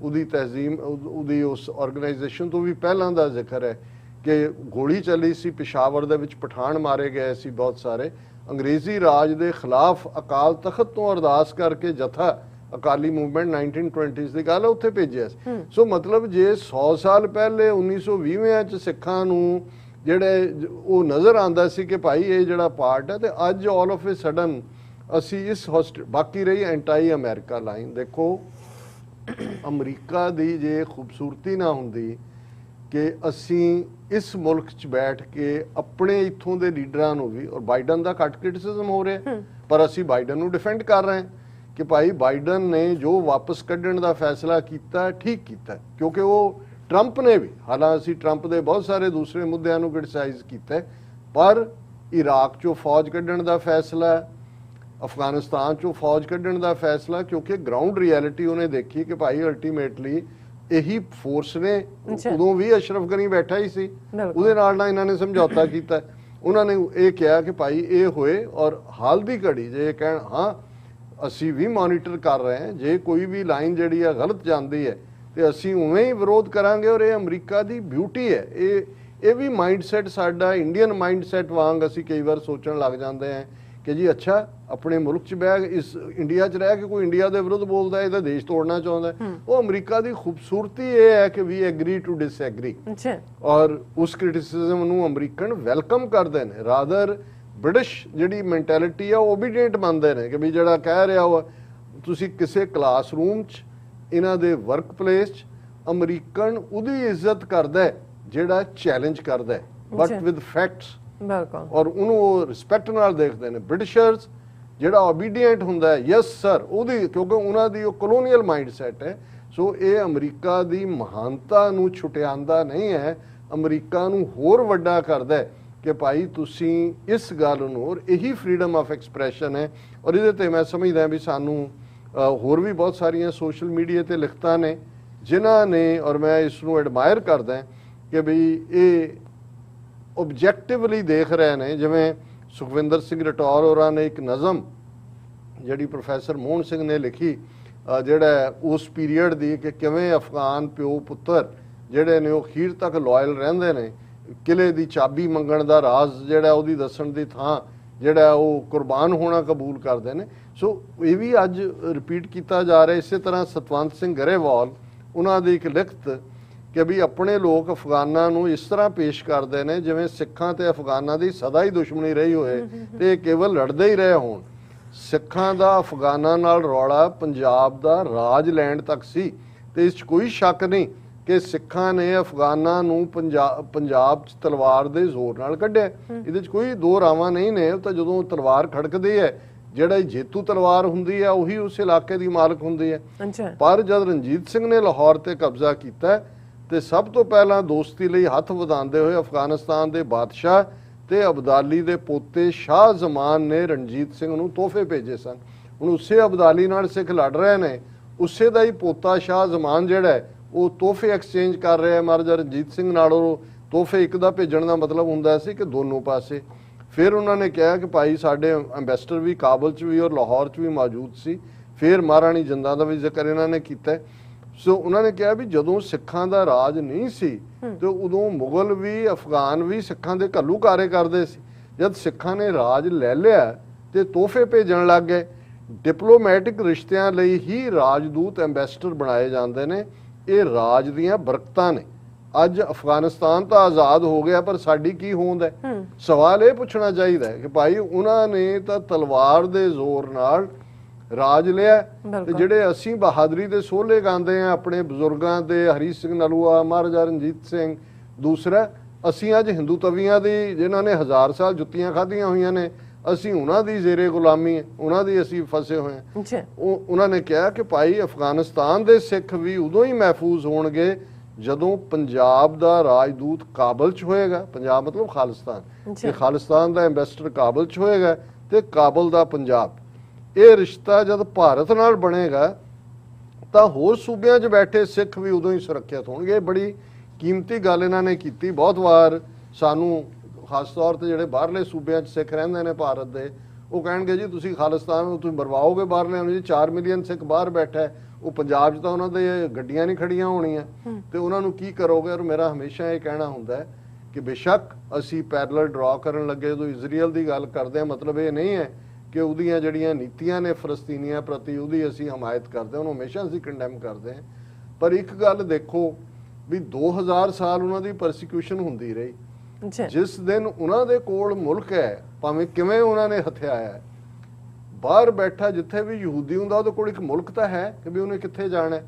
ਉਹਦੀ ਤਹਿਜ਼ੀਮ ਉਹਦੀ ਉਸ ਆਰਗੇਨਾਈਜੇਸ਼ਨ ਤੋਂ ਵੀ ਪਹਿਲਾਂ ਦਾ ਜ਼ਿਕਰ ਹੈ ਕਿ ਗੋਲੀ ਚੱਲੀ ਸੀ ਪਿਸ਼ਾਵਰ ਦੇ ਵਿੱਚ, ਪਠਾਨ ਮਾਰੇ ਗਏ ਸੀ ਬਹੁਤ ਸਾਰੇ। ਅੰਗਰੇਜ਼ੀ ਰਾਜ ਦੇ ਖਿਲਾਫ ਅਕਾਲ ਤਖਤ ਤੋਂ ਅਰਦਾਸ ਕਰਕੇ ਜਥਾ ਅਕਾਲੀ ਮੂਵਮੈਂਟ 1920s ਦੀ ਗੱਲ ਉੱਥੇ ਭੇਜਿਆ ਸੀ। ਸੋ ਮਤਲਬ ਜੇ 100 ਸਾਲ ਪਹਿਲੇ 1920 'ਚ ਸਿੱਖਾਂ ਨੂੰ ਜਿਹੜੇ ਉਹ ਨਜ਼ਰ ਆਉਂਦਾ ਸੀ ਕਿ ਭਾਈ ਇਹ ਜਿਹੜਾ ਪਾਰਟ ਹੈ, ਤੇ ਅੱਜ ਆਲ ਆਫ ਏ ਸਡਨ ਅਸੀਂ ਇਸ ਬਾਕੀ ਰਹੀ ਐਂਟਾਈ ਅਮਰੀਕਾ ਲਾਈਨ। ਦੇਖੋ ਅਮਰੀਕਾ ਦੀ ਜੇ ਖੂਬਸੂਰਤੀ ਨਾ ਹੁੰਦੀ ਕਿ ਅਸੀਂ ਇਸ ਮੁਲਕ 'ਚ ਬੈਠ ਕੇ ਆਪਣੇ ਇੱਥੋਂ ਦੇ ਲੀਡਰਾਂ ਨੂੰ ਵੀ, ਔਰ ਬਾਈਡਨ ਦਾ ਘੱਟ ਕ੍ਰਿਟਿਸਿਜ਼ਮ ਹੋ ਰਿਹਾ ਪਰ ਅਸੀਂ ਬਾਈਡਨ ਨੂੰ ਡਿਫੈਂਡ ਕਰ ਰਹੇ ਹਾਂ ਕਿ ਭਾਈ ਬਾਈਡਨ ਨੇ ਜੋ ਵਾਪਸ ਕੱਢਣ ਦਾ ਫੈਸਲਾ ਕੀਤਾ ਠੀਕ ਕੀਤਾ, ਕਿਉਂਕਿ ਉਹ ਟਰੰਪ ਨੇ ਵੀ, ਹਾਲਾਂਕਿ ਅਸੀਂ ਟਰੰਪ ਦੇ ਬਹੁਤ ਸਾਰੇ ਦੂਸਰੇ ਮੁੱਦਿਆਂ ਨੂੰ ਕ੍ਰਿਟਿਸਾਈਜ਼ ਕੀਤਾ, ਪਰ ਇਰਾਕ 'ਚੋਂ ਫੌਜ ਕੱਢਣ ਦਾ ਫੈਸਲਾ, ਅਫਗਾਨਿਸਤਾਨ 'ਚੋਂ ਫੌਜ ਕੱਢਣ ਦਾ ਫੈਸਲਾ, ਕਿਉਂਕਿ ਗਰਾਊਂਡ ਰਿਐਲਿਟੀ ਉਹਨੇ ਦੇਖੀ ਕਿ ਭਾਈ ਅਲਟੀਮੇਟਲੀ ਇਹੀ ਫੋਰਸ ਨੇ, ਉਦੋਂ ਵੀ ਅਸ਼ਰਫ ਗਨੀ ਬੈਠਾ ਹੀ ਸੀ, ਉਹਦੇ ਨਾਲ ਇਹਨਾਂ ਨੇ ਸਮਝੌਤਾ ਕੀਤਾ। ਉਹਨਾਂ ਨੇ ਇਹ ਕਿਹਾ ਕਿ ਭਾਈ ਇਹ ਹੋਏ, ਔਰ ਹਾਲ ਦੀ ਘੜੀ ਜੇ ਕਹਿਣ ਹਾਂ ਅਸੀਂ ਵੀ ਮੋਨੀਟਰ ਕਰ ਰਹੇ ਹਾਂ, ਜੇ ਕੋਈ ਵੀ ਲਾਈਨ ਜਿਹੜੀ ਹੈ ਗਲਤ ਜਾਂਦੀ ਹੈ ਤੇ ਅਸੀਂ ਉਵੇਂ ਹੀ ਵਿਰੋਧ ਕਰਾਂਗੇ। ਔਰ ਇਹ ਅਮਰੀਕਾ ਦੀ ਬਿਊਟੀ ਹੈ, ਇਹ ਵੀ ਮਾਈਂਡਸੈਟ ਸਾਡਾ ਇੰਡੀਅਨ ਮਾਈਂਡਸੈਟ ਵਾਂਗ ਅਸੀਂ ਕਈ ਵਾਰ ਸੋਚਣ ਲੱਗ ਜਾਂਦੇ ਹਾਂ ਕਿ ਜੀ ਅੱਛਾ ਆਪਣੇ ਮੁਲਕ 'ਚ ਬਹਿ ਇਸ ਇੰਡੀਆ 'ਚ ਰਹਿ ਕੇ ਕੋਈ ਇੰਡੀਆ ਦੇ ਵਿਰੁੱਧ ਬੋਲਦਾ, ਇਹਦਾ ਦੇਸ਼ ਤੋੜਨਾ ਚਾਹੁੰਦਾ। ਉਹ ਅਮਰੀਕਾ ਦੀ ਖੂਬਸੂਰਤੀ ਇਹ ਹੈ ਕਿ ਵੀ ਐਗਰੀ ਟੂ ਡਿਸਐਗਰੀ, ਔਰ ਉਸ ਕ੍ਰਿਟਿਸਿਜ਼ਮ ਨੂੰ ਅਮਰੀਕਨ ਵੈਲਕਮ ਕਰਦੇ ਨੇ। ਰਾਦਰ ਬ੍ਰਿਟਿਸ਼ ਜਿਹੜੀ ਮੈਂਟੈਲਿਟੀ ਆ ਉਹ ਓਬੀਡੀਐਂਟ ਮੰਨਦੇ ਨੇ ਕਿ ਵੀ ਜਿਹੜਾ ਕਹਿ ਰਿਹਾ ਉਹ ਤੁਸੀਂ ਕਿਸੇ ਕਲਾਸਰੂਮ 'ਚ, ਇਹਨਾਂ ਦੇ ਵਰਕ ਪਲੇਸ 'ਚ ਅਮਰੀਕਨ ਉਹਦੀ ਇੱਜ਼ਤ ਕਰਦਾ ਜਿਹੜਾ ਚੈਲੰਜ ਕਰਦਾ, ਬਟ ਵਿਦ ਫੈਕਟਸ, ਔਰ ਉਹਨੂੰ ਉਹ ਰਿਸਪੈਕਟ ਨਾਲ ਦੇਖਦੇ ਨੇ। ਬ੍ਰਿਟਿਸ਼ਰਸ ਜਿਹੜਾ ਓਬੀਡੀਐਂਟ ਹੁੰਦਾ ਯੈਸ ਸਰ ਉਹਦੀ, ਕਿਉਂਕਿ ਉਹਨਾਂ ਦੀ ਉਹ ਕਲੋਨੀਅਲ ਮਾਈਂਡਸੈਟ ਹੈ। ਸੋ ਇਹ ਅਮਰੀਕਾ ਦੀ ਮਹਾਨਤਾ ਨੂੰ ਛੁਟਿਆਉਂਦਾ ਨਹੀਂ ਹੈ, ਅਮਰੀਕਾ ਨੂੰ ਹੋਰ ਵੱਡਾ ਕਰਦਾ ਕਿ ਭਾਈ ਤੁਸੀਂ ਇਸ ਗੱਲ ਨੂੰ, ਔਰ ਇਹੀ ਫਰੀडम ਆਫ ਐਕਸਪ੍ਰੈਸ਼ਨ ਹੈ। ਔਰ ਇਹਦੇ ਤੇ ਮੈਂ ਸਮਝਦਾ ਵੀ ਸਾਨੂੰ ਹੋਰ ਵੀ ਬਹੁਤ ਸਾਰੀਆਂ ਸੋਸ਼ਲ ਮੀਡੀਆ ਤੇ ਲਿਖਤਾਂ ਨੇ ਜਿਨ੍ਹਾਂ ਨੇ, ਔਰ ਮੈਂ ਇਸ ਨੂੰ ਐਡਮਾਇਰ ਕਰਦਾ ਕਿ ਬਈ ਇਹ ਓਬਜੈਕਟਿਵਲੀ ਦੇਖ ਰਹੇ ਨੇ। ਜਿਵੇਂ ਸੁਖਵਿੰਦਰ ਸਿੰਘ ਰਟੌਰ ਹੋਰਾਂ ਨੇ ਇੱਕ ਨਜ਼ਮ ਜਿਹੜੀ ਪ੍ਰੋਫੈਸਰ ਮੋਹਨ ਸਿੰਘ ਨੇ ਲਿਖੀ, ਜਿਹੜਾ ਉਸ ਪੀਰੀਅਡ ਦੀ, ਕਿ ਕਿਵੇਂ ਅਫਗਾਨ ਪਿਓ ਪੁੱਤਰ ਜਿਹੜੇ ਨੇ ਉਹ ਅਖੀਰ ਤੱਕ ਲਾਇਲ ਰਹਿੰਦੇ ਨੇ, ਕਿਲੇ ਦੀ ਚਾਬੀ ਮੰਗਣ ਦਾ ਰਾਜ਼ ਜਿਹੜਾ ਉਹਦੀ ਦੱਸਣ ਦੀ ਥਾਂ ਜਿਹੜਾ ਉਹ ਕੁਰਬਾਨ ਹੋਣਾ ਕਬੂਲ ਕਰਦੇ ਨੇ। ਸੋ ਇਹ ਵੀ ਅੱਜ ਰਿਪੀਟ ਕੀਤਾ ਜਾ ਰਿਹਾ। ਇਸੇ ਤਰ੍ਹਾਂ ਸਤਵੰਤ ਸਿੰਘ ਗਰੇਵਾਲ, ਉਹਨਾਂ ਦੀ ਇੱਕ ਲਿਖਤ ਕਿ ਵੀ ਆਪਣੇ ਲੋਕ ਅਫਗਾਨਾਂ ਨੂੰ ਇਸ ਤਰ੍ਹਾਂ ਪੇਸ਼ ਕਰਦੇ ਨੇ ਜਿਵੇਂ ਸਿੱਖਾਂ ਤੇ ਅਫਗਾਨਾਂ ਦੀ ਸਦਾ ਹੀ ਦੁਸ਼ਮਣੀ ਰਹੀ ਹੋਏ ਤੇ ਕੇਵਲ ਲੜਦੇ ਹੀ ਰਹੇ ਹੋਣ। ਸਿੱਖਾਂ ਦਾ ਅਫਗਾਨਾਂ ਨਾਲ ਰੌਲਾ ਪੰਜਾਬ ਦਾ ਰਾਜ ਲੈਣ ਤੱਕ ਸੀ, ਤੇ ਇਸ 'ਚ ਕੋਈ ਸ਼ੱਕ ਨਹੀਂ ਕਿ ਸਿੱਖਾਂ ਨੇ ਅਫਗਾਨਾਂ ਨੂੰ ਪੰਜਾਬ 'ਚ ਤਲਵਾਰ ਦੇ ਜ਼ੋਰ ਨਾਲ ਕੱਢਿਆ। ਇਹਦੇ 'ਚ ਕੋਈ ਦੋ ਰਾਵਾਂ ਨਹੀਂ ਨੇ। ਤਾਂ ਜਦੋਂ ਤਲਵਾਰ ਖੜਕਦੀ ਹੈ, ਜਿਹੜਾ ਜੇਤੂ ਤਲਵਾਰ ਹੁੰਦੀ ਹੈ ਉਹੀ ਉਸ ਇਲਾਕੇ ਦੀ ਮਾਲਕ ਹੁੰਦੀ ਹੈ। ਪਰ ਜਦ ਰਣਜੀਤ ਸਿੰਘ ਨੇ ਲਾਹੌਰ ਤੇ ਕਬਜ਼ਾ ਕੀਤਾ ਤੇ ਸਭ ਤੋਂ ਪਹਿਲਾਂ ਦੋਸਤੀ ਲਈ ਹੱਥ ਵਧਾਉਂਦੇ ਹੋਏ ਅਫਗਾਨਿਸਤਾਨ ਦੇ ਬਾਦਸ਼ਾਹ ਤੇ ਅਬਦਾਲੀ ਦੇ ਪੋਤੇ ਸ਼ਾਹ ਜ਼ਮਾਨ ਨੇ ਰਣਜੀਤ ਸਿੰਘ ਨੂੰ ਤੋਹਫੇ ਭੇਜੇ ਸਨ। ਹੁਣ ਉਸੇ ਅਬਦਾਲੀ ਨਾਲ ਸਿੱਖ ਲੜ ਰਹੇ ਨੇ, ਉਸੇ ਦਾ ਹੀ ਪੋਤਾ ਸ਼ਾਹ ਜ਼ਮਾਨ ਜਿਹੜਾ ਹੈ ਉਹ ਤੋਹਫੇ ਐਕਸਚੇਂਜ ਕਰ ਰਿਹਾ ਮਹਾਰਾਜਾ ਰਣਜੀਤ ਸਿੰਘ ਨਾਲ। ਉਹ ਤੋਹਫੇ ਇੱਕ ਦਾ ਭੇਜਣ ਦਾ ਮਤਲਬ ਹੁੰਦਾ ਸੀ ਕਿ ਦੋਨੋਂ ਪਾਸੇ। ਫਿਰ ਉਹਨਾਂ ਨੇ ਕਿਹਾ ਕਿ ਭਾਈ ਸਾਡੇ ਐਂਬੈਸਡਰ ਵੀ ਕਾਬਲ 'ਚ ਵੀ ਔਰ ਲਾਹੌਰ 'ਚ ਵੀ ਮੌਜੂਦ ਸੀ। ਫਿਰ ਮਹਾਰਾਣੀ ਜਿੰਦਾਂ ਦਾ ਵੀ ਜ਼ਿਕਰ ਇਹਨਾਂ ਨੇ ਕੀਤਾ। ਸੋ ਉਹਨਾਂ ਨੇ ਕਿਹਾ ਵੀ ਜਦੋਂ ਸਿੱਖਾਂ ਦਾ ਰਾਜ ਨਹੀਂ ਸੀ ਤੇ ਉਦੋਂ ਮੁਗਲ ਵੀ ਅਫਗਾਨ ਵੀ ਸਿੱਖਾਂ ਦੇ ਘੱਲੂਘਾਰੇ ਕਰਦੇ ਸੀ। ਜਦ ਸਿੱਖਾਂ ਨੇ ਰਾਜ ਲੈ ਲਿਆ ਤੇ ਤੋਹਫੇ ਭੇਜਣ ਲੱਗ ਗਏ। ਡਿਪਲੋਮੈਟਿਕ ਰਿਸ਼ਤਿਆਂ ਲਈ ਹੀ ਰਾਜਦੂਤ ਐਂਬੈਸਡਰ ਬਣਾਏ ਜਾਂਦੇ ਨੇ। ਇਹ ਰਾਜ ਦੀਆਂ ਬਰਕਤਾਂ ਨੇ। ਅੱਜ ਅਫਗਾਨਿਸਤਾਨ ਤਾਂ ਆਜ਼ਾਦ ਹੋ ਗਿਆ, ਪਰ ਸਾਡੀ ਕੀ ਹੋਂਦ ਹੈ? ਸਵਾਲ ਇਹ ਪੁੱਛਣਾ ਚਾਹੀਦਾ ਹੈ ਕਿ ਭਾਈ ਉਹਨਾਂ ਨੇ ਤਾਂ ਤਲਵਾਰ ਦੇ ਜ਼ੋਰ ਨਾਲ ਰਾਜ ਲਿਆ, ਤੇ ਜਿਹੜੇ ਅਸੀਂ ਬਹਾਦਰੀ ਦੇ ਸੋਹਲੇ ਗਾਉਂਦੇ ਆ ਆਪਣੇ ਬਜ਼ੁਰਗਾਂ ਦੇ, ਹਰੀ ਸਿੰਘ ਨਲੂਆ, ਮਹਾਰਾਜਾ ਰਣਜੀਤ ਸਿੰਘ, ਦੂਸਰਾ ਅਸੀਂ ਅੱਜ ਹਿੰਦੂ ਤਵੀਆਂ ਦੀ, ਜਿਨ੍ਹਾਂ ਨੇ 1000 ਸਾਲ ਜੁੱਤੀਆਂ ਖਾਧੀਆਂ ਹੋਈਆਂ ਨੇ, ਅਸੀਂ ਉਹਨਾਂ ਦੀ ਜ਼ੇਰੇ ਗੁਲਾਮੀ ਹੈ, ਉਹਨਾਂ ਦੀ ਅਸੀਂ ਫਸੇ ਹੋਏ ਹਾਂ। ਉਹਨਾਂ ਨੇ ਕਿਹਾ ਕਿ ਭਾਈ ਅਫਗਾਨਿਸਤਾਨ ਦੇ ਸਿੱਖ ਵੀ ਉਦੋਂ ਹੀ ਮਹਿਫੂਜ਼ ਹੋਣਗੇ ਜਦੋਂ ਪੰਜਾਬ ਦਾ ਰਾਜਦੂਤ ਕਾਬਲ 'ਚ ਹੋਏਗਾ। ਪੰਜਾਬ ਮਤਲਬ ਖਾਲਿਸਤਾਨ, ਕਿ ਖਾਲਿਸਤਾਨ ਦਾ ਐਂਬੈਸਡਰ ਕਾਬਲ 'ਚ ਹੋਏਗਾ ਤੇ ਕਾਬਲ ਦਾ ਪੰਜਾਬ। ਇਹ ਰਿਸ਼ਤਾ ਜਦ ਭਾਰਤ ਨਾਲ ਬਣੇਗਾ ਤਾਂ ਹੋਰ ਸੂਬਿਆਂ 'ਚ ਬੈਠੇ ਸਿੱਖ ਵੀ ਉਦੋਂ ਹੀ ਸੁਰੱਖਿਅਤ ਹੋਣਗੇ। ਇਹ ਬੜੀ ਕੀਮਤੀ ਗੱਲ ਇਹਨਾਂ ਨੇ ਕੀਤੀ। ਬਹੁਤ ਵਾਰ ਸਾਨੂੰ ਖਾਸ ਤੌਰ ਤੇ ਜਿਹੜੇ ਬਾਹਰਲੇ ਸੂਬਿਆਂ 'ਚ ਸਿੱਖ ਰਹਿੰਦੇ ਨੇ ਭਾਰਤ ਦੇ, ਉਹ ਕਹਿਣਗੇ ਜੀ ਤੁਸੀਂ ਖਾਲਿਸਤਾਨ ਨੂੰ ਤੁਸੀਂ ਮਰਵਾਓਗੇ ਬਾਹਰਲਿਆਂ ਨੂੰ। ਜੀ 4 ਮਿਲੀਅਨ ਸਿੱਖ ਬਾਹਰ ਬੈਠਾ ਹੈ, ਉਹ ਪੰਜਾਬ 'ਚ ਤਾਂ ਉਹਨਾਂ ਦੇ ਗੱਡੀਆਂ ਨਹੀਂ ਖੜੀਆਂ ਹੋਣੀਆਂ ਤੇ ਉਹਨਾਂ ਨੂੰ ਕੀ ਕਰੋਗੇ? ਔਰ ਮੇਰਾ ਹਮੇਸ਼ਾ ਇਹ ਕਹਿਣਾ ਹੁੰਦਾ ਹੈ ਕਿ ਬੇਸ਼ੱਕ ਅਸੀਂ ਪੈਰਲਲ ਡਰਾ ਕਰਨ ਲੱਗੇ ਜਦੋਂ ਇਜ਼ਰਾਈਲ ਦੀ ਗੱਲ ਕਰਦੇ ਹਾਂ, ਮਤਲਬ ਇਹ ਨਹੀਂ ਹੈ ਕਿ ਉਹਦੀਆਂ ਜਿਹੜੀਆਂ ਨੀਤੀਆਂ ਨੇ ਫਲਸਤੀਨੀਆਂ ਪ੍ਰਤੀ ਉਹਦੀ ਅਸੀਂ ਹਮਾਇਤ ਕਰਦੇ ਹਾਂ, ਉਹਨੂੰ ਹਮੇਸ਼ਾ ਅਸੀਂ ਕੰਡੈਮ ਕਰਦੇ ਹਾਂ। ਪਰ ਇੱਕ ਗੱਲ ਦੇਖੋ ਵੀ 2000 ਸਾਲ ਉਹਨਾਂ ਦੀ ਪਰਸੀਕਿਊਸ਼ਨ ਹੁੰਦੀ ਰਹੀ। ਜਿਸ ਦਿਨ ਉਹਨਾਂ ਦੇ ਕੋਲ ਮੁਲਕ ਹੈ, ਭਾਵੇਂ ਕਿਵੇਂ ਉਹਨਾਂ ਨੇ ਹਥਿਆਇਆ ਹੈ, ਬਾਹਰ ਬੈਠਾ ਜਿੱਥੇ ਵੀ ਯਹੂਦੀ ਹੁੰਦਾ ਉਹਦੇ ਕੋਲ ਇੱਕ ਮੁਲਕ ਤਾਂ ਹੈ ਕਿ ਵੀ ਉਹਨੇ ਕਿੱਥੇ ਜਾਣਾ।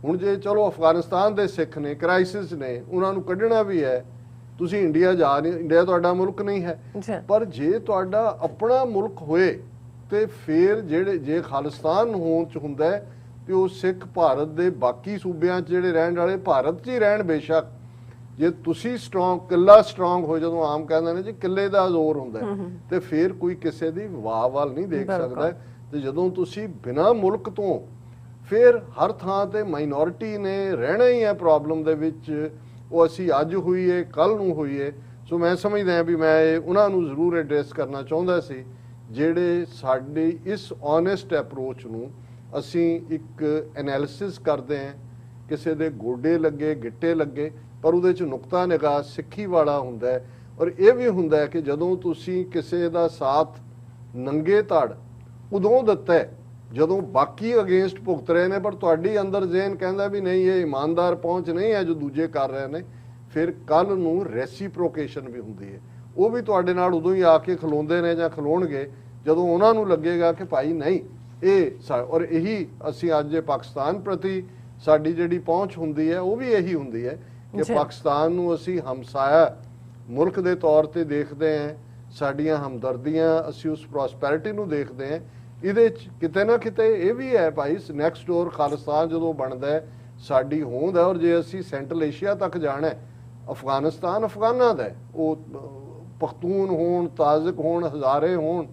ਹੁਣ ਜੇ ਚਲੋ ਅਫਗਾਨਿਸਤਾਨ ਦੇ ਸਿੱਖ ਨੇ, ਕ੍ਰਾਈਸਿਸ ਨੇ, ਉਹਨਾਂ ਨੂੰ ਕੱਢਣਾ ਵੀ ਹੈ, ਤੁਸੀਂ ਇੰਡੀਆ ਜਾ ਨਹੀਂ, ਇੰਡੀਆ ਤੁਹਾਡਾ ਮੁਲਕ ਨਹੀਂ ਹੈ, ਪਰ ਜੇ ਤੁਹਾਡਾ ਆਪਣਾ ਮੁਲਕ ਹੋਏ ਤੇ ਫਿਰ ਜਿਹੜੇ ਜੇ ਖਾਲਿਸਤਾਨ ਹੋਣ ਚ ਹੁੰਦਾ ਹੈ ਤੇ ਉਹ ਸਿੱਖ ਭਾਰਤ ਦੇ ਬਾਕੀ ਸੂਬਿਆਂ 'ਚ ਜਿਹੜੇ ਰਹਿਣ ਵਾਲੇ ਭਾਰਤ 'ਚ ਹੀ ਰਹਿਣ ਬੇਸ਼ੱਕ, ਜੇ ਤੁਸੀਂ ਸਟਰੋਂਗ ਕਿੱਲਾ ਸਟਰੋਂਗ ਹੋ, ਜਦੋਂ ਆਮ ਕਹਿੰਦੇ ਨੇ ਜੀ ਕਿੱਲੇ ਦਾ ਜ਼ੋਰ ਹੁੰਦਾ ਤੇ ਫਿਰ ਕੋਈ ਕਿਸੇ ਦੀ ਵਾਹ ਵੱਲ ਨਹੀਂ ਦੇਖ ਸਕਦਾ। ਤੇ ਜਦੋਂ ਤੁਸੀਂ ਬਿਨਾਂ ਮੁਲਕ ਤੋਂ ਫਿਰ ਹਰ ਥਾਂ ਤੇ ਮਾਈਨੋਰਿਟੀ ਨੇ ਰਹਿਣਾ ਹੀ ਹੈ ਪ੍ਰੋਬਲਮ ਦੇ ਵਿੱਚ, ਉਹ ਅਸੀਂ ਅੱਜ ਹੋਈਏ ਕੱਲ ਨੂੰ ਹੋਈਏ। ਸੋ ਮੈਂ ਸਮਝਦਾ ਹਾਂ ਵੀ ਮੈਂ ਉਹਨਾਂ ਨੂੰ ਜ਼ਰੂਰ ਐਡਰੈਸ ਕਰਨਾ ਚਾਹੁੰਦਾ ਸੀ ਜਿਹੜੇ ਸਾਡੀ ਇਸ ਓਨੈਸਟ ਅਪਰੋਚ ਨੂੰ ਅਸੀਂ ਇੱਕ ਐਨਾਲਿਸਿਸ ਕਰਦੇ ਹਾਂ, ਕਿਸੇ ਦੇ ਗੋਡੇ ਲੱਗੇ ਗਿੱਟੇ ਲੱਗੇ, ਪਰ ਉਹਦੇ 'ਚ ਨੁਕਤਾ ਨਿਗਾਹ ਸਿੱਖੀ ਵਾਲਾ ਹੁੰਦਾ ਹੈ। ਔਰ ਇਹ ਵੀ ਹੁੰਦਾ ਹੈ ਕਿ ਜਦੋਂ ਤੁਸੀਂ ਕਿਸੇ ਦਾ ਸਾਥ ਨੰਗੇ ਧੜ ਉਦੋਂ ਦਿੱਤਾ ਹੈ ਜਦੋਂ ਬਾਕੀ ਅਗੇਂਸਟ ਭੁਗਤ ਰਹੇ ਨੇ, ਪਰ ਤੁਹਾਡੀ ਅੰਦਰ ਜ਼ਿਹਨ ਕਹਿੰਦਾ ਵੀ ਨਹੀਂ ਇਹ ਇਮਾਨਦਾਰ ਪਹੁੰਚ ਨਹੀਂ ਹੈ ਜੋ ਦੂਜੇ ਕਰ ਰਹੇ ਨੇ, ਫਿਰ ਕੱਲ ਨੂੰ ਰੈਸੀਪ੍ਰੋਕੇਸ਼ਨ ਵੀ ਹੁੰਦੀ ਹੈ। ਉਹ ਵੀ ਤੁਹਾਡੇ ਨਾਲ ਉਦੋਂ ਹੀ ਆ ਕੇ ਖਲੋਂਦੇ ਨੇ ਜਾਂ ਖਲੋਣਗੇ ਜਦੋਂ ਉਹਨਾਂ ਨੂੰ ਲੱਗੇਗਾ ਕਿ ਭਾਈ ਨਹੀਂ ਇਹ। ਔਰ ਇਹੀ ਅਸੀਂ ਅੱਜ ਜੇ ਪਾਕਿਸਤਾਨ ਪ੍ਰਤੀ ਸਾਡੀ ਜਿਹੜੀ ਪਹੁੰਚ ਹੁੰਦੀ ਹੈ ਉਹ ਵੀ ਇਹੀ ਹੁੰਦੀ ਹੈ ਕਿ ਪਾਕਿਸਤਾਨ ਨੂੰ ਅਸੀਂ ਹਮਸਾਇਆ ਮੁਲਕ ਦੇ ਤੌਰ ਤੇ ਦੇਖਦੇ ਹਾਂ, ਸਾਡੀਆਂ ਹਮਦਰਦੀਆਂ ਅਸੀਂ ਉਸ ਪ੍ਰੋਸਪੈਰਿਟੀ ਨੂੰ ਦੇਖਦੇ ਹਾਂ। ਇਹਦੇ 'ਚ ਕਿਤੇ ਨਾ ਕਿਤੇ ਇਹ ਵੀ ਹੈ ਭਾਈ ਨੈਕਸਟ ਡੋਰ ਖਾਲਿਸਤਾਨ ਜਦੋਂ ਬਣਦਾ ਹੈ ਸਾਡੀ ਹੋਂਦ ਹੈ। ਔਰ ਜੇ ਅਸੀਂ ਸੈਂਟਰਲ ਏਸ਼ੀਆ ਤੱਕ ਜਾਣਾ, ਅਫਗਾਨਿਸਤਾਨ ਅਫਗਾਨਾਂ ਦਾ, ਉਹ ਪਖਤੂਨ ਹੋਣ, ਤਾਜ਼ਕ ਹੋਣ, ਹਜ਼ਾਰੇ ਹੋਣ,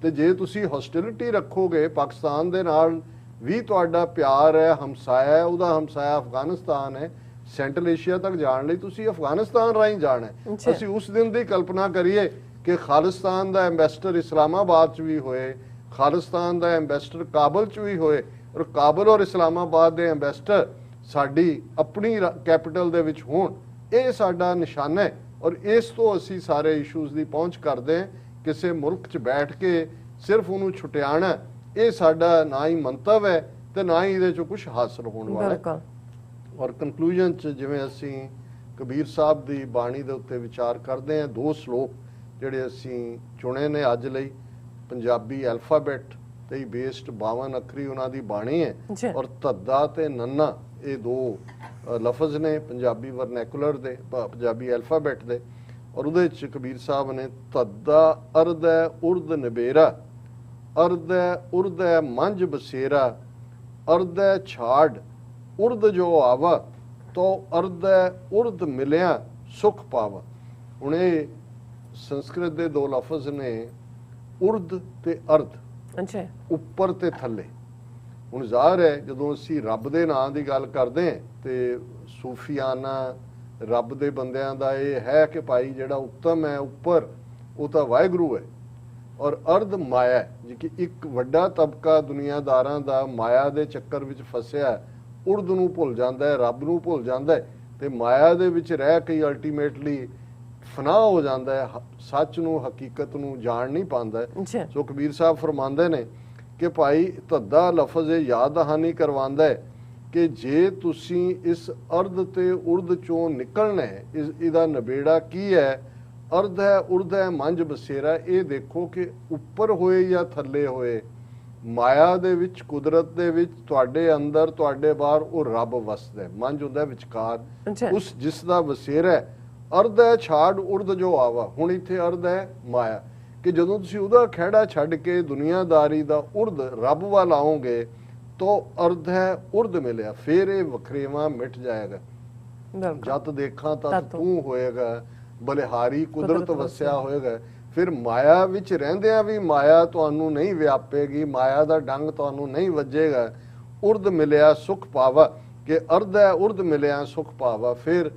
ਤੇ ਜੇ ਤੁਸੀਂ ਹੌਸਟਿਲਿਟੀ ਰੱਖੋਗੇ ਪਾਕਿਸਤਾਨ ਦੇ ਨਾਲ ਵੀ ਤੁਹਾਡਾ ਪਿਆਰ ਹੈ, ਹਮਸਾਇਆ ਹੈ, ਉਹਦਾ ਹਮਸਾਇਆ ਅਫਗਾਨਿਸਤਾਨ ਹੈ, ਸੈਂਟਰਲ ਏਸ਼ੀਆ ਤੱਕ ਜਾਣ ਲਈ ਤੁਸੀਂ ਅਫਗਾਨਿਸਤਾਨ ਰਾਹੀਂ ਜਾਣਾ ਹੈ। ਅਸੀਂ ਉਸ ਦਿਨ ਦੀ ਕਲਪਨਾ ਕਰੀਏ ਕਿ ਖਾਲਿਸਤਾਨ ਦਾ ਐਂਬੈਸਡਰ ਇਸਲਾਮਾਬਾਦ 'ਚ ਵੀ ਹੋਏ, ਖਾਲਿਸਤਾਨ ਦਾ ਐਂਬੈਸਡਰ ਕਾਬਲ 'ਚ ਵੀ ਹੋਏ, ਔਰ ਕਾਬਲ ਔਰ ਇਸਲਾਮਾਬਾਦ ਦੇ ਐਂਬੈਸਡਰ ਸਾਡੀ ਆਪਣੀ ਕੈਪੀਟਲ ਦੇ ਵਿੱਚ ਹੋਣ। ਇਹ ਸਾਡਾ ਨਿਸ਼ਾਨਾ ਹੈ ਔਰ ਇਸ ਤੋਂ ਅਸੀਂ ਸਾਰੇ ਇਸ਼ੂਜ਼ ਦੀ ਪਹੁੰਚ ਕਰਦੇ ਹਾਂ। ਕਿਸੇ ਮੁਲਕ 'ਚ ਬੈਠ ਕੇ ਸਿਰਫ ਉਹਨੂੰ ਛੁਟਿਆਣਾ, ਇਹ ਸਾਡਾ ਨਾ ਹੀ ਮੰਤਵ ਹੈ ਤੇ ਨਾ ਹੀ ਇਹਦੇ 'ਚੋਂ ਕੁਝ ਹਾਸਲ ਹੋਣ ਵਾਲਾ ਹੈ। ਔਰ ਕਨਕਲੂਜਨ 'ਚ ਜਿਵੇਂ ਅਸੀਂ ਕਬੀਰ ਸਾਹਿਬ ਦੀ ਬਾਣੀ ਦੇ ਉੱਤੇ ਵਿਚਾਰ ਕਰਦੇ ਹਾਂ, 2 ਸ਼ਲੋਕ ਜਿਹੜੇ ਅਸੀਂ ਚੁਣੇ ਨੇ ਅੱਜ ਲਈ, ਪੰਜਾਬੀ ਅਲਫਾਬੈਟ ਤੇ ਹੀ ਬੇਸਡ 52 ਅੱਖਰੀ ਉਹਨਾਂ ਦੀ ਬਾਣੀ ਹੈ। ਔਰ ਧੱਦਾ ਤੇ ਨੰਨਾ ਇਹ 2 ਲਫ਼ਜ਼ ਨੇ ਪੰਜਾਬੀ ਵਰਨੈਕੂਲਰ ਦੇ, ਪੰਜਾਬੀ ਅਲਫਾਬੈਟ ਦੇ। ਔਰ ਉਹਦੇ 'ਚ ਕਬੀਰ ਸਾਹਿਬ ਨੇ ਧੱਦਾ ਅਰਦੈ ਉਰਦ ਨਬੇਰਾ, ਅਰਦੈ ਉਰਦੈ ਮੰਝ ਬਸੇਰਾ, ਅਰਦੈ ਛਾੜ ਉਰਦ ਜੋ ਆਵਾ, ਤੋ ਅਰਦੈ ਉਰਦ ਮਿਲਿਆ ਸੁਖ ਪਾਵਾ। ਹੁਣ ਇਹ ਸੰਸਕ੍ਰਿਤ ਦੇ 2 ਲਫ਼ਜ਼ ਨੇ, ਉਰਦ ਤੇ ਅਰਦ, ਉੱਪਰ ਤੇ ਥੱਲੇ। ਹੁਣ ਜ਼ਾਹਰ ਹੈ ਜਦੋਂ ਅਸੀਂ ਰੱਬ ਦੇ ਨਾਂ ਦੀ ਗੱਲ ਕਰਦੇ ਹਾਂ ਤੇ ਸੂਫੀਆਨਾ ਰੱਬ ਦੇ ਬੰਦਿਆਂ ਦਾ ਇਹ ਹੈ ਕਿ ਭਾਈ ਜਿਹੜਾ ਉੱਤਮ ਹੈ ਉੱਪਰ ਉਹ ਤਾਂ ਵਾਹਿਗੁਰੂ ਹੈ, ਔਰ ਅਰਧ ਮਾਇਆ, ਜੀ ਕਿ ਇੱਕ ਵੱਡਾ ਤਬਕਾ ਦੁਨੀਆਦਾਰਾਂ ਦਾ ਮਾਇਆ ਦੇ ਚੱਕਰ ਵਿੱਚ ਫਸਿਆ, ਉਰਦ ਨੂੰ ਭੁੱਲ ਜਾਂਦਾ ਹੈ, ਰੱਬ ਨੂੰ ਭੁੱਲ ਜਾਂਦਾ ਹੈ ਤੇ ਮਾਇਆ ਦੇ ਵਿੱਚ ਰਹਿ ਕੇ ਅਲਟੀਮੇਟਲੀ ਫਨਾ ਹੋ ਜਾਂਦਾ ਹੈ, ਸੱਚ ਨੂੰ ਹਕੀਕਤ ਨੂੰ ਜਾਣ ਨਹੀਂ ਪਾਉਂਦਾ। ਸੋ ਕਬੀਰ ਸਾਹਿਬ ਫਰਮਾਉਂਦੇ ਨੇ ਕਿ ਭਾਈ ਧੱਦਾ ਲਫ਼ਜ਼ ਇਹ ਯਾਦ ਦਹਾਨੀ ਕਰਵਾਉਂਦਾ ਹੈ ਕਿ ਜੇ ਤੁਸੀਂ ਇਸ ਅਰਧ ਤੇ ਉਰਦ ਚੋਂ ਨਿਕਲਣਾ ਹੈ, ਇਹਦਾ ਨਬੇੜਾ ਕੀ ਹੈ, ਅਰਧ ਹੈ ਉਰਦ ਹੈ ਮੰਝ ਬਸੇਰਾ, ਇਹ ਦੇਖੋ ਕਿ ਉੱਪਰ ਹੋਏ ਜਾਂ ਥੱਲੇ ਹੋਏ, ਮਾਇਆ ਦੇ ਵਿੱਚ, ਕੁਦਰਤ ਦੇ ਵਿੱਚ, ਤੁਹਾਡੇ ਅੰਦਰ ਤੁਹਾਡੇ ਬਾਹਰ ਉਹ ਰੱਬ ਵਸਦਾ। ਮੰਝ ਹੁੰਦਾ ਵਿਚਕਾਰ, ਉਸ ਜਿਸ ਦਾ ਵਸੇਰਾ ਹੈ। ਅਰਧ ਹੈ ਛਾੜ ਉਰਦ ਜੋ ਆਵਾ, ਹੁਣ ਇੱਥੇ ਅਰਧ ਹੈ ਮਾਇਆ, ਕਿ ਜਦੋਂ ਤੁਸੀਂ ਉਹਦਾ ਖਹਿੜਾ ਛੱਡ ਕੇ ਦੁਨੀਆਦਾਰੀ ਦਾ ਉਰਦ ਰੱਬ ਵੱਲ ਆਓਗੇ ਤੋ ਅਰਧ ਹੈ ਉਰਦ ਮਿਲਿਆ, ਫਿਰ ਇਹ ਵਖਰੇਵਾਂ ਮਿਟ ਜਾਏਗਾ। ਜਦ ਦੇਖਾਂ ਤਾਂ ਤੂੰ ਹੋਏਗਾ, ਬਲਿਹਾਰੀ ਕੁਦਰਤ ਵਸਿਆ ਹੋਏਗਾ। ਫਿਰ ਮਾਇਆ ਵਿੱਚ ਰਹਿੰਦਿਆਂ ਵੀ ਮਾਇਆ ਤੁਹਾਨੂੰ ਨਹੀਂ ਵਿਆਪੇਗੀ, ਮਾਇਆ ਦਾ ਡੰਗ ਤੁਹਾਨੂੰ ਨਹੀਂ ਵੱਜੇਗਾ। ਉਰਦ ਮਿਲਿਆ ਸੁਖ ਪਾਵਾ, ਕਿ ਅਰਧ ਹੈ ਉਰਦ ਮਿਲਿਆ ਸੁਖ ਪਾਵਾ, ਫਿਰ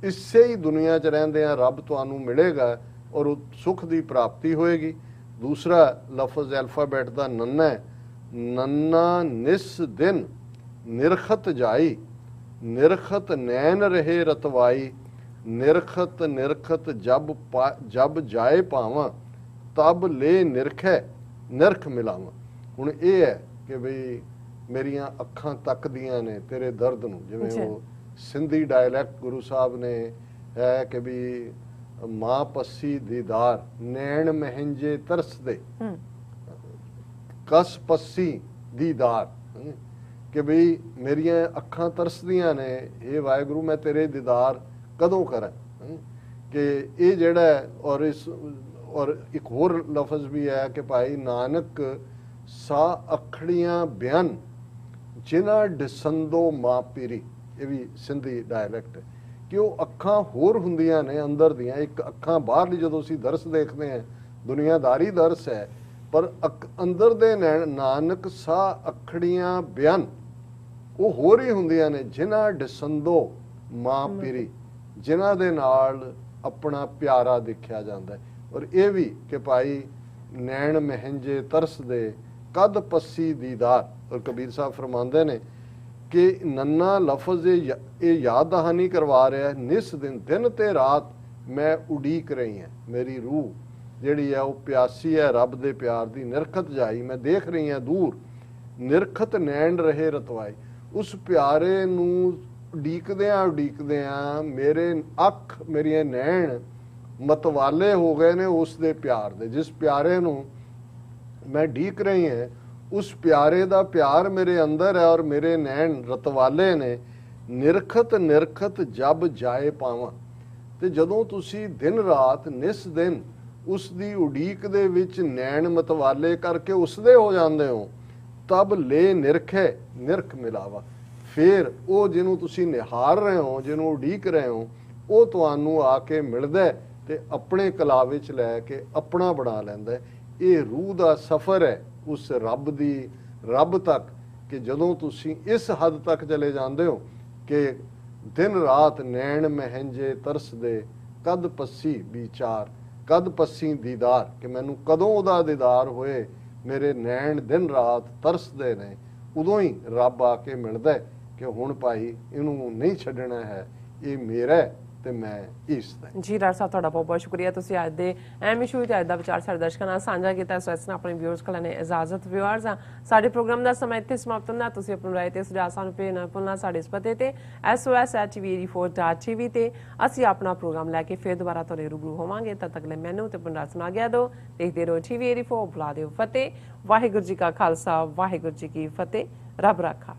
ਇਸੇ ਹੀ ਦੁਨੀਆ 'ਚ ਰਹਿੰਦਿਆਂ ਰੱਬ ਤੁਹਾਨੂੰ ਮਿਲੇਗਾ ਔਰ ਸੁਖ ਦੀ ਪ੍ਰਾਪਤੀ ਹੋਏਗੀ। ਦੂਸਰਾ ਲਫ਼ਜ਼ ਅਲਫਾਬੈਟ ਦਾ ਨੰਨਾ ਹੈ, ਨੰਨਾ ਨਿਸ ਦਿਨ ਨਿਰਖਤ ਜਾਈ, ਨਿਰਖਤ ਨੈਣ ਰਹੇ ਰਤਵਾਈ, ਨਿਰਖਤ ਨਿਰਖਤ ਜਬ ਜਾਏ ਪਾਵਾਂ, ਤਬ ਲੈ ਨਿਰਖੈ ਨਿਰਖ ਮਿਲਾਵਾਂ। ਹੁਣ ਇਹ ਹੈ ਕਿ ਬਈ ਮੇਰੀਆਂ ਅੱਖਾਂ ਤੱਕਦੀਆਂ ਨੇ ਤੇਰੇ ਦਰਦ ਨੂੰ, ਜਿਵੇਂ ਉਹ ਸਿੰਧੀ ਡਾਇਲੈਕਟ ਗੁਰੂ ਸਾਹਿਬ ਨੇ ਹੈ ਕਿ ਵੀ ਮਾਂ ਪੱਸੀ ਦੀਦਾਰ, ਨੈਣ ਮਹਿੰਜੇ ਤਰਸਦੇ, ਕਸ ਪੱਸੀ ਦੀਦਾਰ, ਕਿ ਬਈ ਮੇਰੀਆਂ ਅੱਖਾਂ ਤਰਸਦੀਆਂ ਨੇ, ਇਹ ਵਾਹਿਗੁਰੂ ਮੈਂ ਤੇਰੇ ਦੀਦਾਰ ਕਦੋਂ ਕਰਾਂ। ਕਿ ਇਹ ਜਿਹੜਾ ਹੈ, ਔਰ ਇੱਕ ਹੋਰ ਲਫ਼ਜ਼ ਵੀ ਹੈ ਕਿ ਭਾਈ ਨਾਨਕ ਸਾ ਅਖੜੀਆਂ ਬਿਆਨ ਜਿਨ੍ਹਾਂ ਡਿਸੰਦੋ ਮਾਂ ਪੀਰੀ, ਇਹ ਵੀ ਸਿੰਧੀ ਡਾਇਲੈਕਟ ਹੈ ਕਿ ਉਹ ਅੱਖਾਂ ਹੋਰ ਹੁੰਦੀਆਂ ਨੇ ਅੰਦਰ ਦੀਆਂ। ਇੱਕ ਅੱਖਾਂ ਬਾਹਰਲੀ ਜਦੋਂ ਅਸੀਂ ਦਰਸ ਦੇਖਦੇ ਹਾਂ ਦੁਨੀਆਦਾਰੀ ਦਰਸ ਹੈ, ਪਰ ਅੰਦਰ ਦੇ ਨਾਨਕ ਸਾ ਅਖੜੀਆਂ ਬਿਆਨ ਉਹ ਹੋਰ ਹੀ ਹੁੰਦੀਆਂ ਨੇ ਜਿਨ੍ਹਾਂ ਡਿਸੰਦੋ ਮਾਂ ਪੀਰੀ, ਜਿਨ੍ਹਾਂ ਦੇ ਨਾਲ ਆਪਣਾ ਪਿਆਰਾ ਦੇਖਿਆ ਜਾਂਦਾ ਹੈ। ਔਰ ਇਹ ਵੀ ਕਿ ਭਾਈ ਨੈਣ ਮਹਿੰਜੇ ਤਰਸਦੇ ਕਦ ਪੱਸੀ ਦੀਦਾਰ। ਔਰ ਕਬੀਰ ਸਾਹਿਬ ਫਰਮਾਉਂਦੇ ਨੇ ਕਿ ਨੰਨਾ ਲਫ਼ਜ਼ ਇਹ ਯਾਦ ਦਹਾਨੀ ਕਰਵਾ ਰਿਹਾ ਹੈ, ਨਿਸ ਦਿਨ ਤੇ ਰਾਤ ਮੈਂ ਉਡੀਕ ਰਹੀ ਹਾਂ। ਮੇਰੀ ਰੂਹ ਜਿਹੜੀ ਹੈ ਉਹ ਪਿਆਸੀ ਹੈ ਰੱਬ ਦੇ ਪਿਆਰ ਦੀ, ਨਿਰਖਤ ਜਾਈ ਮੈਂ ਦੇਖ ਰਹੀ ਹਾਂ ਦੂਰ, ਨਿਰਖਤ ਨੈਣ ਰਹੇ ਰਤਵਾਈ। ਉਸ ਪਿਆਰੇ ਨੂੰ ਉਡੀਕਦਿਆਂ ਮੇਰੇ ਅੱਖ, ਮੇਰੀਆਂ ਨੈਣ ਮਤਵਾਲੇ ਹੋ ਗਏ ਨੇ ਉਸ ਦੇ ਪਿਆਰ ਦੇ। ਜਿਸ ਪਿਆਰੇ ਨੂੰ ਮੈਂ ਢੀਕ ਰਹੀ ਹਾਂ ਉਸ ਪਿਆਰੇ ਦਾ ਪਿਆਰ ਮੇਰੇ ਅੰਦਰ ਹੈ ਔਰ ਮੇਰੇ ਨੈਣ ਰਤਵਾਲੇ ਨੇ। ਨਿਰਖਤ ਜਬ ਜਾਏ ਪਾਵਾਂ। ਤੇ ਜਦੋਂ ਤੁਸੀਂ ਦਿਨ ਰਾਤ ਨਿਸ ਦਿਨ ਉਸ ਦੀ ਉਡੀਕ ਦੇ ਵਿੱਚ ਨੈਣ ਮਤਵਾਲੇ ਕਰਕੇ ਉਸਦੇ ਹੋ ਜਾਂਦੇ ਹੋ, ਤਬ ਲੈ ਨਿਰਖ ਮਿਲਾਵਾ। ਫਿਰ ਉਹ ਜਿਹਨੂੰ ਤੁਸੀਂ ਨਿਹਾਰ ਰਹੇ ਹੋ, ਜਿਹਨੂੰ ਉਡੀਕ ਰਹੇ ਹੋ, ਉਹ ਤੁਹਾਨੂੰ ਆ ਕੇ ਮਿਲਦਾ ਤੇ ਆਪਣੇ ਕਲਾ ਵਿੱਚ ਲੈ ਕੇ ਆਪਣਾ ਬਣਾ ਲੈਂਦਾ। ਇਹ ਰੂਹ ਦਾ ਸਫ਼ਰ ਹੈ ਉਸ ਰੱਬ ਤੱਕ ਕਿ ਜਦੋਂ ਤੁਸੀਂ ਇਸ ਹੱਦ ਤੱਕ ਚਲੇ ਜਾਂਦੇ ਹੋ ਕਿ ਦਿਨ ਰਾਤ ਨੈਣ ਮਹਿੰਜੇ ਤਰਸਦੇ ਕਦ ਪੱਸੀ ਵਿਚਾਰ, ਕਦ ਪੱਸੀ ਦੀਦਾਰ, ਕਿ ਮੈਨੂੰ ਕਦੋਂ ਉਹਦਾ ਦੀਦਾਰ ਹੋਏ। ਮੇਰੇ ਨੈਣ ਦਿਨ ਰਾਤ ਤਰਸਦੇ ਨੇ, ਉਦੋਂ ਹੀ ਰੱਬ ਆ ਕੇ ਮਿਲਦਾ ਕਿ ਹੁਣ ਭਾਈ ਇਹਨੂੰ ਨਹੀਂ ਛੱਡਣਾ ਹੈ, ਇਹ ਮੇਰਾ ਤੇ ਮੈਂ ਇਸ ਦਾ। ਜੀ ਡਾਕਟਰ ਸਾਹਿਬ ਤੁਹਾਡਾ ਬਹੁਤ ਬਹੁਤ ਸ਼ੁਕਰੀਆ, ਤੁਸੀਂ ਅੱਜ ਦੇ ਅਹਿਮ ਇਸ਼ੂ ਤੇ ਅੱਜ ਦਾ ਵਿਚਾਰ ਸਾਡੇ ਦਰਸ਼ਕਾਂ ਨਾਲ ਸਾਂਝਾ ਕੀਤਾ। ਸੋ ਇਸ ਨਾਲ ਆਪਣੇ ਵਿਊਅਰਸ ਕੋਲ ਨੇ ਇਜਾਜ਼ਤ। ਵਿਊਅਰਸ ਸਾਡੇ ਪ੍ਰੋਗਰਾਮ ਦਾ ਸਮਾਂ ਇੱਥੇ ਸਮਾਪਤ ਹੁੰਦਾ। ਤੁਸੀਂ ਆਪਣੀ ਰਾਏ ਤੇ ਸੁਝਾਅ ਸਾਨੂੰ ਭੇਜਣਾ ਨਾ ਭੁੱਲਣਾ ਸਾਡੇ ਇਸ ਪਤੇ ਤੇ sos@tv84.tv ਤੇ ਅਸੀਂ ਆਪਣਾ ਪ੍ਰੋਗਰਾਮ ਲੈ ਕੇ ਫਿਰ ਦੁਬਾਰਾ ਤੁਹਾਡੇ ਰੂਬਰੂ ਹੋਵਾਂਗੇ। ਤਦ ਤੱਕ ਲਈ ਮੈਨੂੰ ਤੇ ਪੰਡਤ ਸੁਣਾ ਗਿਆ ਦੋ। ਦੇਖਦੇ ਰਹੋ TV84। ਬੁਲਾ ਦਿਓ ਫਤਿਹ। ਵਾਹਿਗੁਰੂ ਜੀ ਕਾ ਖਾਲਸਾ, ਵਾਹਿਗੁਰੂ ਜੀ ਕੀ ਫਤਿਹ। ਰੱਬ ਰਾਖਾ।